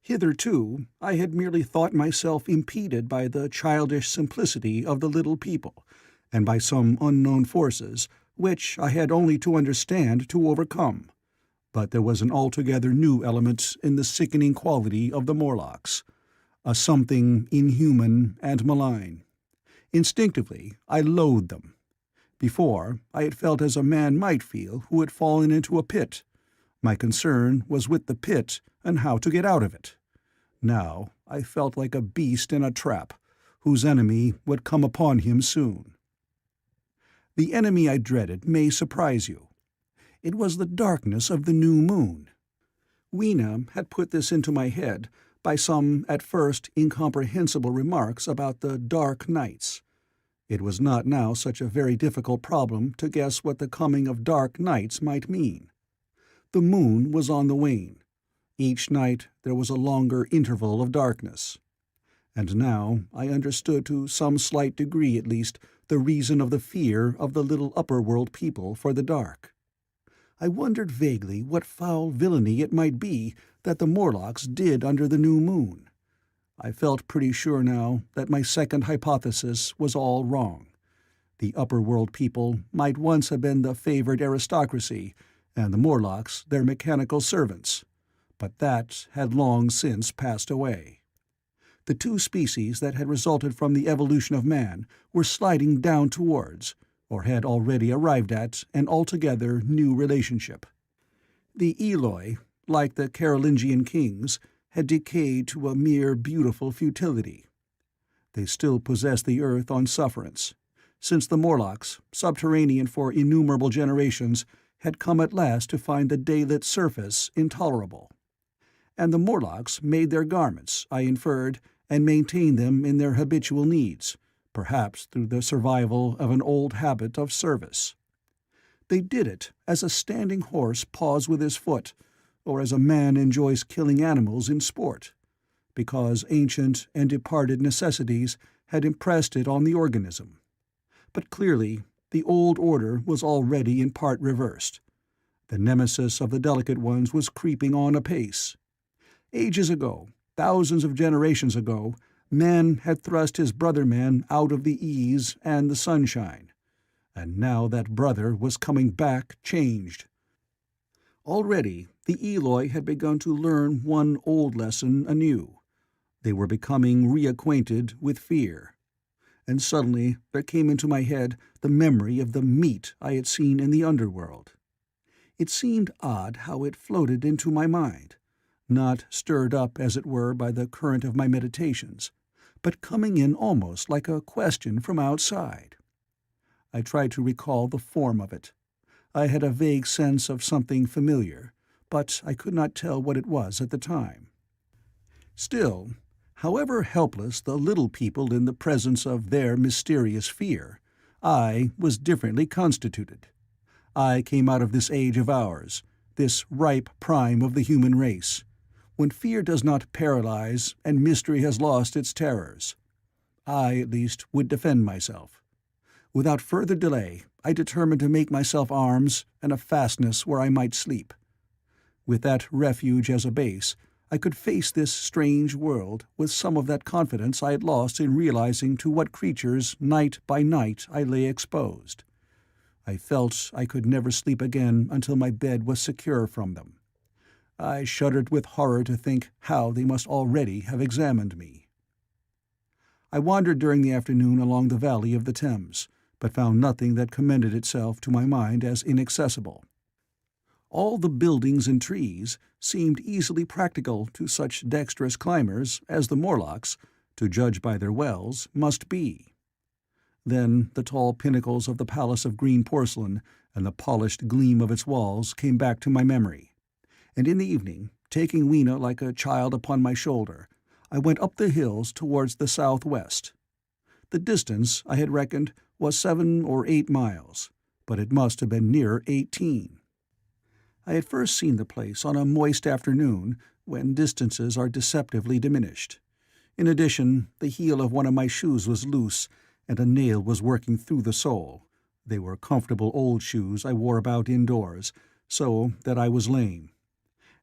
Speaker 1: Hitherto, I had merely thought myself impeded by the childish simplicity of the little people, and by some unknown forces, which I had only to understand to overcome. But there was an altogether new element in the sickening quality of the Morlocks, a something inhuman and malign. Instinctively, I loathed them. Before, I had felt as a man might feel who had fallen into a pit. My concern was with the pit and how to get out of it. Now I felt like a beast in a trap, whose enemy would come upon him soon. The enemy I dreaded may surprise you. It was the darkness of the new moon. Weena had put this into my head by some at first incomprehensible remarks about the dark nights. It was not now such a very difficult problem to guess what the coming of dark nights might mean. The moon was on the wane. Each night there was a longer interval of darkness. And now I understood to some slight degree at least the reason of the fear of the little upper-world people for the dark. I wondered vaguely what foul villainy it might be that the Morlocks did under the new moon. I felt pretty sure now that my second hypothesis was all wrong. The upper-world people might once have been the favored aristocracy, and the Morlocks their mechanical servants, but that had long since passed away. The two species that had resulted from the evolution of man were sliding down towards, or had already arrived at, an altogether new relationship. The Eloi, like the Carolingian kings, had decayed to a mere beautiful futility. They still possessed the earth on sufferance, since the Morlocks, subterranean for innumerable generations, had come at last to find the daylit surface intolerable. And the Morlocks made their garments, I inferred, and maintained them in their habitual needs, perhaps through the survival of an old habit of service. They did it as a standing horse paws with his foot, or as a man enjoys killing animals in sport, because ancient and departed necessities had impressed it on the organism. But clearly the old order was already in part reversed. The nemesis of the delicate ones was creeping on apace. Ages ago, thousands of generations ago, man had thrust his brother man out of the ease and the sunshine, and now that brother was coming back changed. Already the Eloi had begun to learn one old lesson anew. They were becoming reacquainted with fear. And suddenly there came into my head the memory of the meat I had seen in the underworld. It seemed odd how it floated into my mind, not stirred up, as it were, by the current of my meditations, but coming in almost like a question from outside. I tried to recall the form of it. I had a vague sense of something familiar, but I could not tell what it was at the time. Still, however helpless the little people in the presence of their mysterious fear, I was differently constituted. I came out of this age of ours, this ripe prime of the human race, when fear does not paralyze and mystery has lost its terrors. I, at least, would defend myself. Without further delay, I determined to make myself arms and a fastness where I might sleep. With that refuge as a base, I could face this strange world with some of that confidence I had lost in realizing to what creatures night by night I lay exposed. I felt I could never sleep again until my bed was secure from them. I shuddered with horror to think how they must already have examined me. I wandered during the afternoon along the valley of the Thames, but found nothing that commended itself to my mind as inaccessible. All the buildings and trees seemed easily practical to such dexterous climbers as the Morlocks, to judge by their wells, must be. Then the tall pinnacles of the Palace of Green Porcelain and the polished gleam of its walls came back to my memory, and in the evening, taking Weena like a child upon my shoulder, I went up the hills towards the southwest. The distance, I had reckoned, was 7 or 8 miles, but it must have been nearer 18. I had first seen the place on a moist afternoon, when distances are deceptively diminished. In addition, the heel of one of my shoes was loose, and a nail was working through the sole. They were comfortable old shoes I wore about indoors, so that I was lame.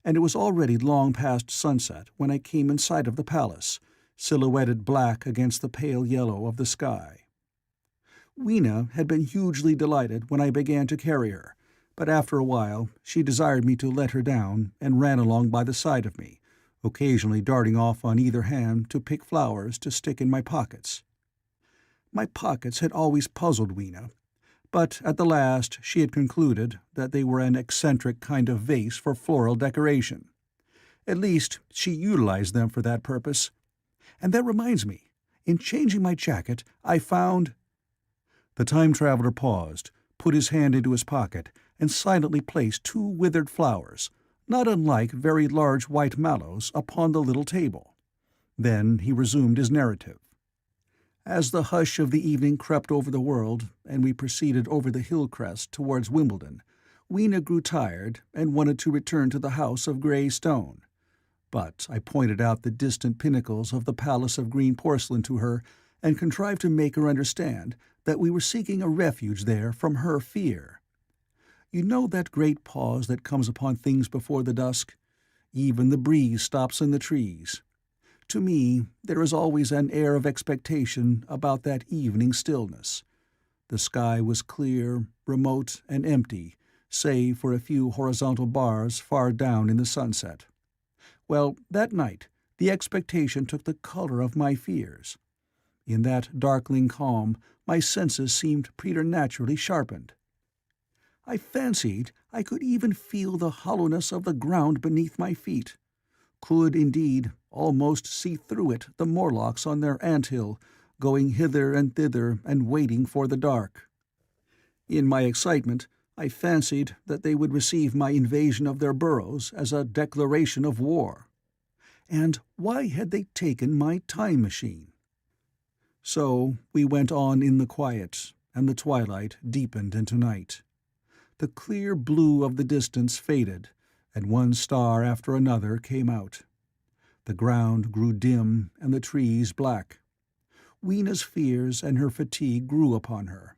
Speaker 1: And it was already long past sunset when I came in sight of the palace, silhouetted black against the pale yellow of the sky. Weena had been hugely delighted when I began to carry her, but after a while she desired me to let her down and ran along by the side of me, occasionally darting off on either hand to pick flowers to stick in my pockets. My pockets had always puzzled Weena, but at the last she had concluded that they were an eccentric kind of vase for floral decoration. At least she utilized them for that purpose. And that reminds me, in changing my jacket, I found— The time-traveler paused, put his hand into his pocket, and silently placed 2 withered flowers, not unlike very large white mallows, upon the little table. Then he resumed his narrative. As the hush of the evening crept over the world, and we proceeded over the hill crest towards Wimbledon, Weena grew tired and wanted to return to the house of grey stone. But I pointed out the distant pinnacles of the Palace of Green Porcelain to her, and contrived to make her understand that we were seeking a refuge there from her fear. You know that great pause that comes upon things before the dusk? Even the breeze stops in the trees. To me, there is always an air of expectation about that evening stillness. The sky was clear, remote, and empty, save for a few horizontal bars far down in the sunset. Well, that night, the expectation took the color of my fears. In that darkling calm, my senses seemed preternaturally sharpened. I fancied I could even feel the hollowness of the ground beneath my feet, could, indeed, almost see through it the Morlocks on their ant-hill, going hither and thither and waiting for the dark. In my excitement, I fancied that they would receive my invasion of their burrows as a declaration of war. And why had they taken my time machine? So we went on in the quiet, and the twilight deepened into night. The clear blue of the distance faded, and one star after another came out. The ground grew dim and the trees black. Weena's fears and her fatigue grew upon her.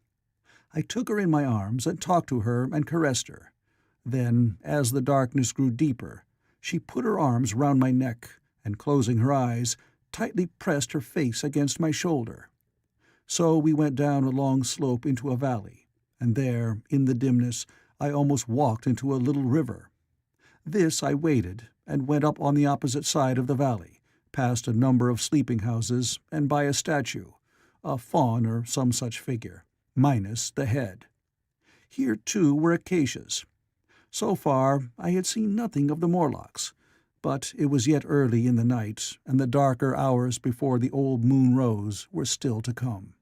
Speaker 1: I took her in my arms and talked to her and caressed her. Then, as the darkness grew deeper, she put her arms round my neck, and closing her eyes, tightly pressed her face against my shoulder. So we went down a long slope into a valley, and there, in the dimness, I almost walked into a little river. This I waded, and went up on the opposite side of the valley, past a number of sleeping-houses, and by a statue, a faun or some such figure, minus the head. Here, too, were acacias. So far I had seen nothing of the Morlocks, but it was yet early in the night, and the darker hours before the old moon rose were still to come.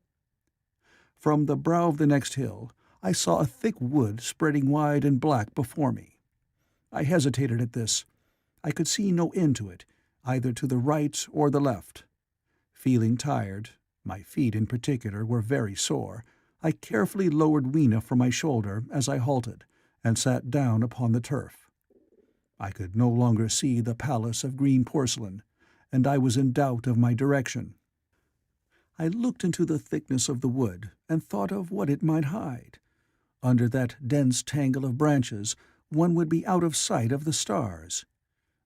Speaker 1: From the brow of the next hill I saw a thick wood spreading wide and black before me. I hesitated at this. I could see no end to it, either to the right or the left. Feeling tired, my feet in particular were very sore, I carefully lowered Weena from my shoulder as I halted, and sat down upon the turf. I could no longer see the palace of green porcelain, and I was in doubt of my direction. I looked into the thickness of the wood and thought of what it might hide. Under that dense tangle of branches one would be out of sight of the stars.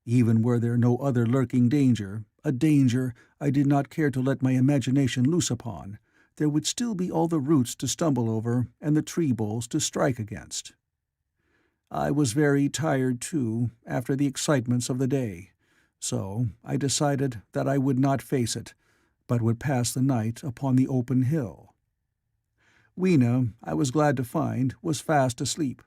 Speaker 1: Even were there no other lurking danger, a danger I did not care to let my imagination loose upon, there would still be all the roots to stumble over and the tree boles to strike against. I was very tired, too, after the excitements of the day, so I decided that I would not face it, but would pass the night upon the open hill. Weena, I was glad to find, was fast asleep.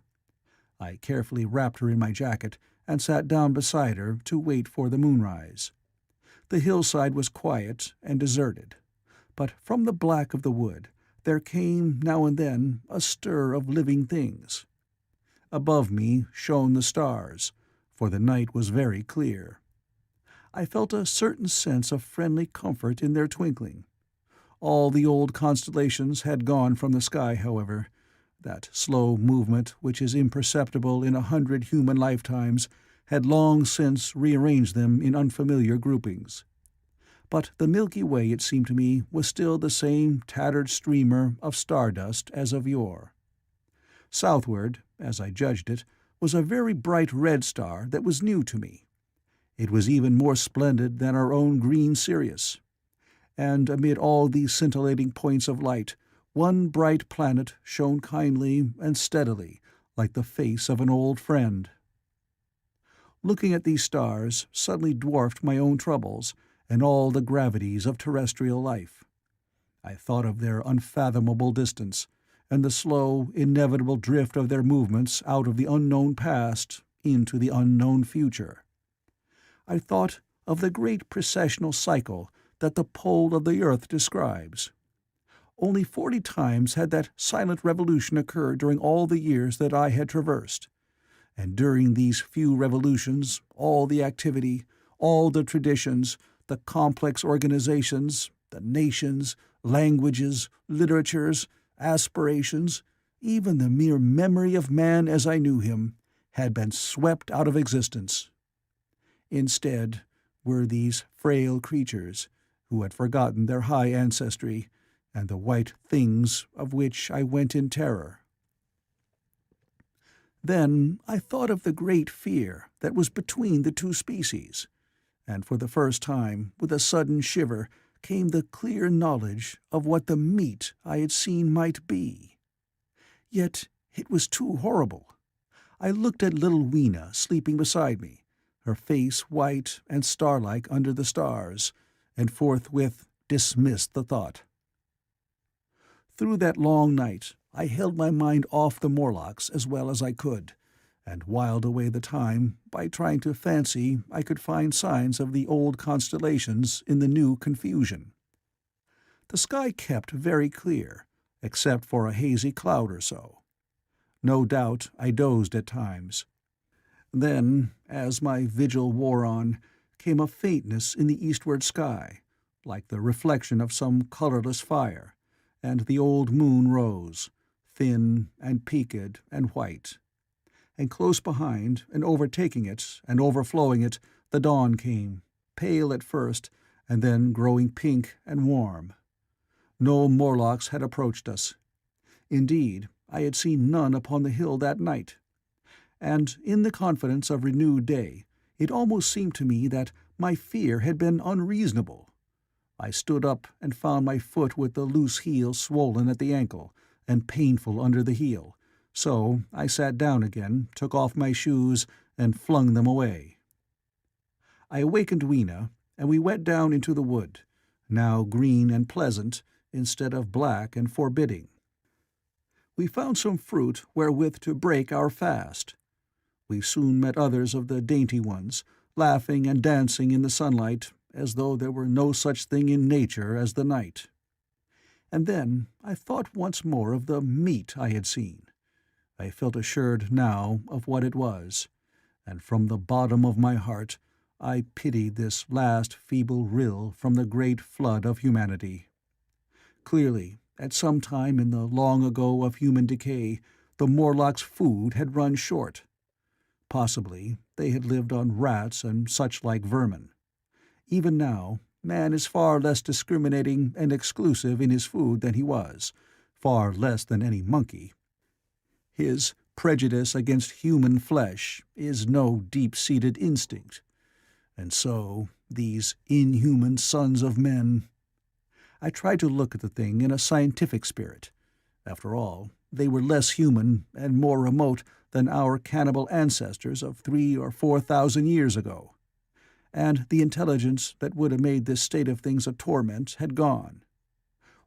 Speaker 1: I carefully wrapped her in my jacket and sat down beside her to wait for the moonrise. The hillside was quiet and deserted, but from the black of the wood there came now and then a stir of living things. Above me shone the stars, for the night was very clear. I felt a certain sense of friendly comfort in their twinkling. All the old constellations had gone from the sky, however. That slow movement which is imperceptible in 100 human lifetimes had long since rearranged them in unfamiliar groupings. But the Milky Way, it seemed to me, was still the same tattered streamer of stardust as of yore. Southward, as I judged it, was a very bright red star that was new to me. It was even more splendid than our own green Sirius. And amid all these scintillating points of light, one bright planet shone kindly and steadily, like the face of an old friend. Looking at these stars suddenly dwarfed my own troubles and all the gravities of terrestrial life. I thought of their unfathomable distance, and the slow, inevitable drift of their movements out of the unknown past into the unknown future. I thought of the great precessional cycle that the pole of the earth describes. Only 40 times had that silent revolution occurred during all the years that I had traversed, and during these few revolutions all the activity, all the traditions, the complex organizations, the nations, languages, literatures, aspirations, even the mere memory of man as I knew him, had been swept out of existence. Instead were these frail creatures, who had forgotten their high ancestry, and the white things of which I went in terror. Then I thought of the great fear that was between the two species, and for the first time, with a sudden shiver, came the clear knowledge of what the meat I had seen might be. Yet it was too horrible. I looked at little Weena sleeping beside me, her face white and star-like under the stars, and forthwith dismissed the thought. Through that long night I held my mind off the Morlocks as well as I could, and whiled away the time by trying to fancy I could find signs of the old constellations in the new confusion. The sky kept very clear, except for a hazy cloud or so. No doubt I dozed at times. Then, as my vigil wore on, came a faintness in the eastward sky, like the reflection of some colourless fire, and the old moon rose, thin and peaked and white. And close behind, and overtaking it, and overflowing it, the dawn came, pale at first, and then growing pink and warm. No Morlocks had approached us. Indeed, I had seen none upon the hill that night. And in the confidence of renewed day, it almost seemed to me that my fear had been unreasonable. I stood up and found my foot with the loose heel swollen at the ankle, and painful under the heel, so I sat down again, took off my shoes, and flung them away. I awakened Weena, and we went down into the wood, now green and pleasant, instead of black and forbidding. We found some fruit wherewith to break our fast. We soon met others of the dainty ones, laughing and dancing in the sunlight as though there were no such thing in nature as the night. And then I thought once more of the meat I had seen. I felt assured now of what it was, and from the bottom of my heart I pitied this last feeble rill from the great flood of humanity. Clearly, at some time in the long ago of human decay, the Morlocks' food had run short. Possibly they had lived on rats and such like vermin. Even now, man is far less discriminating and exclusive in his food than he was, far less than any monkey. His prejudice against human flesh is no deep-seated instinct. And so, these inhuman sons of men— I tried to look at the thing in a scientific spirit. After all, they were less human and more remote than our cannibal ancestors of 3,000 or 4,000 years ago. And the intelligence that would have made this state of things a torment had gone.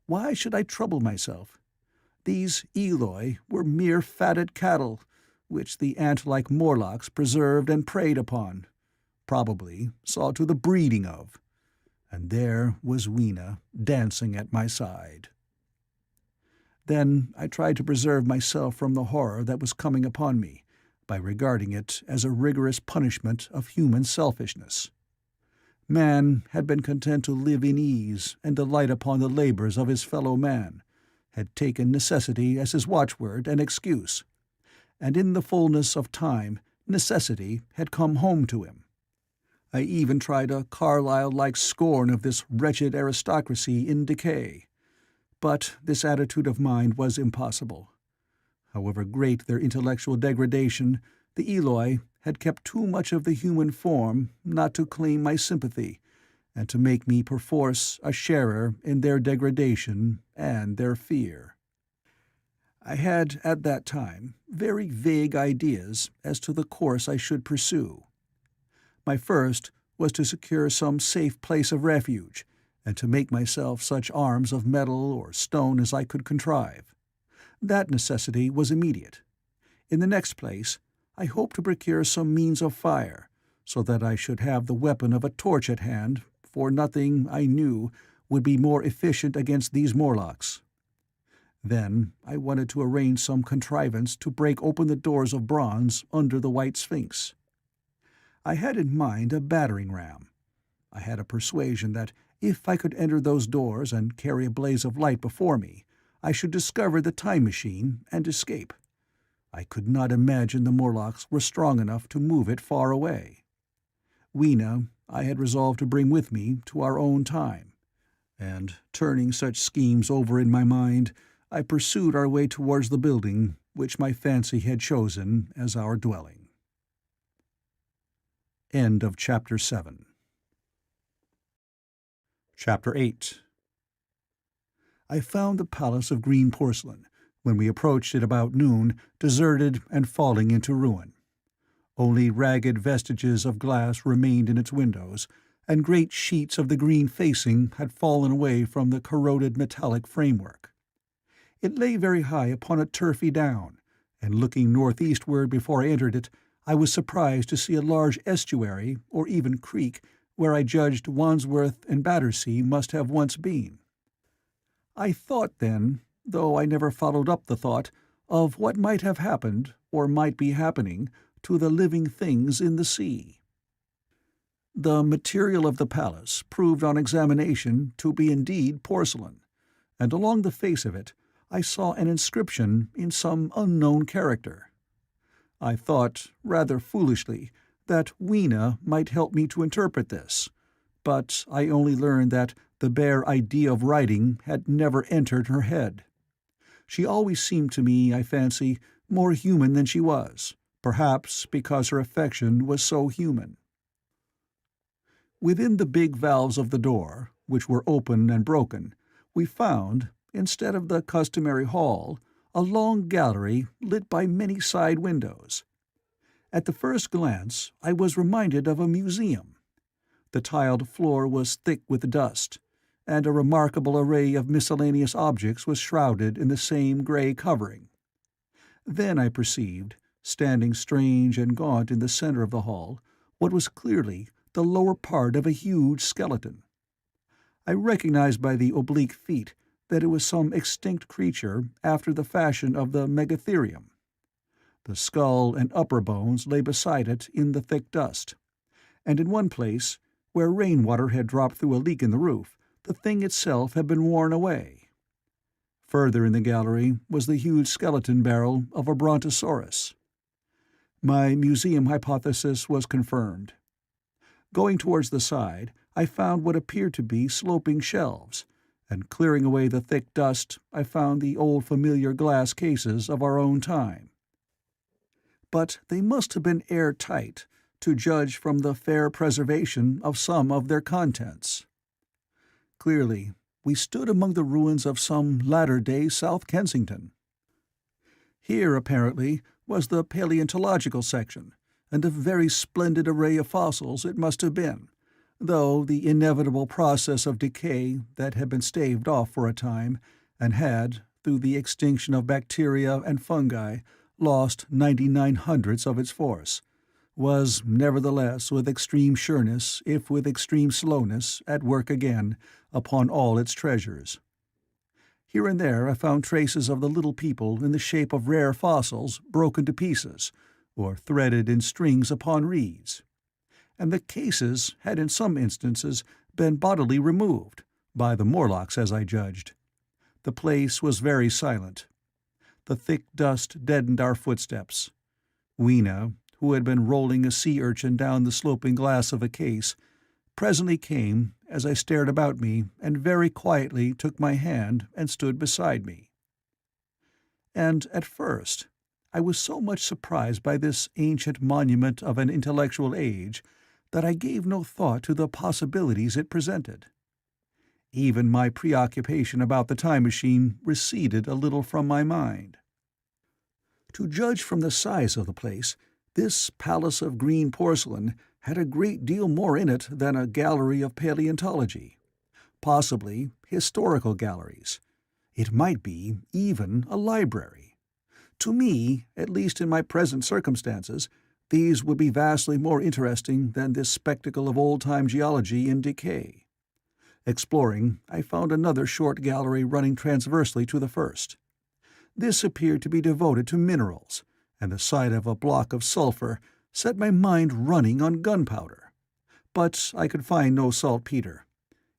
Speaker 1: Why should I trouble myself? These Eloi were mere fatted cattle, which the ant-like Morlocks preserved and preyed upon, probably saw to the breeding of. And there was Weena dancing at my side. Then I tried to preserve myself from the horror that was coming upon me, by regarding it as a rigorous punishment of human selfishness. Man had been content to live in ease and delight upon the labors of his fellow man, had taken necessity as his watchword and excuse, and in the fullness of time necessity had come home to him. I even tried a Carlyle-like scorn of this wretched aristocracy in decay. But this attitude of mind was impossible. However great their intellectual degradation, the Eloi had kept too much of the human form not to claim my sympathy, and to make me perforce a sharer in their degradation and their fear. I had, at that time, very vague ideas as to the course I should pursue. My first was to secure some safe place of refuge, and to make myself such arms of metal or stone as I could contrive. That necessity was immediate. In the next place, I hoped to procure some means of fire, so that I should have the weapon of a torch at hand, for nothing, I knew, would be more efficient against these Morlocks. Then I wanted to arrange some contrivance to break open the doors of bronze under the White Sphinx. I had in mind a battering ram. I had a persuasion that if I could enter those doors and carry a blaze of light before me, I should discover the time machine and escape. I could not imagine the Morlocks were strong enough to move it far away. Weena I had resolved to bring with me to our own time, and, turning such schemes over in my mind, I pursued our way towards the building which my fancy had chosen as our dwelling. End of Chapter 7. Chapter 8. I found the palace of green porcelain, when we approached it about noon, deserted and falling into ruin. Only ragged vestiges of glass remained in its windows, and great sheets of the green facing had fallen away from the corroded metallic framework. It lay very high upon a turfy down, and looking northeastward before I entered it, I was surprised to see a large estuary, or even creek, where I judged Wandsworth and Battersea must have once been. I thought then, though I never followed up the thought, of what might have happened, or might be happening, to the living things in the sea. The material of the palace proved on examination to be indeed porcelain, and along the face of it I saw an inscription in some unknown character. I thought, rather foolishly, that Weena might help me to interpret this, but I only learned that the bare idea of writing had never entered her head. She always seemed to me, I fancy, more human than she was, perhaps because her affection was so human. Within the big valves of the door, which were open and broken, we found, instead of the customary hall, a long gallery lit by many side windows. At the first glance I was reminded of a museum. The tiled floor was thick with dust, and a remarkable array of miscellaneous objects was shrouded in the same grey covering. Then I perceived, standing strange and gaunt in the center of the hall, what was clearly the lower part of a huge skeleton. I recognized by the oblique feet that it was some extinct creature after the fashion of the megatherium. The skull and upper bones lay beside it in the thick dust, and in one place, where rainwater had dropped through a leak in the roof, the thing itself had been worn away. Further in the gallery was the huge skeleton barrel of a brontosaurus. My museum hypothesis was confirmed. Going towards the side, I found what appeared to be sloping shelves, and clearing away the thick dust, I found the old familiar glass cases of our own time. But they must have been airtight, to judge from the fair preservation of some of their contents. Clearly, we stood among the ruins of some latter-day South Kensington. Here, apparently, was the paleontological section, and a very splendid array of fossils it must have been, though the inevitable process of decay that had been staved off for a time, and had, through the extinction of bacteria and fungi, lost 99/100ths of its force, was nevertheless with extreme sureness, if with extreme slowness, at work again upon all its treasures. Here and there I found traces of the little people in the shape of rare fossils broken to pieces, or threaded in strings upon reeds. And the cases had in some instances been bodily removed, by the Morlocks as I judged. The place was very silent. The thick dust deadened our footsteps. Weena, who had been rolling a sea urchin down the sloping glass of a case, presently came as I stared about me and very quietly took my hand and stood beside me. And at first I was so much surprised by this ancient monument of an intellectual age that I gave no thought to the possibilities it presented. Even my preoccupation about the time machine receded a little from my mind. To judge from the size of the place, this palace of green porcelain had a great deal more in it than a gallery of paleontology, possibly historical galleries. It might be even a library. To me, at least in my present circumstances, these would be vastly more interesting than this spectacle of old-time geology in decay. Exploring, I found another short gallery running transversely to the first. This appeared to be devoted to minerals, and the sight of a block of sulphur set my mind running on gunpowder. But I could find no saltpeter.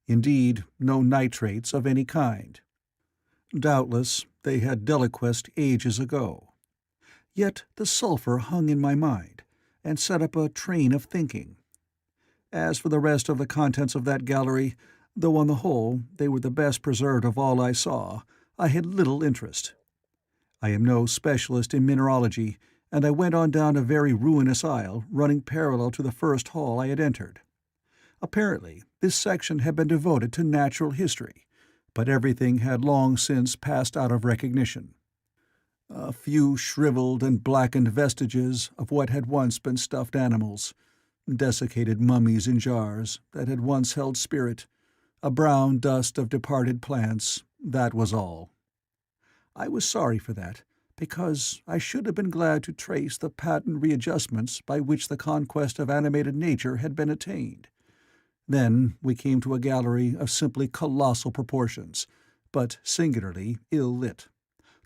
Speaker 1: Indeed, no nitrates of any kind. Doubtless they had deliquesced ages ago. Yet the sulphur hung in my mind, and set up a train of thinking. As for the rest of the contents of that gallery, though on the whole they were the best preserved of all I saw, I had little interest. I am no specialist in mineralogy, and I went on down a very ruinous aisle running parallel to the first hall I had entered. Apparently this section had been devoted to natural history, but everything had long since passed out of recognition. A few shriveled and blackened vestiges of what had once been stuffed animals, desiccated mummies in jars that had once held spirit, a brown dust of departed plants, that was all. I was sorry for that, because I should have been glad to trace the patent readjustments by which the conquest of animated nature had been attained. Then we came to a gallery of simply colossal proportions, but singularly ill-lit,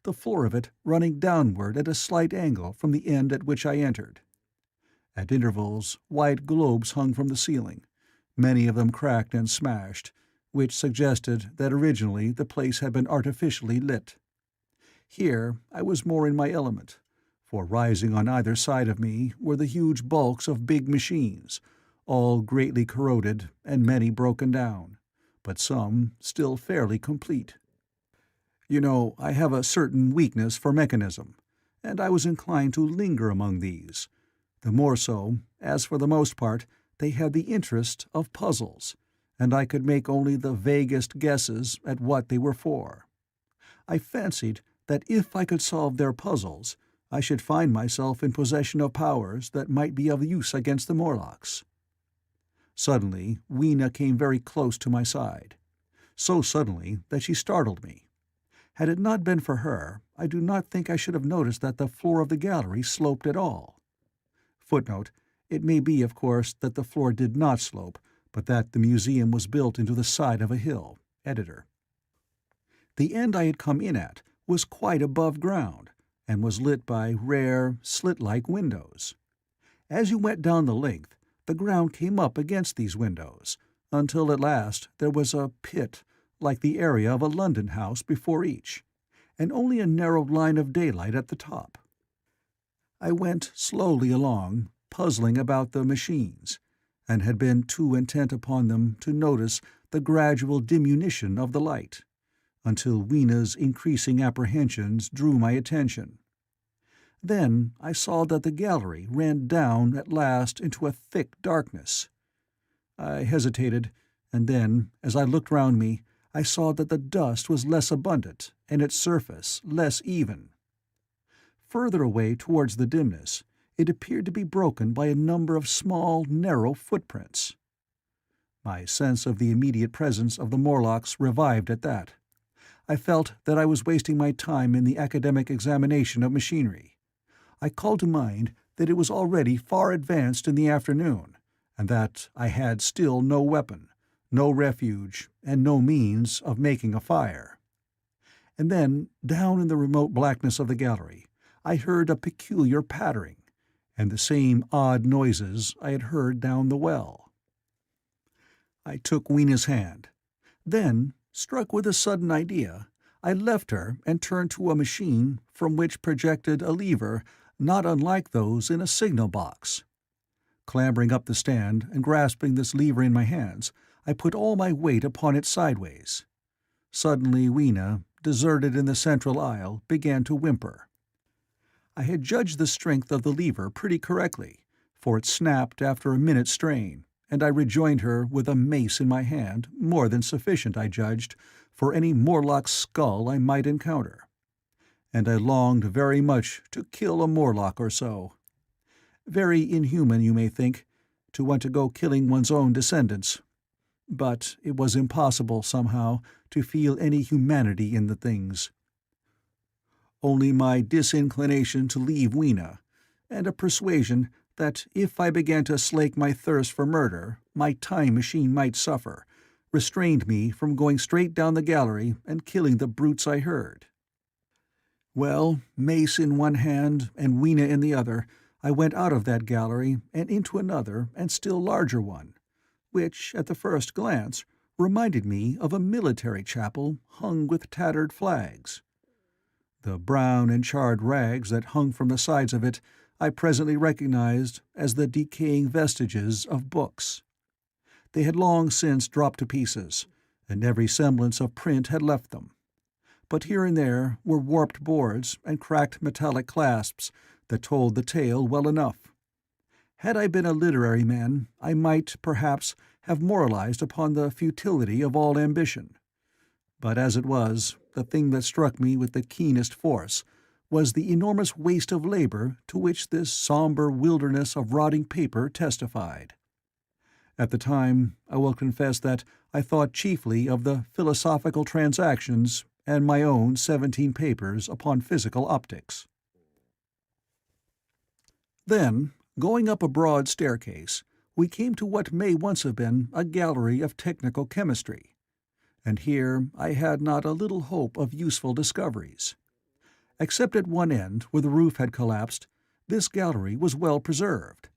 Speaker 1: the floor of it running downward at a slight angle from the end at which I entered. At intervals, white globes hung from the ceiling, many of them cracked and smashed, which suggested that originally the place had been artificially lit. Here I was more in my element, for rising on either side of me were the huge bulks of big machines, all greatly corroded and many broken down, but some still fairly complete. You know, I have a certain weakness for mechanism, and I was inclined to linger among these, the more so as for the most part they had the interest of puzzles, and I could make only the vaguest guesses at what they were for. I fancied that if I could solve their puzzles, I should find myself in possession of powers that might be of use against the Morlocks. Suddenly Weena came very close to my side, so suddenly that she startled me. Had it not been for her, I do not think I should have noticed that the floor of the gallery sloped at all. Footnote: It may be, of course, that the floor did not slope, but that the museum was built into the side of a hill. Editor. The end I had come in at was quite above ground, and was lit by rare, slit-like windows. As you went down the length, the ground came up against these windows, until at last there was a pit, like the area of a London house before each, and only a narrow line of daylight at the top. I went slowly along, puzzling about the machines, and had been too intent upon them to notice the gradual diminution of the light, until Weena's increasing apprehensions drew my attention. Then I saw that the gallery ran down at last into a thick darkness. I hesitated, and then, as I looked round me, I saw that the dust was less abundant and its surface less even. Further away towards the dimness, it appeared to be broken by a number of small, narrow footprints. My sense of the immediate presence of the Morlocks revived at that. I felt that I was wasting my time in the academic examination of machinery. I called to mind that it was already far advanced in the afternoon, and that I had still no weapon, no refuge, and no means of making a fire. And then, down in the remote blackness of the gallery, I heard a peculiar pattering, and the same odd noises I had heard down the well. I took Weena's hand. Then, struck with a sudden idea, I left her and turned to a machine from which projected a lever not unlike those in a signal box. Clambering up the stand and grasping this lever in my hands, I put all my weight upon it sideways. Suddenly Weena, deserted in the central aisle, began to whimper. I had judged the strength of the lever pretty correctly, for it snapped after a minute's strain, and I rejoined her with a mace in my hand, more than sufficient, I judged, for any Morlock skull I might encounter. And I longed very much to kill a Morlock or so. Very inhuman, you may think, to want to go killing one's own descendants. But it was impossible, somehow, to feel any humanity in the things. Only my disinclination to leave Weena, and a persuasion that if I began to slake my thirst for murder, my time machine might suffer, restrained me from going straight down the gallery and killing the brutes I heard. Well, mace in one hand and Weena in the other, I went out of that gallery and into another and still larger one, which, at the first glance, reminded me of a military chapel hung with tattered flags. The brown and charred rags that hung from the sides of it I presently recognized as the decaying vestiges of books. They had long since dropped to pieces, and every semblance of print had left them. But here and there were warped boards and cracked metallic clasps that told the tale well enough. Had I been a literary man, I might, perhaps, have moralized upon the futility of all ambition. But as it was, the thing that struck me with the keenest force was the enormous waste of labor to which this somber wilderness of rotting paper testified. At the time, I will confess that I thought chiefly of the Philosophical Transactions and my own 17 papers upon physical optics. Then, going up a broad staircase, we came to what may once have been a gallery of technical chemistry, and here I had not a little hope of useful discoveries. Except at one end, where the roof had collapsed, this gallery was well preserved.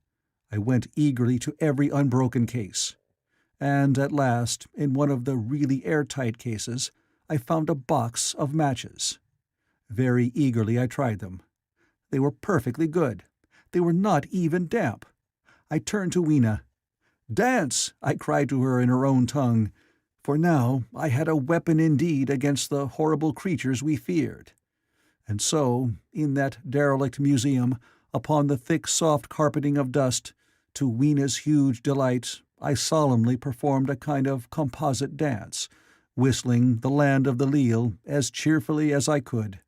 Speaker 1: I went eagerly to every unbroken case, and at last, in one of the really airtight cases, I found a box of matches. Very eagerly I tried them. They were perfectly good. They were not even damp. I turned to Weena. "Dance!" I cried to her in her own tongue, for now I had a weapon indeed against the horrible creatures we feared. And so, in that derelict museum, upon the thick soft carpeting of dust, to Weena's huge delight, I solemnly performed a kind of composite dance, whistling "The Land of the Leal" as cheerfully as I could.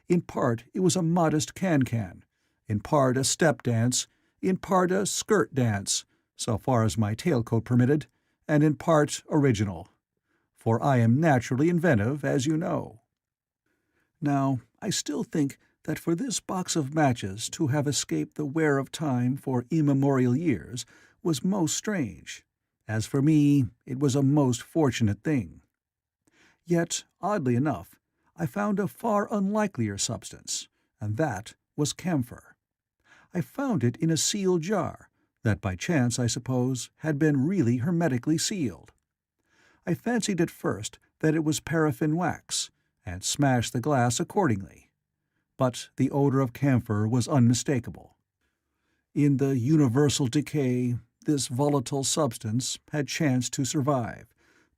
Speaker 1: In part it was a modest can-can, in part a step dance, in part a skirt dance, so far as my tailcoat permitted, and in part original. For I am naturally inventive, as you know. Now, I still think that for this box of matches to have escaped the wear of time for immemorial years was most strange. As for me, it was a most fortunate thing. Yet, oddly enough, I found a far unlikelier substance, and that was camphor. I found it in a sealed jar, that by chance, I suppose, had been really hermetically sealed. I fancied at first that it was paraffin wax, and smashed the glass accordingly. But the odor of camphor was unmistakable. In the universal decay, this volatile substance had chanced to survive,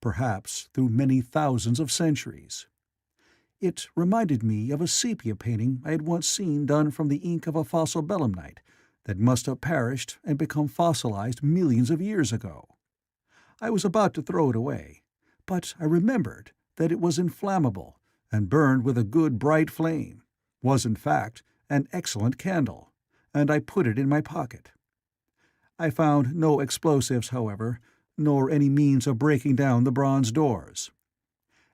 Speaker 1: perhaps through many thousands of centuries. It reminded me of a sepia painting I had once seen done from the ink of a fossil belemnite that must have perished and become fossilized millions of years ago. I was about to throw it away, but I remembered that it was inflammable and burned with a good bright flame, was in fact an excellent candle, and I put it in my pocket. I found no explosives, however, nor any means of breaking down the bronze doors.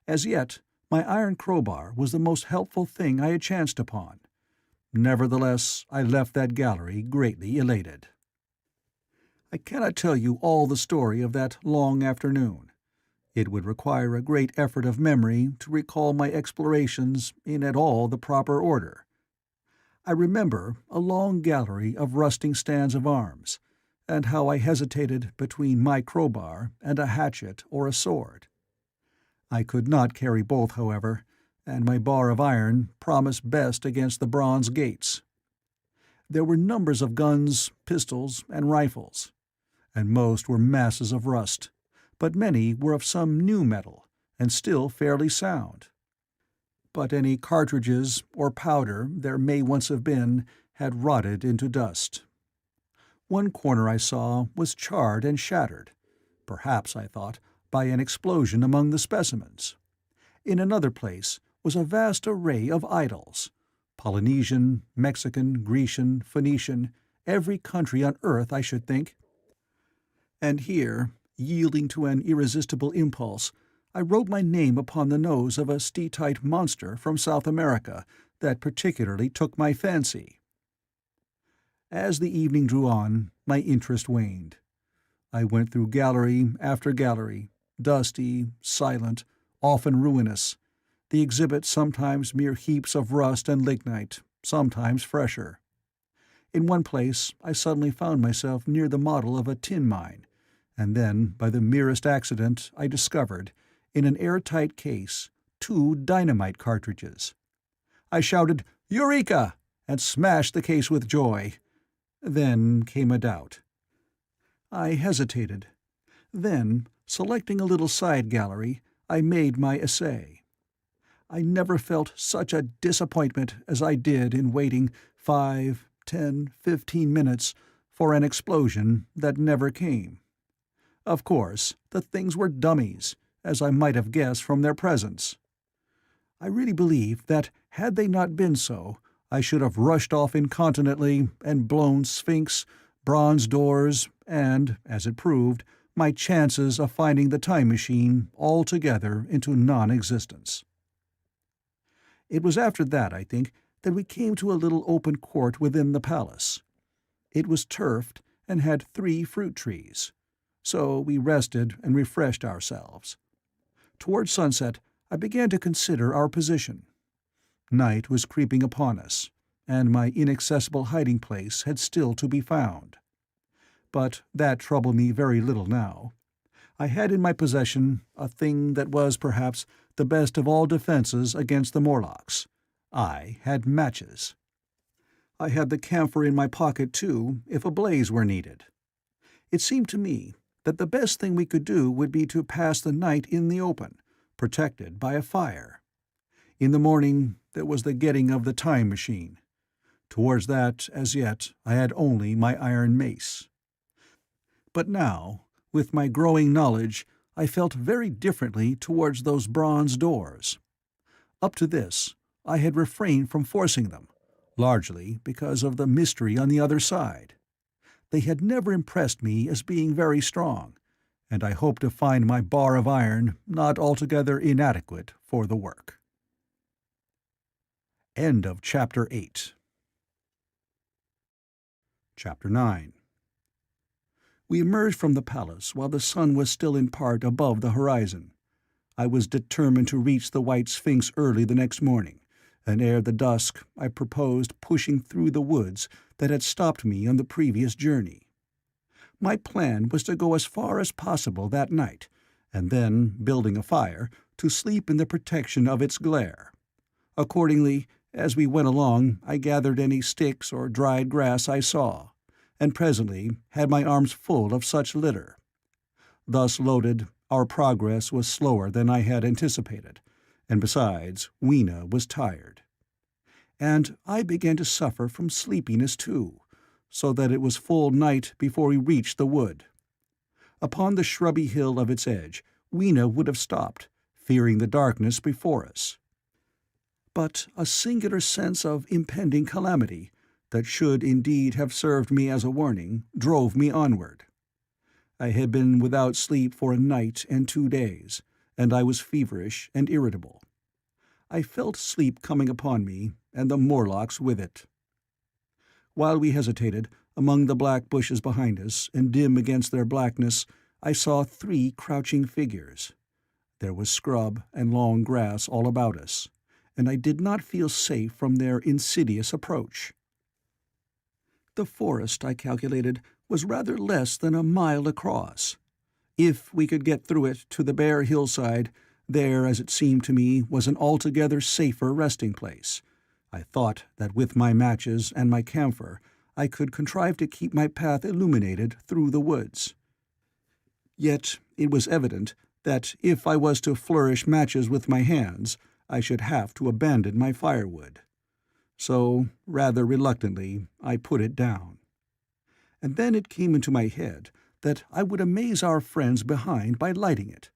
Speaker 1: As yet, my iron crowbar was the most helpful thing I had chanced upon. Nevertheless, I left that gallery greatly elated. I cannot tell you all the story of that long afternoon. It would require a great effort of memory to recall my explorations in at all the proper order. I remember a long gallery of rusting stands of arms, and how I hesitated between my crowbar and a hatchet or a sword. I could not carry both, however, and my bar of iron promised best against the bronze gates. There were numbers of guns, pistols, and rifles, and most were masses of rust, but many were of some new metal, and still fairly sound. But any cartridges or powder there may once have been had rotted into dust. One corner I saw was charred and shattered, perhaps, I thought, by an explosion among the specimens. In another place was a vast array of idols, Polynesian, Mexican, Grecian, Phoenician, every country on earth, I should think. And here, yielding to an irresistible impulse, I wrote my name upon the nose of a steatite monster from South America that particularly took my fancy. As the evening drew on, my interest waned. I went through gallery after gallery, dusty, silent, often ruinous, the exhibits sometimes mere heaps of rust and lignite, sometimes fresher. In one place I suddenly found myself near the model of a tin mine, and then, by the merest accident, I discovered, in an airtight case, 2 dynamite cartridges. I shouted, "Eureka!" and smashed the case with joy. Then came a doubt. I hesitated. Then, selecting a little side gallery, I made my essay. I never felt such a disappointment as I did in waiting 5, 10, 15 minutes for an explosion that never came. Of course, the things were dummies, as I might have guessed from their presence. I really believe that, had they not been so, I should have rushed off incontinently and blown Sphinx, bronze doors, and, as it proved, my chances of finding the time machine altogether into non-existence. It was after that, I think, that we came to a little open court within the palace. It was turfed and had 3 fruit trees, so we rested and refreshed ourselves. Toward sunset, I began to consider our position. Night was creeping upon us, and my inaccessible hiding place had still to be found. But that troubled me very little now. I had in my possession a thing that was perhaps the best of all defenses against the Morlocks. I had matches. I had the camphor in my pocket, too, if a blaze were needed. It seemed to me that the best thing we could do would be to pass the night in the open, protected by a fire. In the morning there was the getting of the time machine. Towards that, as yet, I had only my iron mace. But now, with my growing knowledge, I felt very differently towards those bronze doors. Up to this, I had refrained from forcing them, largely because of the mystery on the other side. They had never impressed me as being very strong, and I hoped to find my bar of iron not altogether inadequate for the work. End of Chapter 8. Chapter 9. We emerged from the palace while the sun was still in part above the horizon. I was determined to reach the White Sphinx early the next morning, and ere the dusk I proposed pushing through the woods that had stopped me on the previous journey. My plan was to go as far as possible that night, and then, building a fire, to sleep in the protection of its glare. Accordingly, as we went along, I gathered any sticks or dried grass I saw, and presently had my arms full of such litter. Thus loaded, our progress was slower than I had anticipated, and besides, Weena was tired. And I began to suffer from sleepiness too, so that it was full night before we reached the wood. Upon the shrubby hill of its edge, Weena would have stopped, fearing the darkness before us. But a singular sense of impending calamity, that should indeed have served me as a warning, drove me onward. I had been without sleep for a night and 2 days, and I was feverish and irritable. I felt sleep coming upon me, and the Morlocks with it. While we hesitated, among the black bushes behind us, and dim against their blackness, I saw 3 crouching figures. There was scrub and long grass all about us, and I did not feel safe from their insidious approach. The forest, I calculated, was rather less than a mile across. If we could get through it to the bare hillside, there, as it seemed to me, was an altogether safer resting place. I thought that with my matches and my camphor I could contrive to keep my path illuminated through the woods. Yet it was evident that if I was to flourish matches with my hands, I should have to abandon my firewood. So, rather reluctantly, I put it down. And then it came into my head that I would amaze our friends behind by lighting it.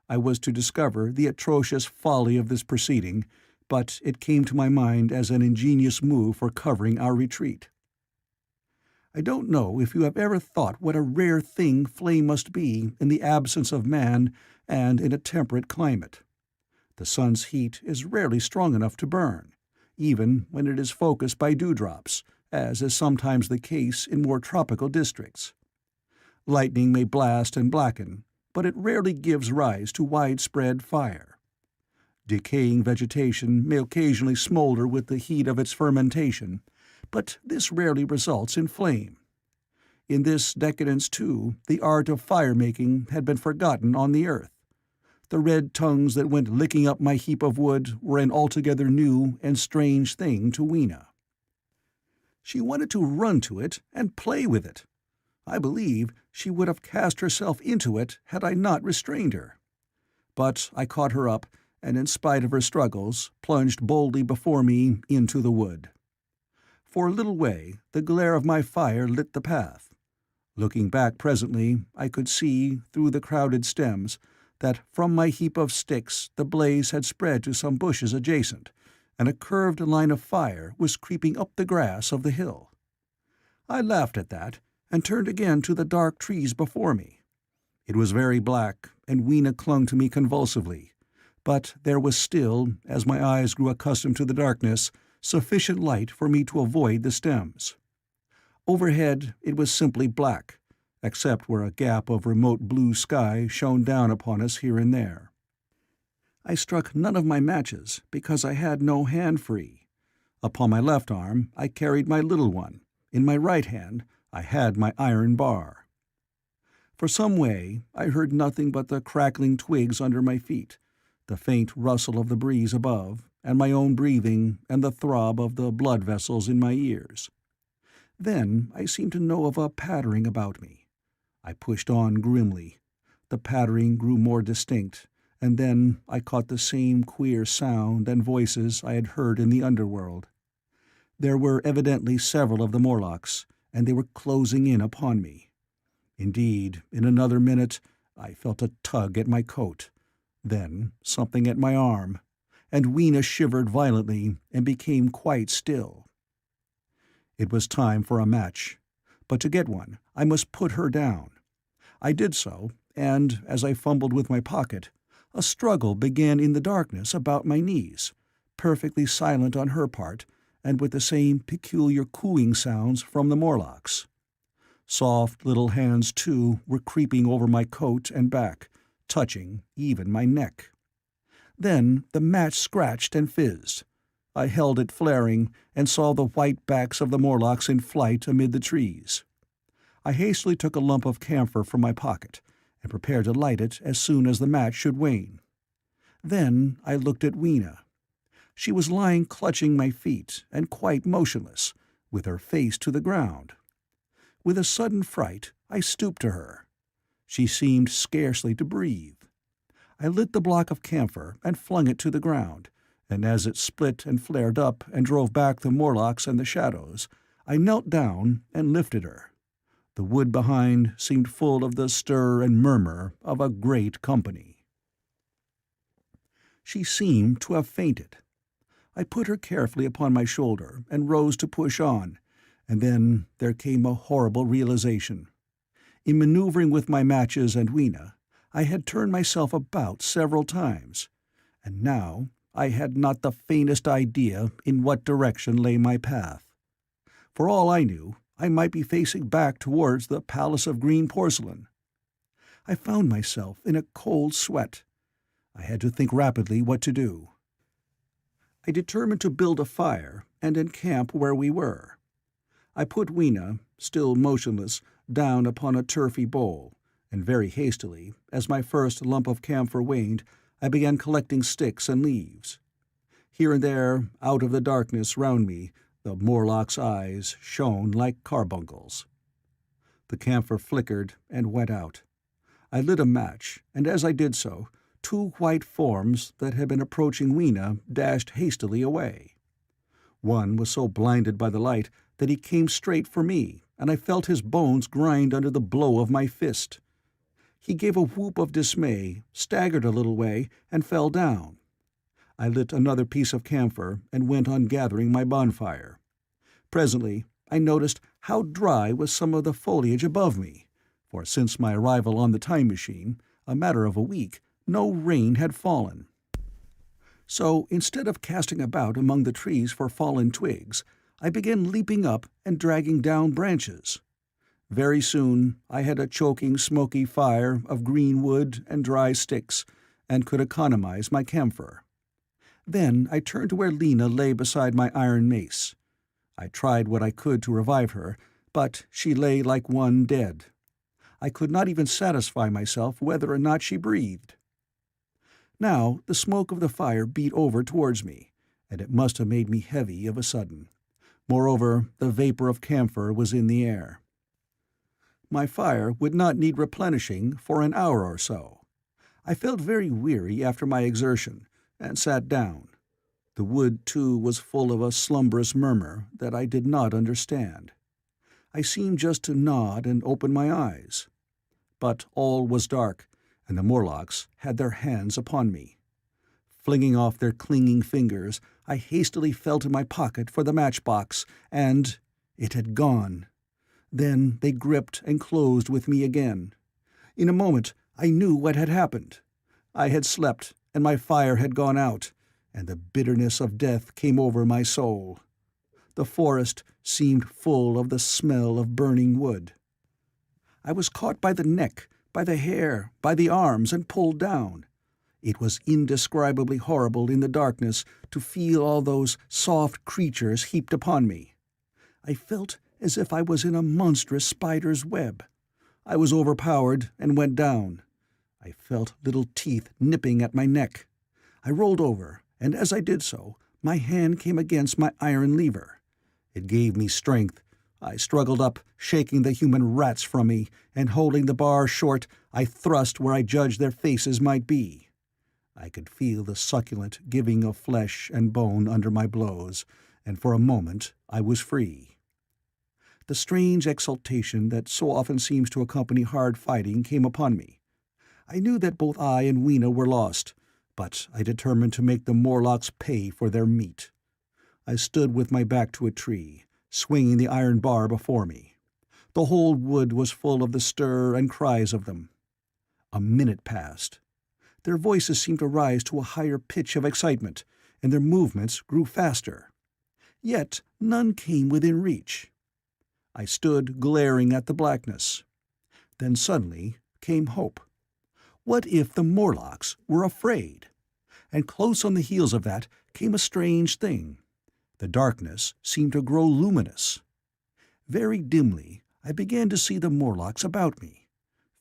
Speaker 1: I was to discover the atrocious folly of this proceeding, but it came to my mind as an ingenious move for covering our retreat. I don't know if you have ever thought what a rare thing flame must be in the absence of man and in a temperate climate. The sun's heat is rarely strong enough to burn, even when it is focused by dewdrops, as is sometimes the case in more tropical districts. Lightning may blast and blacken, but it rarely gives rise to widespread fire. Decaying vegetation may occasionally smolder with the heat of its fermentation, but this rarely results in flame. In this decadence, too, the art of fire-making had been forgotten on the earth. The red tongues that went licking up my heap of wood were an altogether new and strange thing to Weena. She wanted to run to it and play with it. I believe she would have cast herself into it had I not restrained her. But I caught her up, and in spite of her struggles, plunged boldly before me into the wood. For a little way, the glare of my fire lit the path. Looking back presently, I could see, through the crowded stems, that from my heap of sticks the blaze had spread to some bushes adjacent, and a curved line of fire was creeping up the grass of the hill. I laughed at that, and turned again to the dark trees before me. It was very black, and Weena clung to me convulsively, but there was still, as my eyes grew accustomed to the darkness, sufficient light for me to avoid the stems. Overhead it was simply black, except where a gap of remote blue sky shone down upon us here and there. I struck none of my matches, because I had no hand free. Upon my left arm I carried my little one, in my right hand I had my iron bar. For some way I heard nothing but the crackling twigs under my feet, the faint rustle of the breeze above, and my own breathing and the throb of the blood vessels in my ears. Then I seemed to know of a pattering about me. I pushed on grimly. The pattering grew more distinct, and then I caught the same queer sound and voices I had heard in the underworld. There were evidently several of the Morlocks, and they were closing in upon me. Indeed, in another minute I felt a tug at my coat, then something at my arm, and Weena shivered violently and became quite still. It was time for a match, but to get one I must put her down. I did so, and as I fumbled with my pocket, a struggle began in the darkness about my knees, perfectly silent on her part, and with the same peculiar cooing sounds from the Morlocks. Soft little hands, too, were creeping over my coat and back, touching even my neck. Then the match scratched and fizzed. I held it flaring, and saw the white backs of the Morlocks in flight amid the trees. I hastily took a lump of camphor from my pocket, and prepared to light it as soon as the match should wane. Then I looked at Weena. She was lying clutching my feet, and quite motionless, with her face to the ground. With a sudden fright, I stooped to her. She seemed scarcely to breathe. I lit the block of camphor and flung it to the ground, and as it split and flared up and drove back the Morlocks and the shadows, I knelt down and lifted her. The wood behind seemed full of the stir and murmur of a great company. She seemed to have fainted. I put her carefully upon my shoulder and rose to push on, and then there came a horrible realization. In maneuvering with my matches and Weena, I had turned myself about several times, and now I had not the faintest idea in what direction lay my path. For all I knew, I might be facing back towards the Palace of Green Porcelain. I found myself in a cold sweat. I had to think rapidly what to do. I determined to build a fire and encamp where we were. I put Weena, still motionless, down upon a turfy bowl, and very hastily, as my first lump of camphor waned, I began collecting sticks and leaves. Here and there, out of the darkness round me, the Morlock's eyes shone like carbuncles. The camphor flickered and went out. I lit a match, and as I did so, two white forms that had been approaching Weena dashed hastily away. One was so blinded by the light that he came straight for me, and I felt his bones grind under the blow of my fist. He gave a whoop of dismay, staggered a little way, and fell down. I lit another piece of camphor and went on gathering my bonfire. Presently I noticed how dry was some of the foliage above me, for since my arrival on the time machine, a matter of a week, no rain had fallen. So instead of casting about among the trees for fallen twigs, I began leaping up and dragging down branches. Very soon I had a choking, smoky fire of green wood and dry sticks, and could economize my camphor. Then I turned to where Lena lay beside my iron mace. I tried what I could to revive her, but she lay like one dead. I could not even satisfy myself whether or not she breathed. Now the smoke of the fire beat over towards me, and it must have made me heavy of a sudden. Moreover, the vapor of camphor was in the air. My fire would not need replenishing for an hour or so. I felt very weary after my exertion, and sat down. The wood, too, was full of a slumberous murmur that I did not understand. I seemed just to nod and open my eyes. But all was dark, and the Morlocks had their hands upon me. Flinging off their clinging fingers, I hastily felt in my pocket for the matchbox, and it had gone. Then they gripped and closed with me again. In a moment I knew what had happened. I had slept, and my fire had gone out, and the bitterness of death came over my soul. The forest seemed full of the smell of burning wood. I was caught by the neck, by the hair, by the arms, and pulled down. It was indescribably horrible in the darkness to feel all those soft creatures heaped upon me. I felt as if I was in a monstrous spider's web. I was overpowered and went down. I felt little teeth nipping at my neck. I rolled over, and as I did so, my hand came against my iron lever. It gave me strength. I struggled up, shaking the human rats from me, and holding the bar short, I thrust where I judged their faces might be. I could feel the succulent giving of flesh and bone under my blows, and for a moment I was free. The strange exultation that so often seems to accompany hard fighting came upon me. I knew that both I and Weena were lost, but I determined to make the Morlocks pay for their meat. I stood with my back to a tree, swinging the iron bar before me. The whole wood was full of the stir and cries of them. A minute passed. Their voices seemed to rise to a higher pitch of excitement, and their movements grew faster. Yet none came within reach. I stood glaring at the blackness. Then suddenly came hope. What if the Morlocks were afraid? And close on the heels of that came a strange thing. The darkness seemed to grow luminous. Very dimly I began to see the Morlocks about me.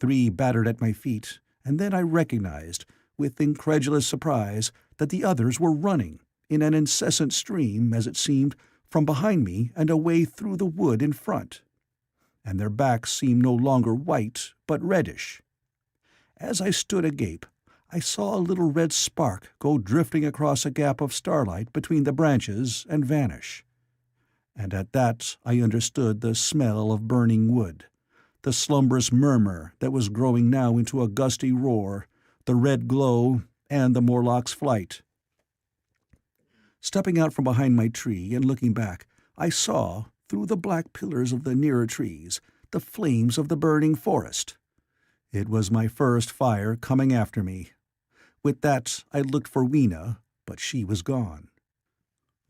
Speaker 1: 3 battered at my feet, and then I recognized, with incredulous surprise, that the others were running, in an incessant stream, as it seemed, from behind me and away through the wood in front. And their backs seemed no longer white, but reddish. As I stood agape, I saw a little red spark go drifting across a gap of starlight between the branches and vanish. And at that I understood the smell of burning wood, the slumberous murmur that was growing now into a gusty roar, the red glow, and the Morlock's flight. Stepping out from behind my tree and looking back, I saw, through the black pillars of the nearer trees, the flames of the burning forest. It was my first fire coming after me. With that I looked for Weena, but she was gone.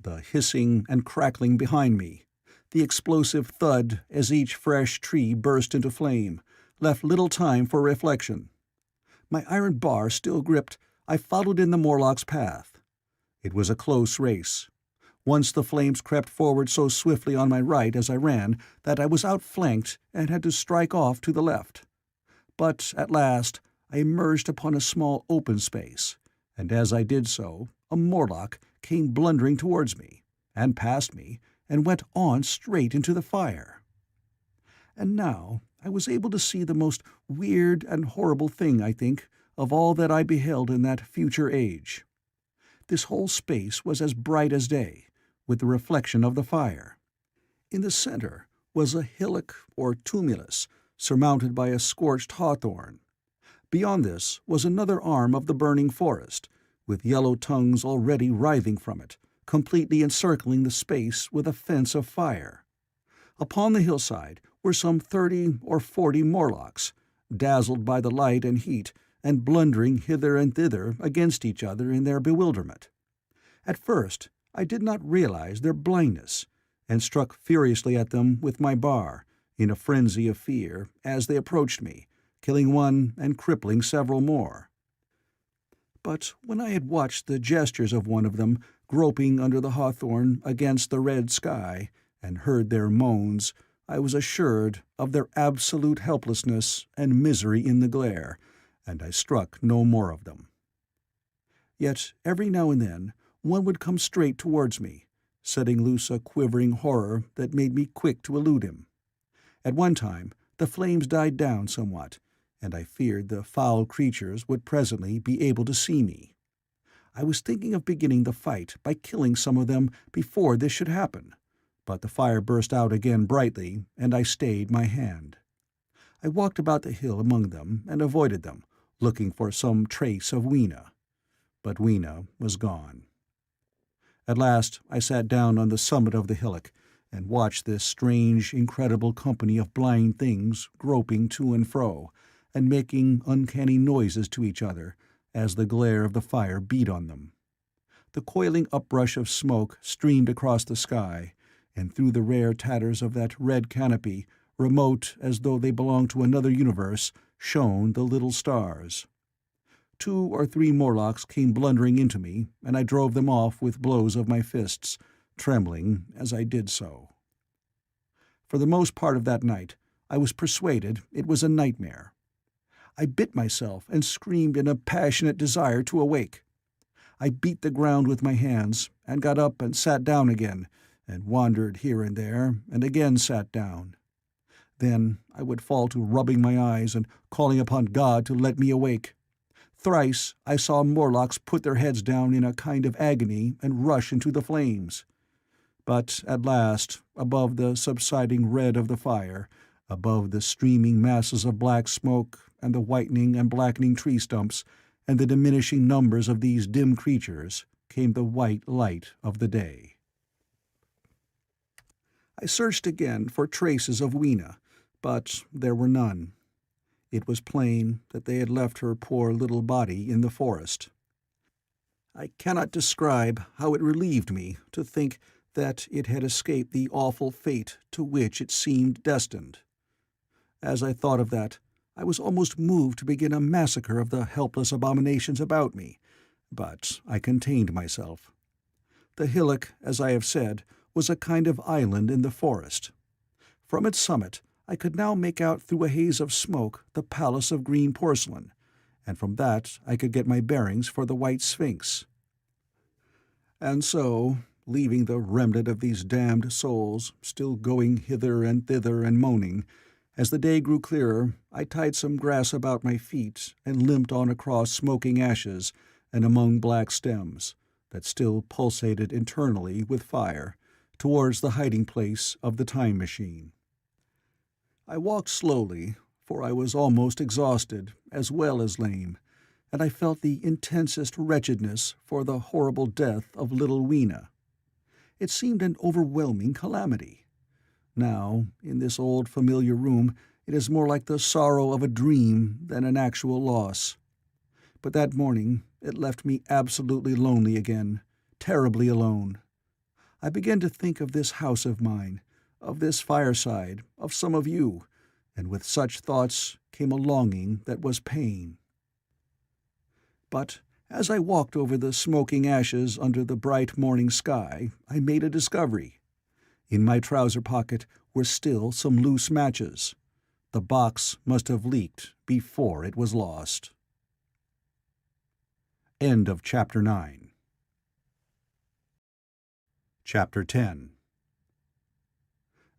Speaker 1: The hissing and crackling behind me, the explosive thud as each fresh tree burst into flame, left little time for reflection. My iron bar still gripped, I followed in the Morlock's path. It was a close race. Once the flames crept forward so swiftly on my right as I ran that I was outflanked and had to strike off to the left. But at last I emerged upon a small open space, and as I did so, a Morlock came blundering towards me, and past me, and went on straight into the fire. And now I was able to see the most weird and horrible thing, I think, of all that I beheld in that future age. This whole space was as bright as day, with the reflection of the fire. In the center was a hillock or tumulus, surmounted by a scorched hawthorn. Beyond this was another arm of the burning forest, with yellow tongues already writhing from it, completely encircling the space with a fence of fire. Upon the hillside were some 30 or 40 Morlocks, dazzled by the light and heat, and blundering hither and thither against each other in their bewilderment. At first I did not realize their blindness, and struck furiously at them with my bar, in a frenzy of fear, as they approached me, killing one and crippling several more. But when I had watched the gestures of one of them groping under the hawthorn against the red sky, and heard their moans, I was assured of their absolute helplessness and misery in the glare, and I struck no more of them. Yet every now and then one would come straight towards me, setting loose a quivering horror that made me quick to elude him. At one time the flames died down somewhat, and I feared the foul creatures would presently be able to see me. I was thinking of beginning the fight by killing some of them before this should happen, but the fire burst out again brightly, and I stayed my hand. I walked about the hill among them and avoided them, looking for some trace of Weena. But Weena was gone. At last I sat down on the summit of the hillock and watched this strange, incredible company of blind things groping to and fro, and making uncanny noises to each other as the glare of the fire beat on them. The coiling uprush of smoke streamed across the sky, and through the rare tatters of that red canopy, remote as though they belonged to another universe, shone the little stars. 2 or 3 Morlocks came blundering into me, and I drove them off with blows of my fists, trembling as I did so. For the most part of that night I was persuaded it was a nightmare. I bit myself and screamed in a passionate desire to awake. I beat the ground with my hands, and got up and sat down again, and wandered here and there, and again sat down. Then I would fall to rubbing my eyes and calling upon God to let me awake. Thrice I saw Morlocks put their heads down in a kind of agony and rush into the flames. But at last, above the subsiding red of the fire, above the streaming masses of black smoke and the whitening and blackening tree stumps, and the diminishing numbers of these dim creatures, came the white light of the day. I searched again for traces of Weena, but there were none. It was plain that they had left her poor little body in the forest. I cannot describe how it relieved me to think that it had escaped the awful fate to which it seemed destined. As I thought of that, I was almost moved to begin a massacre of the helpless abominations about me, but I contained myself. The hillock, as I have said, was a kind of island in the forest. From its summit I could now make out through a haze of smoke the palace of green porcelain, and from that I could get my bearings for the White Sphinx. And so, leaving the remnant of these damned souls still going hither and thither and moaning, as the day grew clearer, I tied some grass about my feet and limped on across smoking ashes and among black stems that still pulsated internally with fire, towards the hiding-place of the time machine. I walked slowly, for I was almost exhausted as well as lame, and I felt the intensest wretchedness for the horrible death of little Weena. It seemed an overwhelming calamity. Now, in this old familiar room, it is more like the sorrow of a dream than an actual loss. But that morning it left me absolutely lonely again, terribly alone. I began to think of this house of mine, of this fireside, of some of you, and with such thoughts came a longing that was pain. But as I walked over the smoking ashes under the bright morning sky, I made a discovery. In my trouser pocket were still some loose matches. The box must have leaked before it was lost. End of Chapter 9. Chapter 10.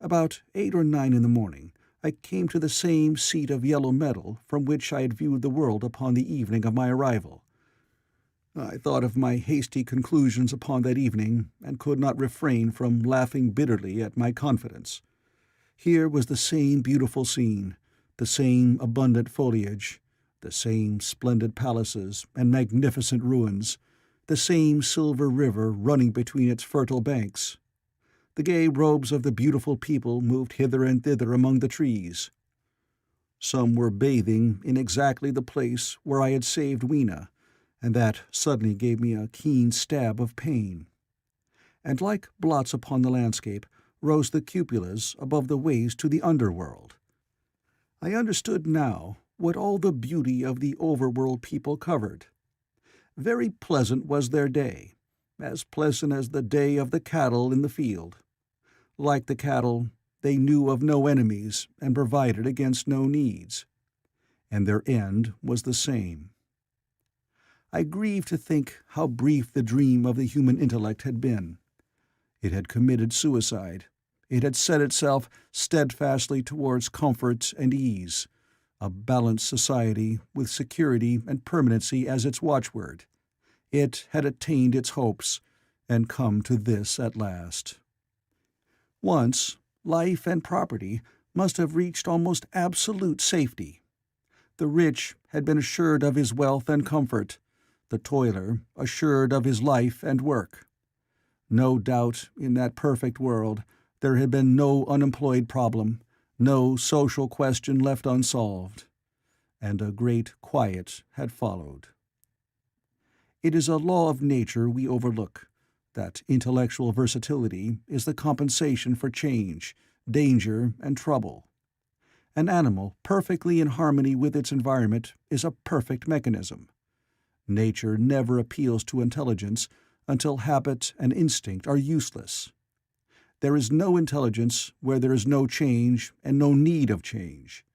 Speaker 1: About 8 or 9 in the morning, I came to the same seat of yellow metal from which I had viewed the world upon the evening of my arrival. I thought of my hasty conclusions upon that evening, and could not refrain from laughing bitterly at my confidence. Here was the same beautiful scene, the same abundant foliage, the same splendid palaces and magnificent ruins, the same silver river running between its fertile banks. The gay robes of the beautiful people moved hither and thither among the trees. Some were bathing in exactly the place where I had saved Weena, and that suddenly gave me a keen stab of pain. And like blots upon the landscape rose the cupolas above the ways to the underworld. I understood now what all the beauty of the overworld people covered. Very pleasant was their day, as pleasant as the day of the cattle in the field. Like the cattle, they knew of no enemies and provided against no needs. And their end was the same. I grieved to think how brief the dream of the human intellect had been. It had committed suicide. It had set itself steadfastly towards comfort and ease, a balanced society with security and permanency as its watchword. It had attained its hopes, and come to this at last. Once, life and property must have reached almost absolute safety. The rich had been assured of his wealth and comfort, the toiler assured of his life and work. No doubt, in that perfect world, there had been no unemployed problem, no social question left unsolved, and a great quiet had followed. It is a law of nature we overlook, that intellectual versatility is the compensation for change, danger, and trouble. An animal perfectly in harmony with its environment is a perfect mechanism. Nature never appeals to intelligence until habit and instinct are useless. There is no intelligence where there is no change and no need of change.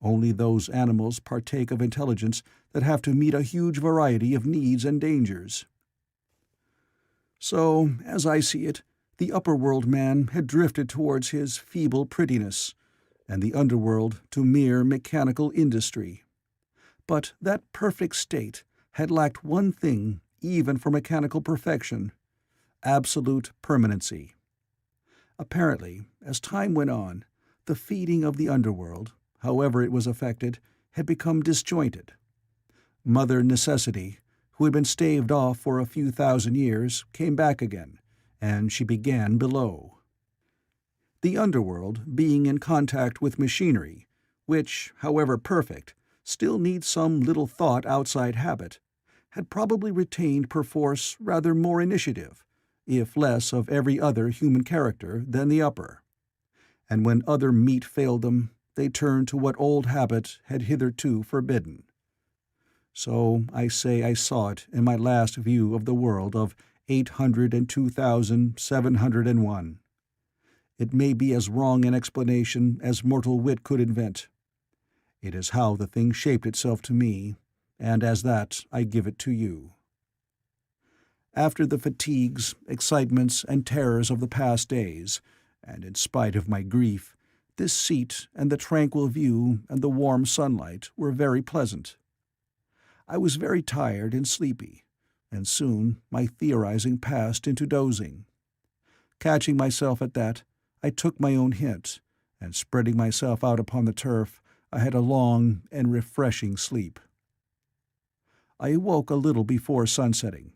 Speaker 1: Only those animals partake of intelligence that have to meet a huge variety of needs and dangers. So, as I see it, the upper-world man had drifted towards his feeble prettiness, and the underworld to mere mechanical industry. But that perfect state had lacked one thing even for mechanical perfection: absolute permanency. Apparently, as time went on, the feeding of the underworld, however it was affected, had become disjointed. Mother Necessity, who had been staved off for a few thousand years, came back again, and she began below. The underworld, being in contact with machinery, which, however perfect, still needs some little thought outside habit, had probably retained perforce rather more initiative, if less of every other human character than the upper. And when other meat failed them, they turned to what old habit had hitherto forbidden. So I say I saw it in my last view of the world of 802,701. It may be as wrong an explanation as mortal wit could invent. It is how the thing shaped itself to me, and as that I give it to you. After the fatigues, excitements, and terrors of the past days, and in spite of my grief, this seat and the tranquil view and the warm sunlight were very pleasant. I was very tired and sleepy, and soon my theorizing passed into dozing. Catching myself at that, I took my own hint, and spreading myself out upon the turf, I had a long and refreshing sleep. I awoke a little before sunsetting.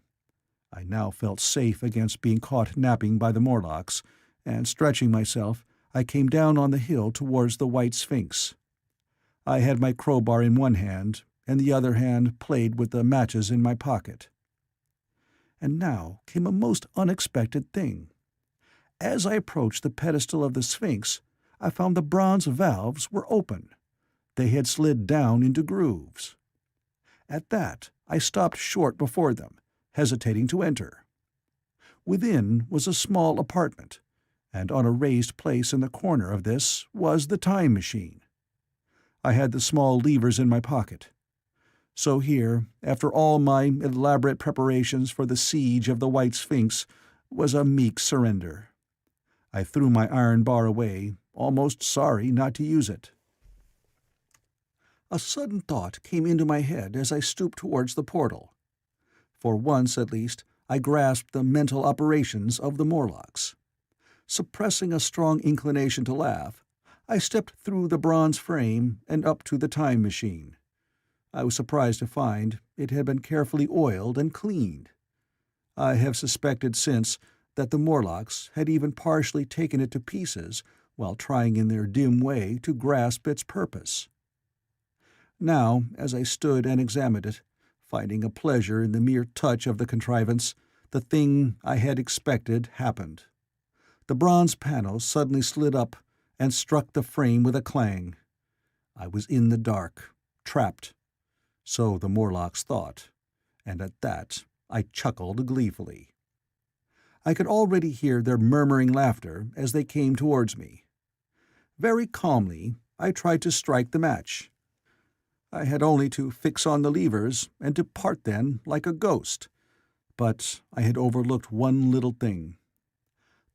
Speaker 1: I now felt safe against being caught napping by the Morlocks, and stretching myself, I came down on the hill towards the White Sphinx. I had my crowbar in one hand, and the other hand played with the matches in my pocket. And now came a most unexpected thing. As I approached the pedestal of the Sphinx, I found the bronze valves were open. They had slid down into grooves. At that, I stopped short before them, hesitating to enter. Within was a small apartment, and on a raised place in the corner of this was the time machine. I had the small levers in my pocket. So here, after all my elaborate preparations for the siege of the White Sphinx, was a meek surrender. I threw my iron bar away, almost sorry not to use it. A sudden thought came into my head as I stooped towards the portal. For once, at least, I grasped the mental operations of the Morlocks. Suppressing a strong inclination to laugh, I stepped through the bronze frame and up to the time machine. I was surprised to find it had been carefully oiled and cleaned. I have suspected since that the Morlocks had even partially taken it to pieces while trying in their dim way to grasp its purpose. Now, as I stood and examined it, finding a pleasure in the mere touch of the contrivance, the thing I had expected happened. The bronze panel suddenly slid up and struck the frame with a clang. I was in the dark, trapped. So the Morlocks thought, and at that I chuckled gleefully. I could already hear their murmuring laughter as they came towards me. Very calmly, I tried to strike the match. I had only to fix on the levers and depart then like a ghost. But I had overlooked one little thing.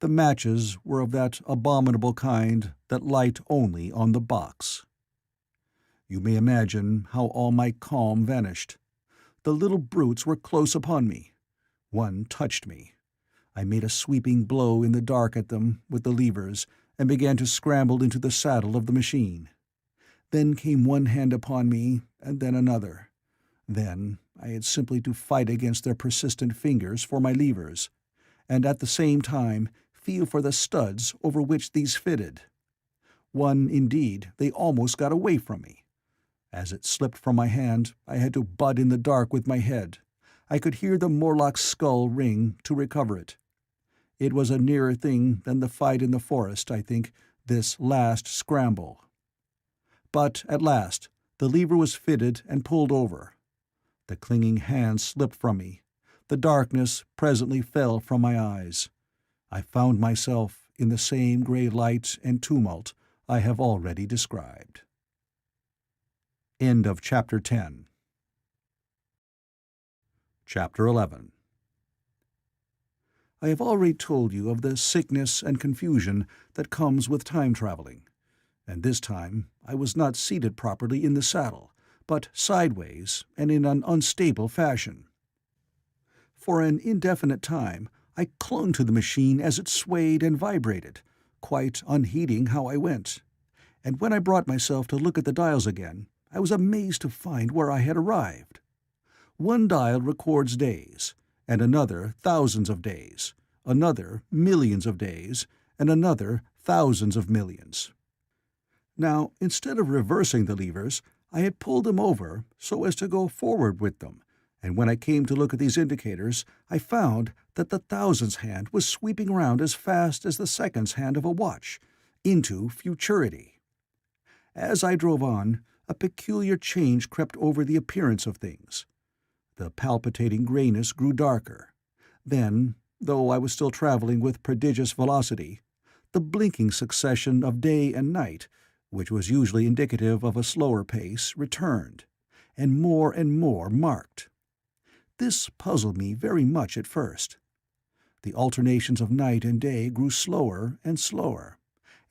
Speaker 1: The matches were of that abominable kind that light only on the box. You may imagine how all my calm vanished. The little brutes were close upon me. One touched me. I made a sweeping blow in the dark at them with the levers and began to scramble into the saddle of the machine. Then came one hand upon me, and then another. Then I had simply to fight against their persistent fingers for my levers, and at the same time feel for the studs over which these fitted. One, indeed, they almost got away from me. As it slipped from my hand, I had to butt in the dark with my head. I could hear the Morlock's skull ring to recover it. It was a nearer thing than the fight in the forest, I think, this last scramble. But at last the lever was fitted and pulled over. The clinging hand slipped from me. The darkness presently fell from my eyes. I found myself in the same grey light and tumult I have already described. End of Chapter 10. Chapter 11. I have already told you of the sickness and confusion that comes with time traveling, and this time I was not seated properly in the saddle, but sideways and in an unstable fashion. For an indefinite time I clung to the machine as it swayed and vibrated, quite unheeding how I went, and when I brought myself to look at the dials again, I was amazed to find where I had arrived. One dial records days, and another thousands of days, another millions of days, and another thousands of millions. Now, instead of reversing the levers, I had pulled them over so as to go forward with them, And when I came to look at these indicators, I found that the thousandths hand was sweeping round as fast as the seconds hand of a watch, into futurity. As I drove on, a peculiar change crept over the appearance of things. The palpitating grayness grew darker. Then, though I was still travelling with prodigious velocity, the blinking succession of day and night, which was usually indicative of a slower pace, returned, and more marked. This puzzled me very much at first. The alternations of night and day grew slower and slower,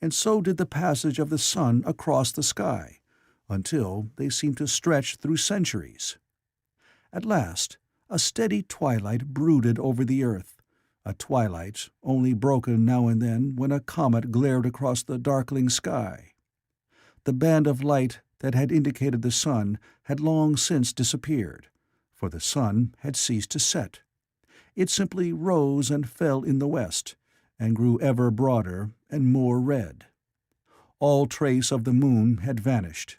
Speaker 1: and so did the passage of the sun across the sky, until they seemed to stretch through centuries. At last, a steady twilight brooded over the earth, a twilight only broken now and then when a comet glared across the darkling sky. The band of light that had indicated the sun had long since disappeared, for the sun had ceased to set. It simply rose and fell in the west, and grew ever broader and more red. All trace of the moon had vanished.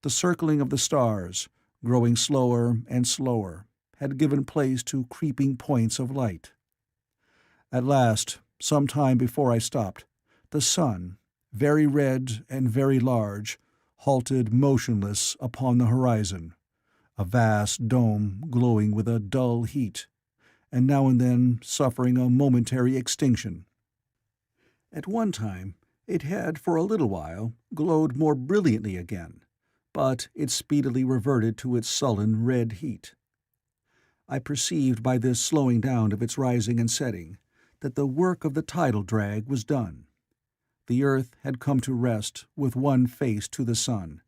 Speaker 1: The circling of the stars, growing slower and slower, had given place to creeping points of light. At last, some time before I stopped, the sun, very red and very large, halted motionless upon the horizon, a vast dome glowing with a dull heat, and now and then suffering a momentary extinction. At one time it had for a little while glowed more brilliantly again, but it speedily reverted to its sullen red heat. I perceived by this slowing down of its rising and setting that the work of the tidal drag was done. The earth had come to rest with one face to the sun,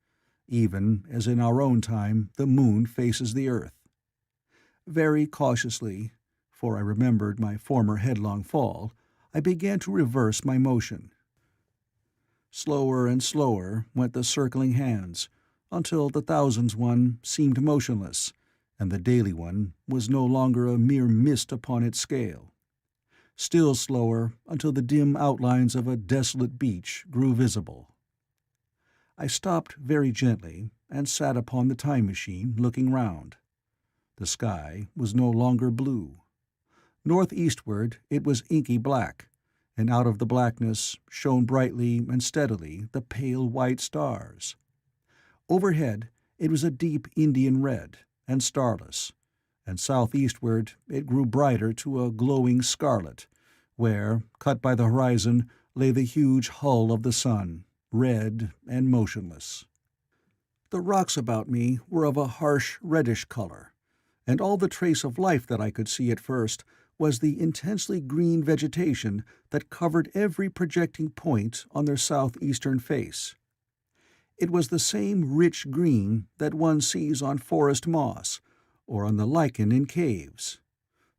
Speaker 1: even as in our own time the moon faces the earth. Very cautiously, for I remembered my former headlong fall, I began to reverse my motion. Slower and slower went the circling hands, until the thousandths one seemed motionless, and the daily one was no longer a mere mist upon its scale. Still slower until the dim outlines of a desolate beach grew visible. I stopped very gently and sat upon the time machine looking round. The sky was no longer blue. Northeastward it was inky black, and out of the blackness shone brightly and steadily the pale white stars. Overhead it was a deep Indian red, and starless, and southeastward it grew brighter to a glowing scarlet, where, cut by the horizon, lay the huge hull of the sun, red and motionless. The rocks about me were of a harsh reddish color, and all the trace of life that I could see at first was the intensely green vegetation that covered every projecting point on their southeastern face. It was the same rich green that one sees on forest moss, or on the lichen in caves,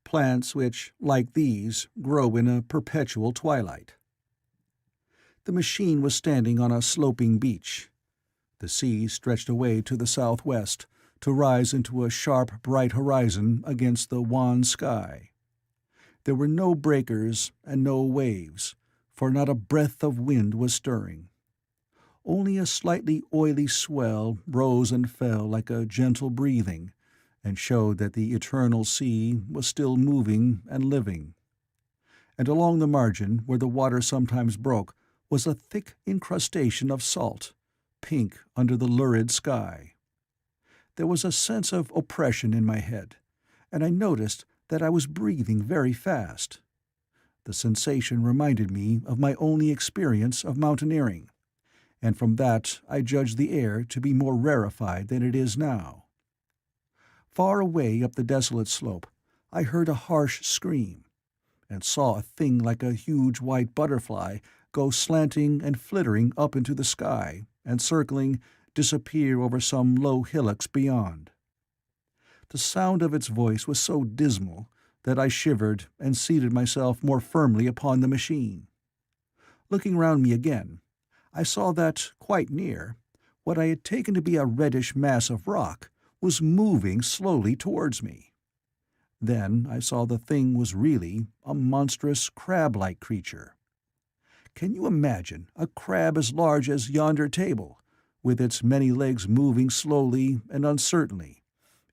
Speaker 1: plants which, like these, grow in a perpetual twilight. The machine was standing on a sloping beach. The sea stretched away to the southwest, to rise into a sharp bright horizon against the wan sky. There were no breakers and no waves, for not a breath of wind was stirring. Only a slightly oily swell rose and fell like a gentle breathing, and showed that the eternal sea was still moving and living. And along the margin, where the water sometimes broke, was a thick incrustation of salt, pink under the lurid sky. There was a sense of oppression in my head, and I noticed that I was breathing very fast. The sensation reminded me of my only experience of mountaineering, and from that I judged the air to be more rarefied than it is now. Far away up the desolate slope, I heard a harsh scream, and saw a thing like a huge white butterfly go slanting and flittering up into the sky, and circling, disappear over some low hillocks beyond. The sound of its voice was so dismal that I shivered and seated myself more firmly upon the machine. Looking round me again, I saw that, quite near, what I had taken to be a reddish mass of rock was moving slowly towards me. Then I saw the thing was really a monstrous crab-like creature. Can you imagine a crab as large as yonder table, with its many legs moving slowly and uncertainly,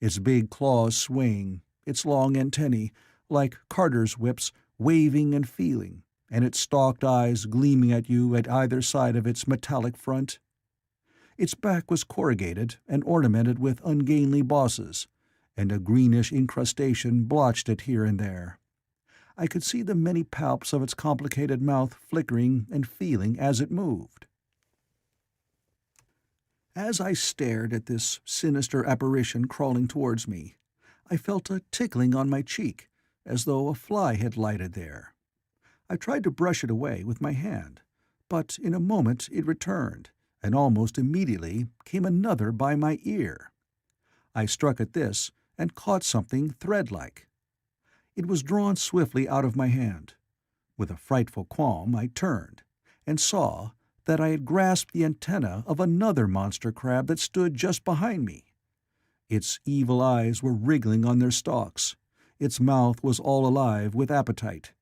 Speaker 1: its big claws swaying, its long antennae, like carter's whips, waving and feeling, and its stalked eyes gleaming at you at either side of its metallic front. Its back was corrugated and ornamented with ungainly bosses, and a greenish incrustation blotched it here and there. I could see the many palps of its complicated mouth flickering and feeling as it moved. As I stared at this sinister apparition crawling towards me, I felt a tickling on my cheek, as though a fly had lighted there. I tried to brush it away with my hand, but in a moment it returned, and almost immediately came another by my ear. I struck at this and caught something thread-like. It was drawn swiftly out of my hand. With a frightful qualm I turned, and saw that I had grasped the antenna of another monster crab that stood just behind me. Its evil eyes were wriggling on their stalks, its mouth was all alive with appetite,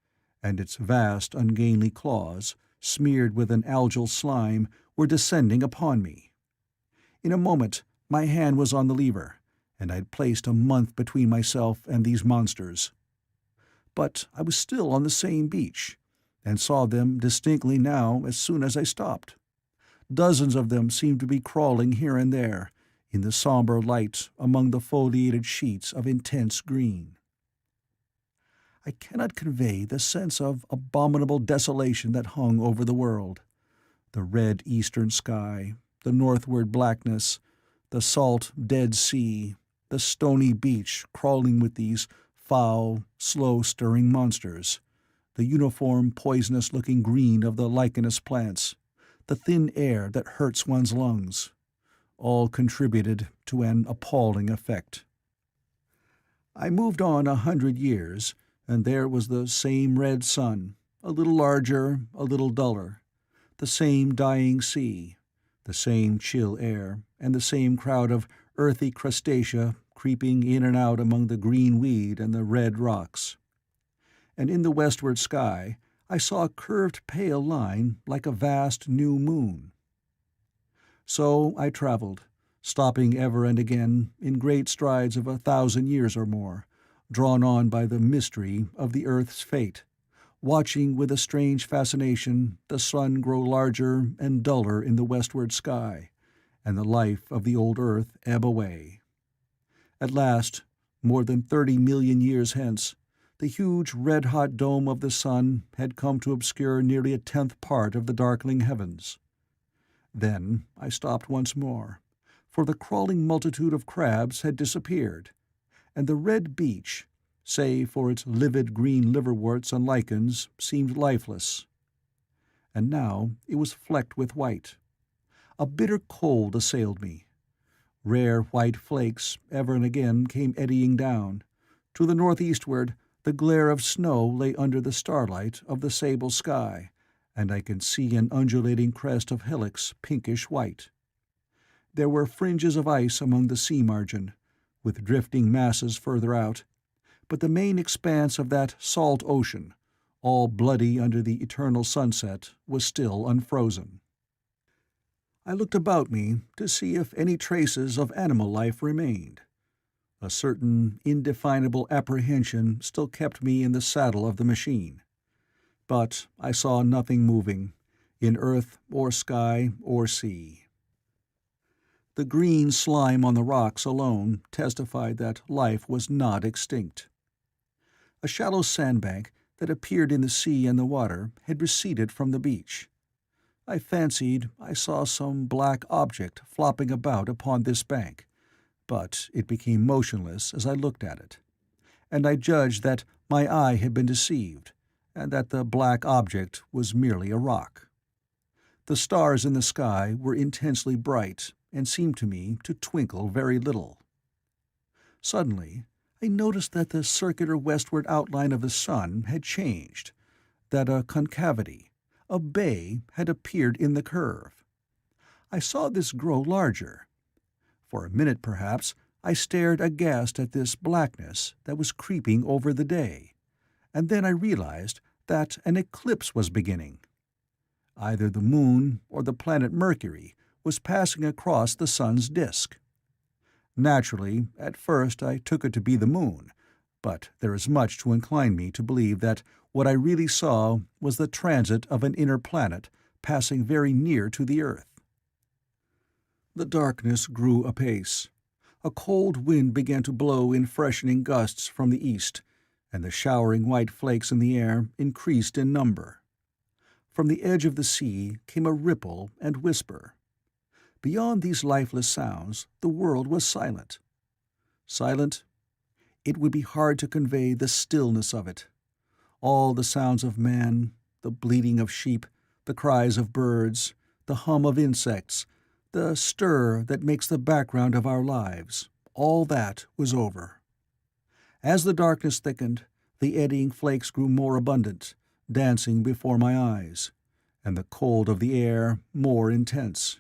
Speaker 1: and its vast ungainly claws, smeared with an algal slime, were descending upon me. In a moment my hand was on the lever, and I had placed a month between myself and these monsters. But I was still on the same beach, and saw them distinctly now as soon as I stopped. Dozens of them seemed to be crawling here and there, in the sombre light among the foliated sheets of intense green. I cannot convey the sense of abominable desolation that hung over the world. The red eastern sky, the northward blackness, the salt dead sea, the stony beach crawling with these foul, slow-stirring monsters, the uniform poisonous-looking green of the lichenous plants, the thin air that hurts one's lungs, all contributed to an appalling effect. I moved on 100 years, and there was the same red sun, a little larger, a little duller, the same dying sea, the same chill air, and the same crowd of earthy crustacea creeping in and out among the green weed and the red rocks. And in the westward sky I saw a curved pale line like a vast new moon. So I travelled, stopping ever and again in great strides of 1,000 years or more, drawn on by the mystery of the earth's fate, watching with a strange fascination the sun grow larger and duller in the westward sky, and the life of the old earth ebb away. At last, more than 30 million years hence, the huge red-hot dome of the sun had come to obscure nearly a tenth part of the darkling heavens. Then I stopped once more, for the crawling multitude of crabs had disappeared, and the red beach, save for its livid green liverworts and lichens, seemed lifeless. And now it was flecked with white. A bitter cold assailed me. Rare white flakes ever and again came eddying down. To the northeastward the glare of snow lay under the starlight of the sable sky, and I could see an undulating crest of hillocks pinkish white. There were fringes of ice among the sea margin, with drifting masses further out, but the main expanse of that salt ocean, all bloody under the eternal sunset, was still unfrozen. I looked about me to see if any traces of animal life remained. A certain indefinable apprehension still kept me in the saddle of the machine. But I saw nothing moving, in earth or sky or sea. The green slime on the rocks alone testified that life was not extinct. A shallow sandbank that appeared in the sea and the water had receded from the beach. I fancied I saw some black object flopping about upon this bank, but it became motionless as I looked at it, and I judged that my eye had been deceived, and that the black object was merely a rock. The stars in the sky were intensely bright, and seemed to me to twinkle very little. Suddenly I noticed that the circular westward outline of the sun had changed, that a concavity, a bay, had appeared in the curve. I saw this grow larger. For a minute, perhaps, I stared aghast at this blackness that was creeping over the day, and then I realized that an eclipse was beginning. Either the moon or the planet Mercury was passing across the sun's disk. Naturally, at first I took it to be the moon, but there is much to incline me to believe that what I really saw was the transit of an inner planet passing very near to the earth. The darkness grew apace. A cold wind began to blow in freshening gusts from the east, and the showering white flakes in the air increased in number. From the edge of the sea came a ripple and whisper. Beyond these lifeless sounds, the world was silent. Silent? It would be hard to convey the stillness of it. All the sounds of man, the bleating of sheep, the cries of birds, the hum of insects, the stir that makes the background of our lives, all that was over. As the darkness thickened, the eddying flakes grew more abundant, dancing before my eyes, and the cold of the air more intense.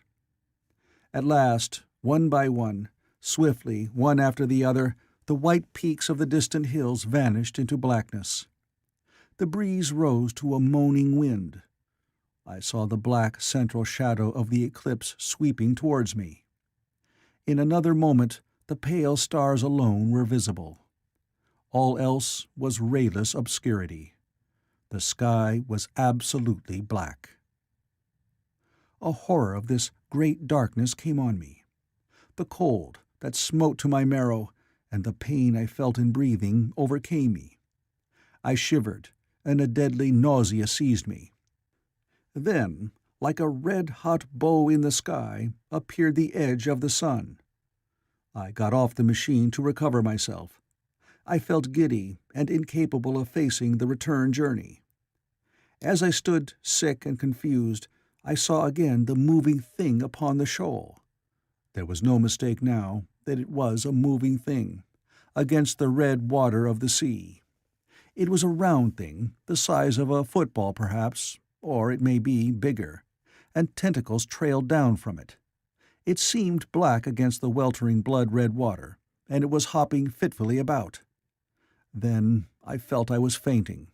Speaker 1: At last, one by one, swiftly, one after the other, the white peaks of the distant hills vanished into blackness. The breeze rose to a moaning wind. I saw the black central shadow of the eclipse sweeping towards me. In another moment the pale stars alone were visible. All else was rayless obscurity. The sky was absolutely black. A horror of this great darkness came on me. The cold that smote to my marrow and the pain I felt in breathing overcame me. I shivered, and a deadly nausea seized me. Then, like a red-hot bow in the sky, appeared the edge of the sun. I got off the machine to recover myself. I felt giddy and incapable of facing the return journey. As I stood sick and confused, I saw again the moving thing upon the shoal. There was no mistake now that it was a moving thing, against the red water of the sea. It was a round thing, the size of a football perhaps, or it may be bigger, and tentacles trailed down from it. It seemed black against the weltering blood-red water, and it was hopping fitfully about. Then I felt I was fainting.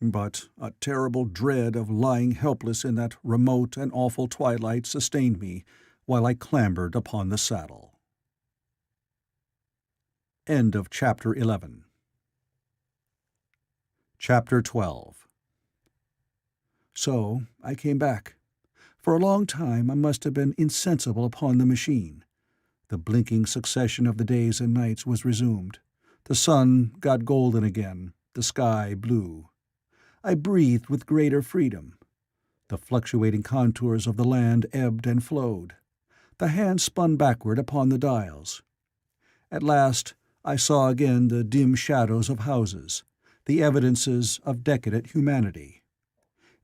Speaker 1: But a terrible dread of lying helpless in that remote and awful twilight sustained me while I clambered upon the saddle. End of Chapter 11. Chapter 12. So I came back. For a long time I must have been insensible upon the machine. The blinking succession of the days and nights was resumed. The sun got golden again, the sky blue. I breathed with greater freedom. The fluctuating contours of the land ebbed and flowed. The hand spun backward upon the dials. At last I saw again the dim shadows of houses, the evidences of decadent humanity.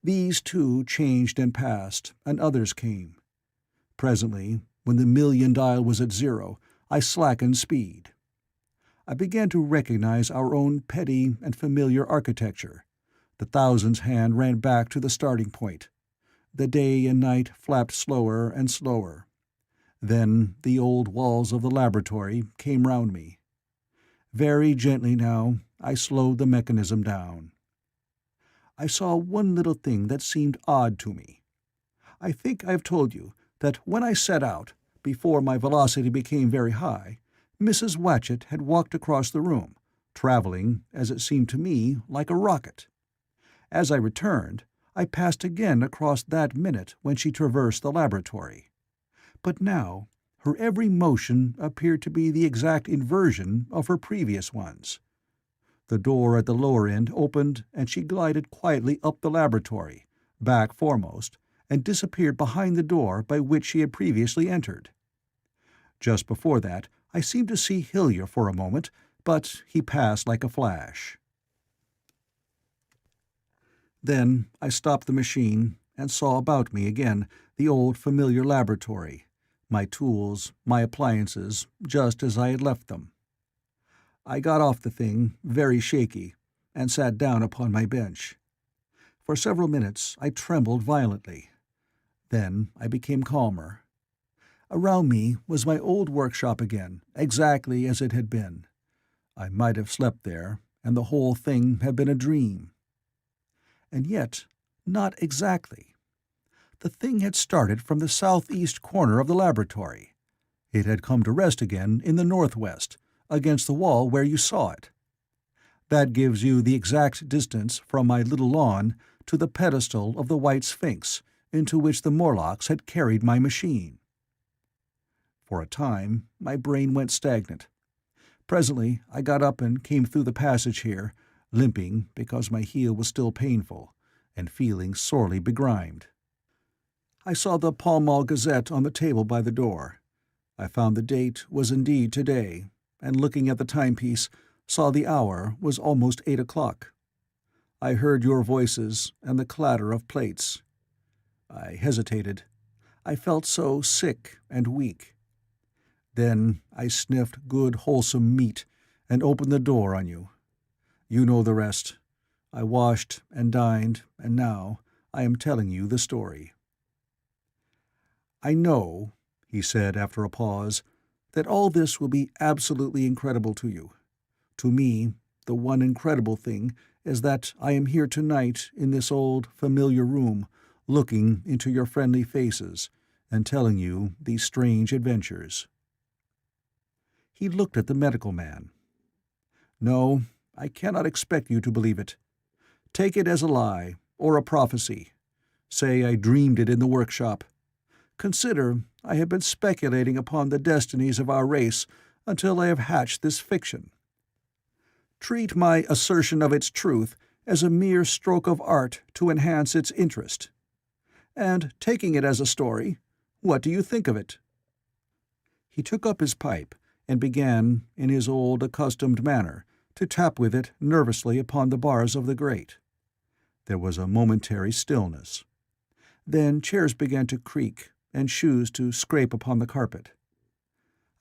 Speaker 1: These too changed and passed, and others came. Presently, when the million dial was at zero, I slackened speed. I began to recognize our own petty and familiar architecture. The thousands hand ran back to the starting point. The day and night flapped slower and slower. Then the old walls of the laboratory came round me. Very gently now I slowed the mechanism down. I saw one little thing that seemed odd to me. I think I have told you that when I set out, before my velocity became very high, Mrs. Watchett had walked across the room, travelling, as it seemed to me, like a rocket. As I returned, I passed again across that minute when she traversed the laboratory. But now her every motion appeared to be the exact inversion of her previous ones. The door at the lower end opened and she glided quietly up the laboratory, back foremost, and disappeared behind the door by which she had previously entered. Just before that I seemed to see Hillier for a moment, but he passed like a flash. Then I stopped the machine and saw about me again the old familiar laboratory, my tools, my appliances, just as I had left them. I got off the thing, very shaky, and sat down upon my bench. For several minutes I trembled violently. Then I became calmer. Around me was my old workshop again, exactly as it had been. I might have slept there, and the whole thing had been a dream. And yet, not exactly. The thing had started from the southeast corner of the laboratory. It had come to rest again in the northwest, against the wall where you saw it. That gives you the exact distance from my little lawn to the pedestal of the White Sphinx, into which the Morlocks had carried my machine. For a time, my brain went stagnant. Presently, I got up and came through the passage here, limping because my heel was still painful, and feeling sorely begrimed. I saw the Pall Mall Gazette on the table by the door. I found the date was indeed today, and looking at the timepiece, saw the hour was almost 8 o'clock. I heard your voices and the clatter of plates. I hesitated. I felt so sick and weak. Then I sniffed good wholesome meat and opened the door on you. You know the rest. I washed and dined, and now I am telling you the story. I know, he said after a pause, that all this will be absolutely incredible to you. To me, the one incredible thing is that I am here tonight in this old, familiar room, looking into your friendly faces and telling you these strange adventures. He looked at the medical man. No, I cannot expect you to believe it. Take it as a lie, or a prophecy. Say I dreamed it in the workshop. Consider I have been speculating upon the destinies of our race until I have hatched this fiction. Treat my assertion of its truth as a mere stroke of art to enhance its interest. And taking it as a story, what do you think of it?" He took up his pipe and began, in his old accustomed manner, to tap with it nervously upon the bars of the grate. There was a momentary stillness. Then chairs began to creak, and shoes to scrape upon the carpet.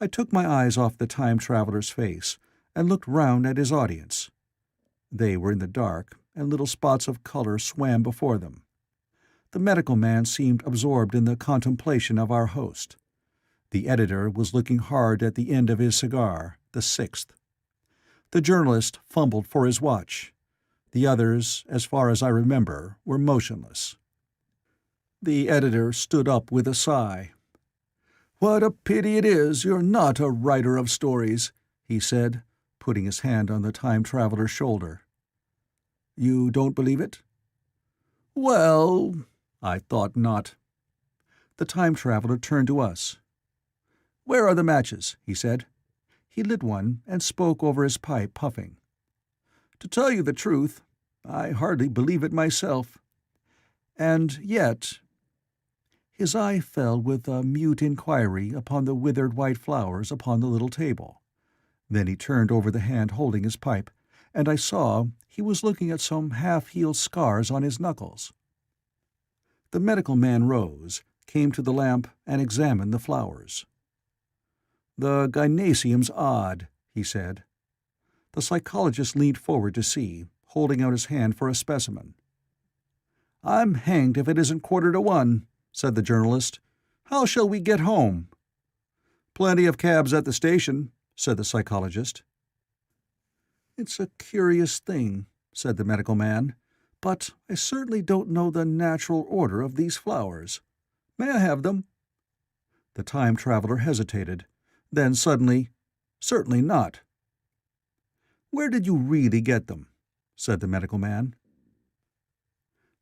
Speaker 1: I took my eyes off the time-traveler's face and looked round at his audience. They were in the dark, and little spots of color swam before them. The medical man seemed absorbed in the contemplation of our host. The editor was looking hard at the end of his cigar, the sixth. The journalist fumbled for his watch. The others, as far as I remember, were motionless. The editor stood up with a sigh. "What a pity it is you're not a writer of stories," he said, putting his hand on the time-traveler's shoulder. "You don't believe it?" "Well, I thought not." The time-traveler turned to us. "Where are the matches?" he said. He lit one and spoke over his pipe, puffing. "To tell you the truth, I hardly believe it myself. And yet—" His eye fell with a mute inquiry upon the withered white flowers upon the little table. Then he turned over the hand holding his pipe, and I saw he was looking at some half-healed scars on his knuckles. The medical man rose, came to the lamp, and examined the flowers. "The gynecium's odd," he said. The psychologist leaned forward to see, holding out his hand for a specimen. "I'm hanged if it isn't 1:45, said the journalist. "How shall we get home?" "Plenty of cabs at the station," said the psychologist. "It's a curious thing," said the medical man, "but I certainly don't know the natural order of these flowers. May I have them?" The time-traveler hesitated. Then suddenly, "Certainly not." "Where did you really get them?" said the medical man.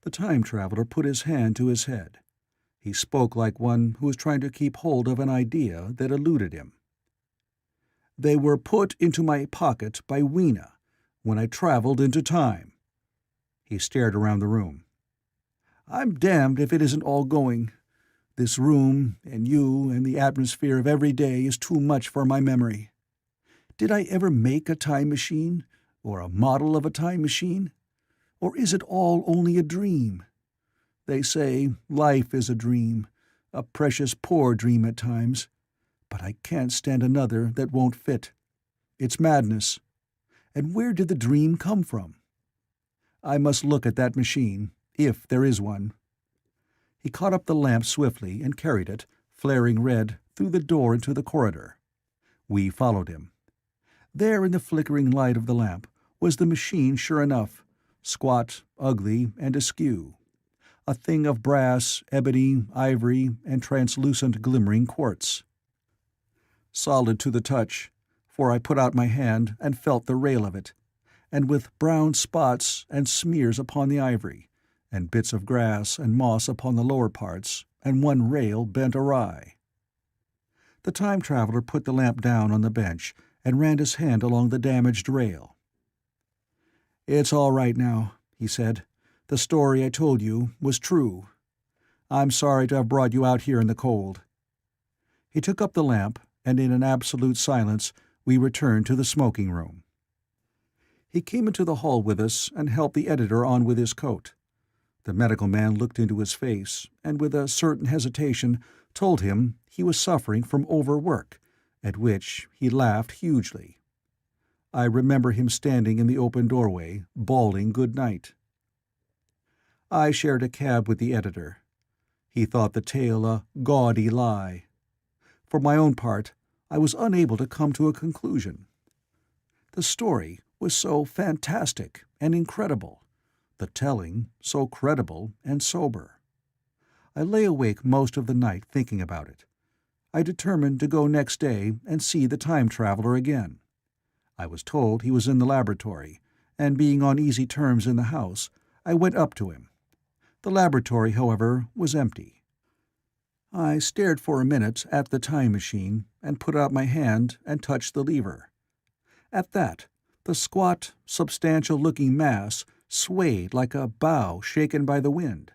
Speaker 1: The time-traveler put his hand to his head. He spoke like one who was trying to keep hold of an idea that eluded him. "They were put into my pocket by Weena when I traveled into time." He stared around the room. "I'm damned if it isn't all going. This room, and you, and the atmosphere of every day is too much for my memory. Did I ever make a time machine, or a model of a time machine? Or is it all only a dream? They say life is a dream, a precious poor dream at times, but I can't stand another that won't fit. It's madness. And where did the dream come from? I must look at that machine, if there is one." He caught up the lamp swiftly and carried it, flaring red, through the door into the corridor. We followed him. There in the flickering light of the lamp was the machine sure enough, squat, ugly, and askew. A thing of brass, ebony, ivory, and translucent glimmering quartz. solid to the touch, for I put out my hand and felt the rail of it, and with brown spots and smears upon the ivory, and bits of grass and moss upon the lower parts, and one rail bent awry. The time traveler put the lamp down on the bench and ran his hand along the damaged rail. "It's all right now," he said. "The story I told you was true. I'm sorry to have brought you out here in the cold." He took up the lamp, and in an absolute silence we returned to the smoking room. He came into the hall with us and helped the editor on with his coat. The medical man looked into his face, and with a certain hesitation told him he was suffering from overwork, at which he laughed hugely. I remember him standing in the open doorway, bawling good night. I shared a cab with the editor. He thought the tale a gaudy lie. For my own part, I was unable to come to a conclusion. The story was so fantastic and incredible, the telling so credible and sober. I lay awake most of the night thinking about it. I determined to go next day and see the time traveler again. I was told he was in the laboratory, and being on easy terms in the house, I went up to him. The laboratory, however, was empty. I stared for a minute at the time machine and put out my hand and touched the lever. At that, the squat, substantial-looking mass swayed like a bough shaken by the wind.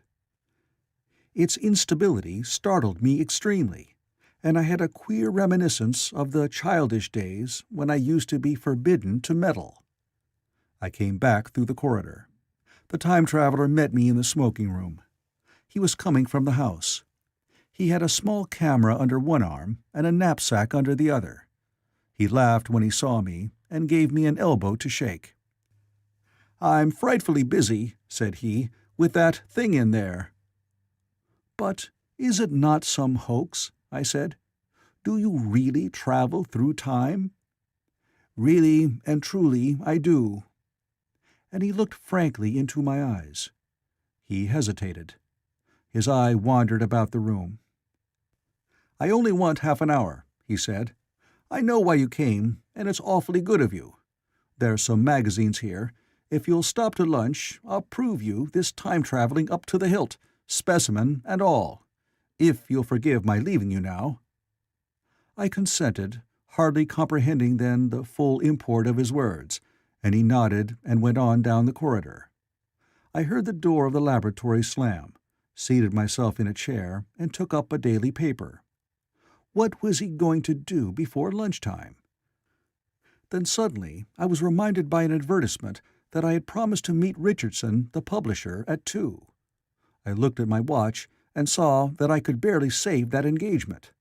Speaker 1: Its instability startled me extremely, and I had a queer reminiscence of the childish days when I used to be forbidden to meddle. I came back through the corridor. The time traveler met me in the smoking room. He was coming from the house. He had a small camera under one arm and a knapsack under the other. He laughed when he saw me and gave me an elbow to shake. "I'm frightfully busy," said he, "with that thing in there." "But is it not some hoax?" I said. "Do you really travel through time?" "Really and truly I do." And he looked frankly into my eyes. He hesitated. His eye wandered about the room. "I only want half an hour," he said. "I know why you came, and it's awfully good of you. There's some magazines here. If you'll stop to lunch, I'll prove you this time-traveling up to the hilt, specimen and all. If you'll forgive my leaving you now." I consented, hardly comprehending then the full import of his words, and he nodded and went on down the corridor. I heard the door of the laboratory slam, seated myself in a chair, and took up a daily paper. What was he going to do before lunchtime? Then suddenly I was reminded by an advertisement that I had promised to meet Richardson, the publisher, at 2. I looked at my watch and saw that I could barely save that engagement.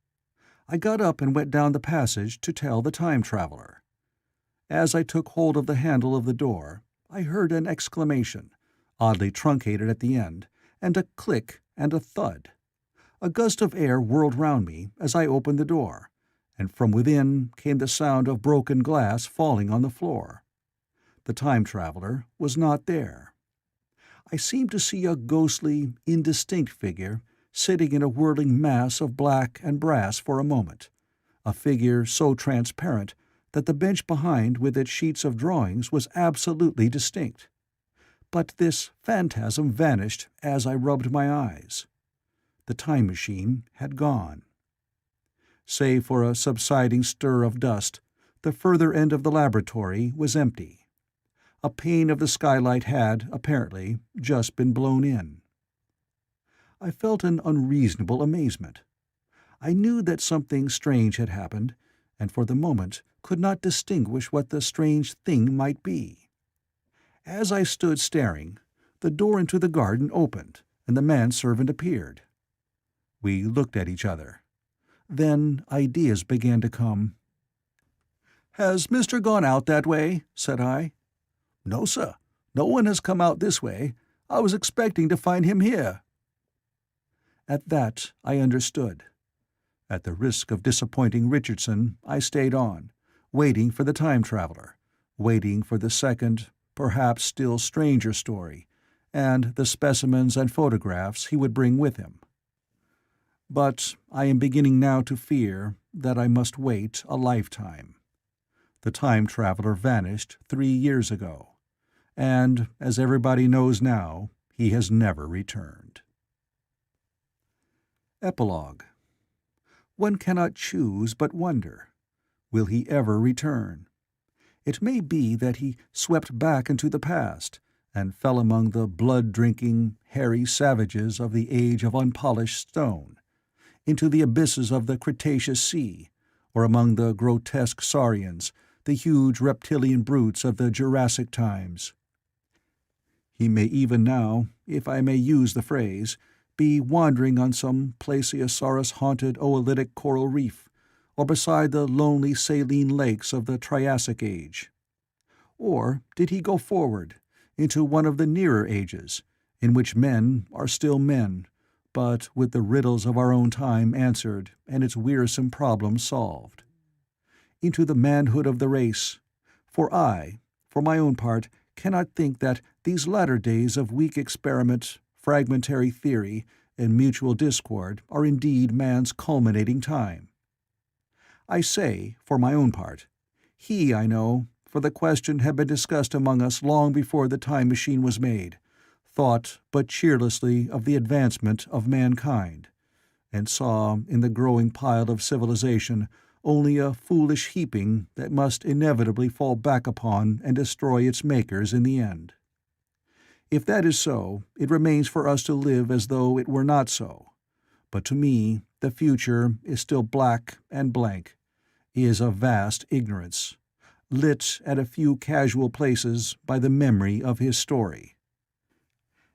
Speaker 1: I got up and went down the passage to tell the time traveler. As I took hold of the handle of the door, I heard an exclamation, oddly truncated at the end, and a click and a thud. A gust of air whirled round me as I opened the door, and from within came the sound of broken glass falling on the floor. The time traveler was not there. I seemed to see a ghostly, indistinct figure sitting in a whirling mass of black and brass for a moment, a figure so transparent that the bench behind with its sheets of drawings was absolutely distinct. But this phantasm vanished as I rubbed my eyes. The time machine had gone. Save for a subsiding stir of dust, the further end of the laboratory was empty. A pane of the skylight had, apparently, just been blown in. I felt an unreasonable amazement. I knew that something strange had happened, and for the moment could not distinguish what the strange thing might be. As I stood staring, the door into the garden opened, and the manservant appeared. We looked at each other. Then ideas began to come. "Has Mr. gone out that way?" said I. "No, sir. No one has come out this way. I was expecting to find him here." At that I understood. At the risk of disappointing Richardson, I stayed on, waiting for the time traveler, waiting for the second, perhaps still stranger story, and the specimens and photographs he would bring with him. But I am beginning now to fear that I must wait a lifetime. The time traveler vanished 3 years ago, and, as everybody knows now, he has never returned. Epilogue. One cannot choose but wonder. Will he ever return? It may be that he swept back into the past, and fell among the blood-drinking, hairy savages of the age of unpolished stone, into the abysses of the Cretaceous Sea, or among the grotesque saurians, the huge reptilian brutes of the Jurassic times. He may even now, if I may use the phrase, be wandering on some plesiosaurus-haunted oolitic coral reef, or beside the lonely saline lakes of the Triassic Age. Or did he go forward, into one of the nearer ages, in which men are still men, but with the riddles of our own time answered and its wearisome problems solved? Into the manhood of the race, for I, for my own part, cannot think that these latter days of weak experiment, fragmentary theory, and mutual discord are indeed man's culminating time. I say, for my own part, he, I know, for the question had been discussed among us long before the time machine was made, thought but cheerlessly of the advancement of mankind, and saw in the growing pile of civilization only a foolish heaping that must inevitably fall back upon and destroy its makers in the end. If that is so, it remains for us to live as though it were not so. But to me, the future is still black and blank, is a vast ignorance, lit at a few casual places by the memory of his story.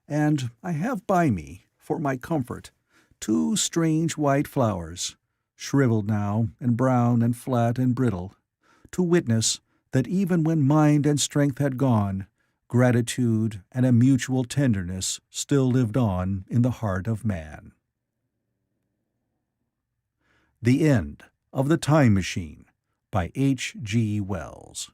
Speaker 1: And I have by me, for my comfort, 2 strange white flowers, shriveled now and brown and flat and brittle, to witness that even when mind and strength had gone, gratitude and a mutual tenderness still lived on in the heart of man. The End of the Time Machine by H. G. Wells.